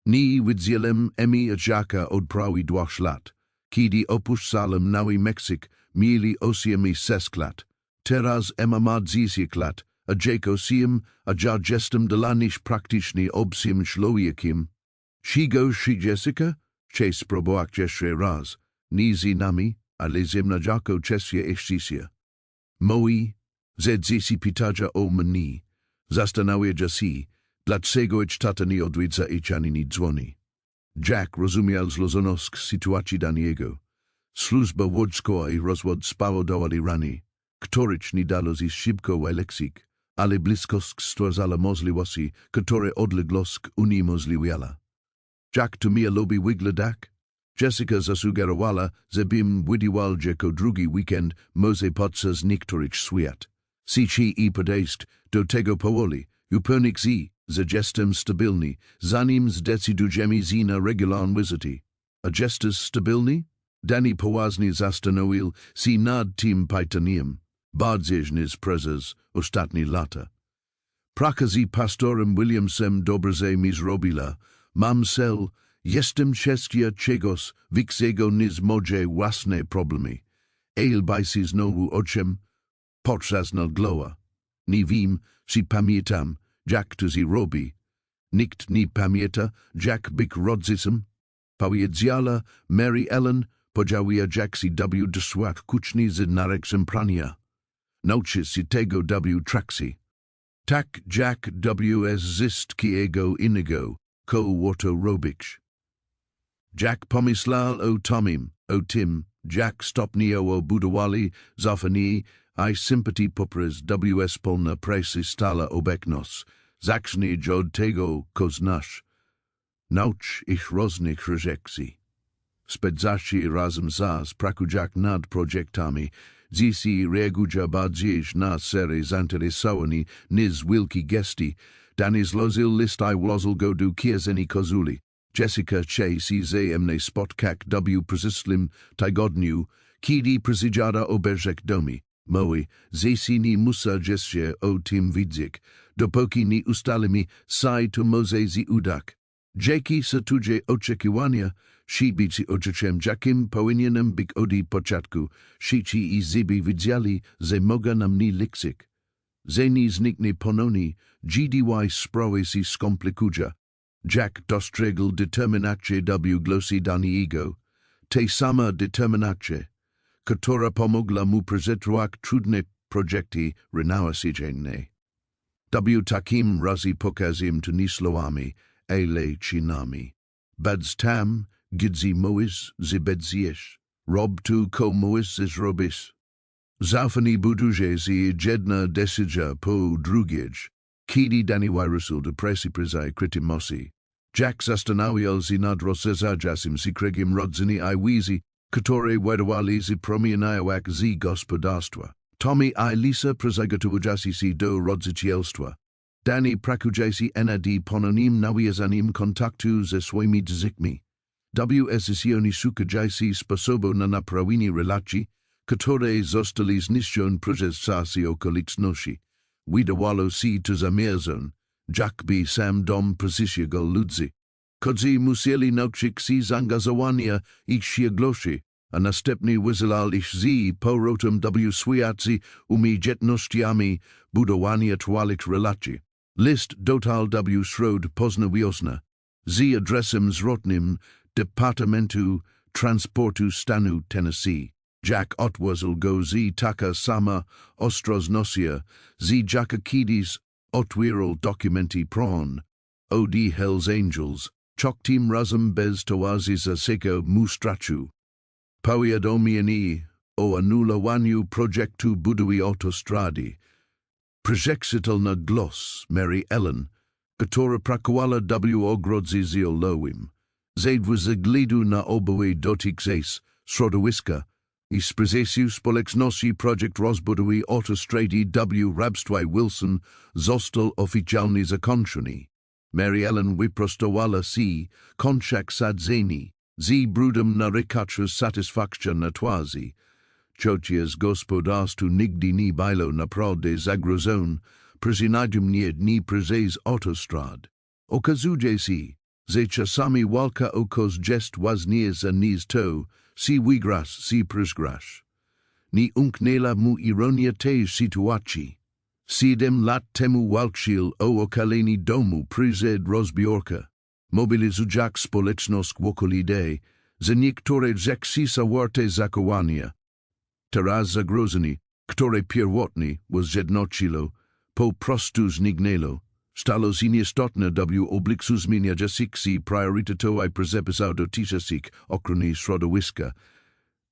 Ni widziałem emi a Jacka od prawie 2 lat, kiedy opuszczałem Nowy Meksyk, mieli 8 lat. Teraz ma 10 lat, a Jacko siem, a ja jestem dla nich praktycznie obcym człowiekiem. Shigo shi Jessica? Cze spróbować jeszcze raz. Ni z nami, ale ze mną Jacko czesia eścisia. Moi, zedzisi pytaja o mnie, zastanawiaja się, dlaczego tata nie odwiedza ani nie dzwoni. Jack rozumiał złożoność sytuacji Daniego. Służba wojskowa i rozwód spowodowali rany, których nie dało się szybko wyleczyć, ale bliskość stwarzała możliwości, które odległość uniemożliwiała. Jack tumia lubi wyglądać. Jessica zasugerowała, żebym widział jako drugi weekend może podczas niektórych świat. Sici i podejść do tego powoli, upewnić się, że jestem stabilny, zanim zdecydujemy się na regularne wizyty. A jesteś stabilny? Dani poważnie zastanowił się nad tym pytaniem. Bardziej prezes ostatnie lata. Praca z pastorem Williamsem dobrze mi zrobiła. Mam cel, jestem czeska czegoś, wiksego niż moje własne problemy. Bajsi znowu oczem, podczas glowa. Nie wiem, si pamiętam, jak to się robi. Nikt nie pamięta, jak byk rodzicem. Powiedziała Mary Ellen, podziałuje Jack si w dosłat kuchni z nareksem prania. Nauczy się tego w trakcji. Tak Jack ws zistkiego innego, ko wato robicz. Jack pomyślał o Tomim, o tym, Jack stopniowo obudowali zafani I sympatii poprzez ws polna presy stala obecność, zacznij od tego, ko znasz. Naucz ich różnych reżekcji. Spędzacie razem z pracu Jack nad projektami, dziś reaguja bardziej na sery zainteresowani niż wielki gesty, Dani zlozil list I wlozil go do kieszeni kozuli. Jessica che si wzajemnie spotkak w przyszłym tygodniu, kiedy przyjada oberzek domi. Moi, zesi ni musa jeszcze o tym wiedzieć, dopóki nie ustalimy się to może z udak. Jaki są twoje oczekiwania, shibici oczeczem jakim powinienem być od początku, shici i zibi widzieli, że mogą nam nie liczyć. Zeni zniknie ponownie, GDY sprawy się skomplikują. Jack dostrzegł determinację w głosie Daniego, te sama determinację, która pomogła mu prezentować trudne projekty renowacyjne. W takim razie pokazem to nie słowami, ale czynami. Badz tam, gdzie możesz zbedzjesz, rob tu ko możesz zrobić. Zaufanie buduje się jedna decyzja po drugiej, kiedy Dani wyruszał do presji przyzaj krytymosi. Jack zastanawiał się nad rozszerzającym się kręgiem rodziny I wizy, które wydawali z promieniajować z gospodarstwa. Tommy I Lisa przygotowywał się do rodzicielstwa. Dani prakuje się nad pononim nawiązaniem kontaktu ze swoimi dziećmi. Sesjoni szukają się sposobu na naprawienie relacji, które zostali zniszczone przez czas i okoliczności. Wydawało się to zamierzone, Jack by sam dom przysiegal ludzi, którzy musieli nauczyć się zaangażowania ich siegloszy, a następnie wyzylał ich z powrotem w świat z umiejętnościami budowania trwałych relacji. List dotarł w śród późna wiosna, z adresem zwrotnym Departamentu Transportu stanu Tennessee. Jack odwiózł go z taka sama ostrożnością, z jaka kiedyś otwierał dokumenty prawn od Hells Angels, Choktim razem bez towazy za seko mu stracił. Powiadomienie o anulowaniu projektu budowy autostrady. Projekcytelny głos Mary Ellen, która pracowała w ogrodze ziołowym. Zaidwa zaglidu na oboje dotychczas środowiska i z prezesu społeczności projekt rozbudowy autostrady w Rabstwie Wilson został oficjalnie zakończony. Mary Ellen wyprostowała si kontrakt sadzeni, z brudem na rykaczu satysfakcja na twarzy. Ciocia z gospodarstwu nigdy nie było naprawdę zagrożone, przynajmniej nie przez autostrad. Okazuje się, że czasami walka o kos jest ważniejsza niż to, si wygrasz, si przegrasz. Nie umknęła mu ironia tej sytuacji. 7 lat temu walczył o okalenie domu przed rozbiórka. Mobilizujak społeczność w okolicy, za niektóre zaksisa warte zachowania. Teraz zagrożenie, które pierwotnie was zjednoczyło, po prostu zniknęło, stało się nieistotne w obliczu zmieniających się priorytetów przepisów dotyczących ochrony środowiska,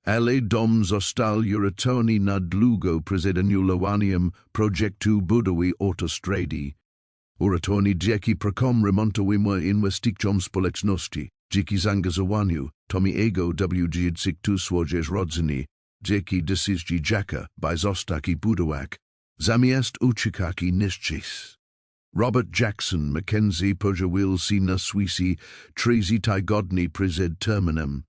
ale dom został uratowany na długo przed anulowaniem projektu budowy autostrady. Uratowany dzięki prakom remontowym inwestycjom społeczności, dzięki zaangażowaniu Tomiego w swoje rodziny, dzięki decyzji Jacka by zostaki budować, zamiast uciekać nieszczęść. Robert Jackson Mackenzie pojawił się na Swisji 3 tygodni przed terminem.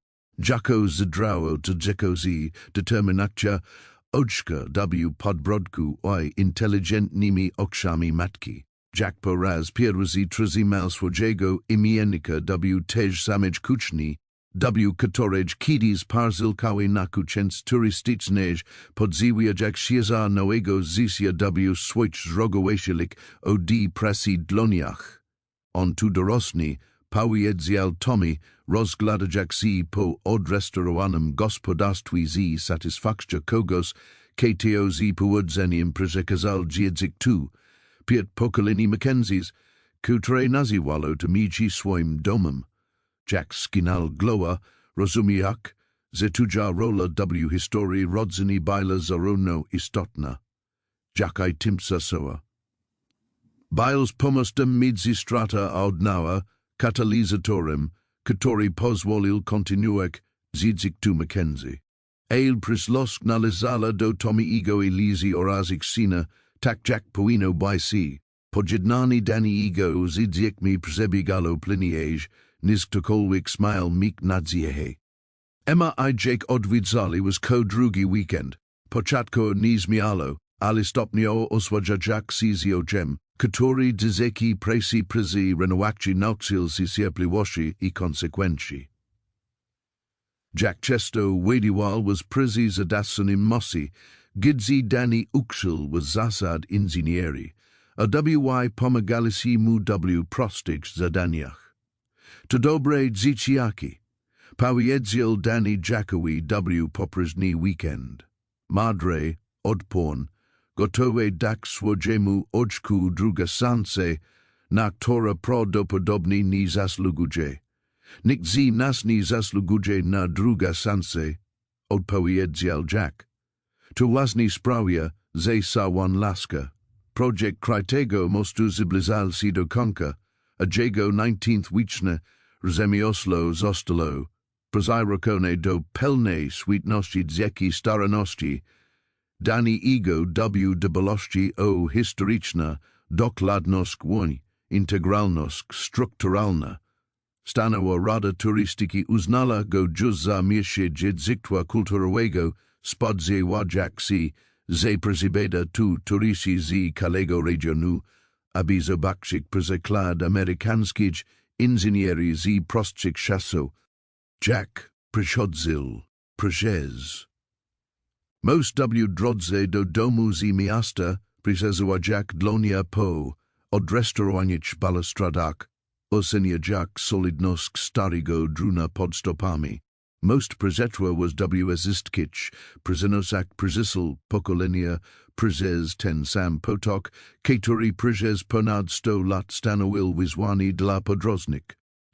Jacko zdrało do Jekozi determinacja oczka w podbrodku i inteligentnymi oczami matki. Jack po raz pierwszy trzymał swojego imiennika w tej samej kuchni, w której kiedyś parzylkały na kuchence turystycznej podziwiać się nowego życia w swoich rogoweślik o prasy dłoniach. On tu dorosny, powiedział Tommy, rozglądać się po odrestaurowanym gospodarstwie z satysfakcją kogoś, kto z powodzeniem przekazał język tu, pięć pokoleni Mackenzies, które nazywało to miejsce swoim domem. Jack skinal glowa, rozumiak, że tuja rola w historii rodziny była zarówno istotna. Jack i timsa soa. Biles pomostem między strata a odnała, katalizatorem, który pozwolił kontynuować język tu Mackenzie. Ale przyslosk należała do Tomiego i Lizy oraz ich syna, tak Jack powinno by si. Pojednanie Daniego z dziećmi przebiegało płynnie, niż ktokolwiek smile mik nadzieje. Emma i Jake odwiedzali was drugi weekend. Początkowo nie zmiało, ale stopniowo osładziak siziojem, który dzięki presji prezi renowacji nauczył się cierpliwości i konsekwencji. Jack często wiedział was prezi zadasonym mocy, gdy Dani uczył was zasad inżynierii, a pomagali się mu w prostych zadaniach. To dobre dzieciaki. Powiedział Dani Jackowi w poprzedni weekend. Madre, odporn, gotowe dać swojemu oczku druga szansę, na która prawdopodobnie nie zasługuje. Nikt z nas nie zasługuje na druga szansę, odpowiedział Jack. To właśnie sprawia, że cała laska. Projekt Krytego mostu zbliżał się do końca, a jego 19 wieczne rzemiosło zostało przyzwyczajone do pełnej świetności dzięki staranności Daniego w dbałości o historyczna dokładność i integralność strukturalna. Stanowa Rada Turystyki uznała go już za miejsce dziedzictwa kulturowego spodziewać się, że przybywa tu turyści z całego regionu, aby zobaczyć przykład amerykańskich inżynierii z prostych czasów. Jack przychodził przez. Most w drodze do domu z miasta przyszedł Jack dłonia po odrestaurowaniach balustradach, oceniać solidność starego druna pod stopami. Most przetrwa was wsistkich, przynosak przyzysl pokolenia, przyzes ten sam potok, który przyzes ponad 100 lat stanowił wyzwanie dla podróżnych.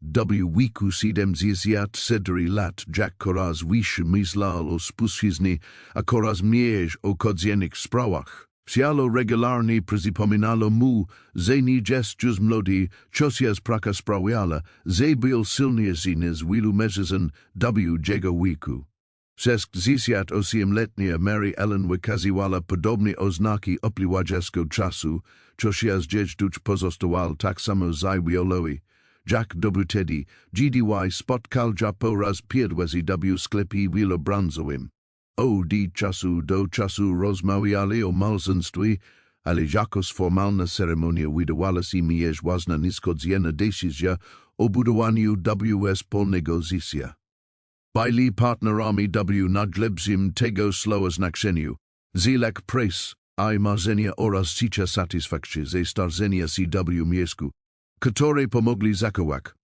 wiku sidem zizjat sedri lat Jack koraz wish mislal o spuszizny, a koraz miej o kodzienik sprawach. Wsialo regularnie przypominalo mu, że nie gestus mlodi, ciosias praka sprawiala, że był silniejszy z wielu mężczyzn jego wiku. Sesk zisiat o 7-letnia Mary Ellen wykaziwala podobne oznaki upliwadziaskiego czasu, ciosias dzieduch pozostawal tak samo zajwiolowi. Jack dobrutedi, GDY spotkal po raz pierwszy w sklepie wielobranzowym. Od czasu do czasu rozmawiali o małżeństwie, ale jakoś formalna ceremonia wydawała się mieć ważna niezgodzona decyzja o budowaniu wspólnego życia. Byli partnerami naglebzim tego słowa znaczeniu, zilek pres, I marzenia oraz życia satysfakcji ze starzenia się miejscu, które pomogli zachować.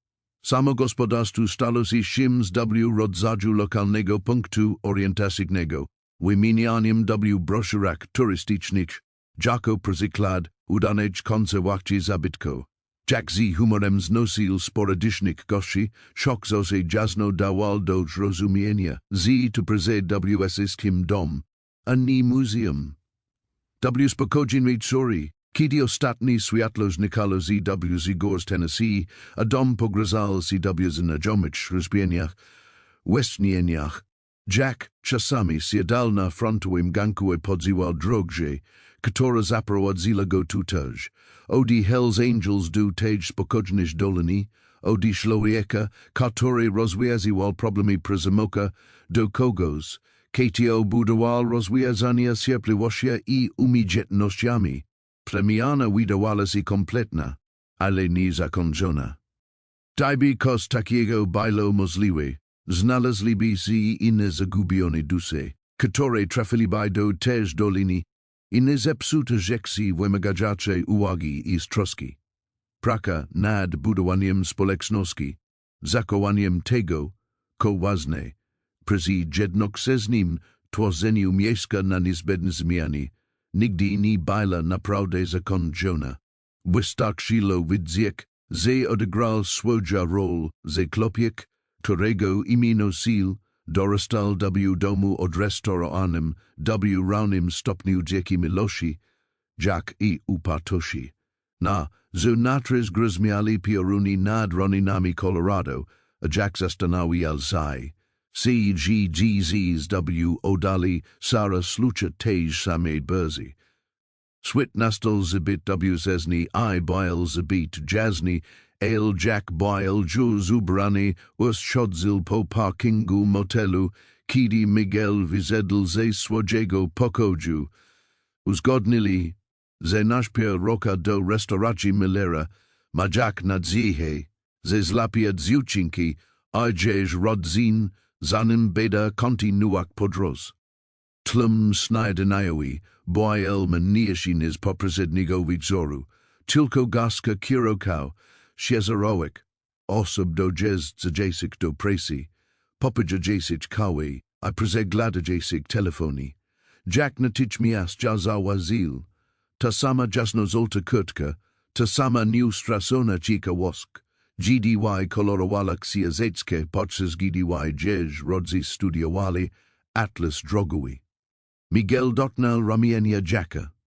Samo gospodarstwo stało się czymś rodzaju lokalnego punktu orientacyjnego, wymienianiem broszurek turystycznych, jako przykład udanej konserwacji zabytku. Jack z humorem znosił sporadycznych gości, szok się jasno dawal do zrozumienia, że to wszystkim dom, a nie muzeum. Spokojnie sorry. Kiedy ostatni światło znikało z gór z Tennessee, a dom pogrzał się na ziomych rozbieniach, westchnieniach, Jack czasami siadał na frontowym ganku i podziwał drogę, która zaprowadziła go tutaj. Odi Hells Angels do tej spokojnej doliny, odi człowieka, który rozwiązywał problemy przyzamoka, do kogoś, kto budował rozwiązania cierpliwości i umiejętnościami. Przemiana wydawała się kompletna, ale nie zakończona. Gdyby coś takiego było możliwe, znalazliby się inne zagubione dusze, które trafiliby do tej doliny i nie zepsute rzeczy wymagacze uwagi i troski. Praca nad budowaniem społeczności, zachowaniem tego, co ważne, przy jednoczesnym tworzeniu miejsca na niezbędne zmiany, nigdy nie była naprawdę zakończona. Wystarczyło wiedzieć, że odegrał swoją rolę, że chłopiec, którego imię nosił, dorastał w domu odrestaurowanym w równym stopniu dzięki miłości, Jack i upartości. Na zunatres grzmiali pioruni nad roninami Colorado, a Jack zastanawiał się. CGGZW odali Sara slucha tej samej berzy. Swit nastal zibit wzesni I bile zibit jazny, ale Jack bile juz ubrani chodzil po parkingu motelu, kiedy Miguel wyzedl ze swojego pokoju. Uzgodnili, że naszpia roka do restauracji Millera, ma Jack nadzihe, ze zlapia dziewczynki, idziesz rodzin, zanim beda kontinuak podróż. Tlum snajdenajowi, boel mniejsziny z poprzedniego wieczoru, tylko gaska kierowkał, siezarołek, osób do dziesyk do presji, popadza dziesić kawy, a przeglada dziesić telefoni. Jack natychmiast zauważył, ta sama jasnozolta kurtka, ta sama nieustracona chica wosk. GDY kolorowala księżyckie podczas GDY jazz rodzi studiowali atlas drogowy. Miguel dotknął ramienia Jacka.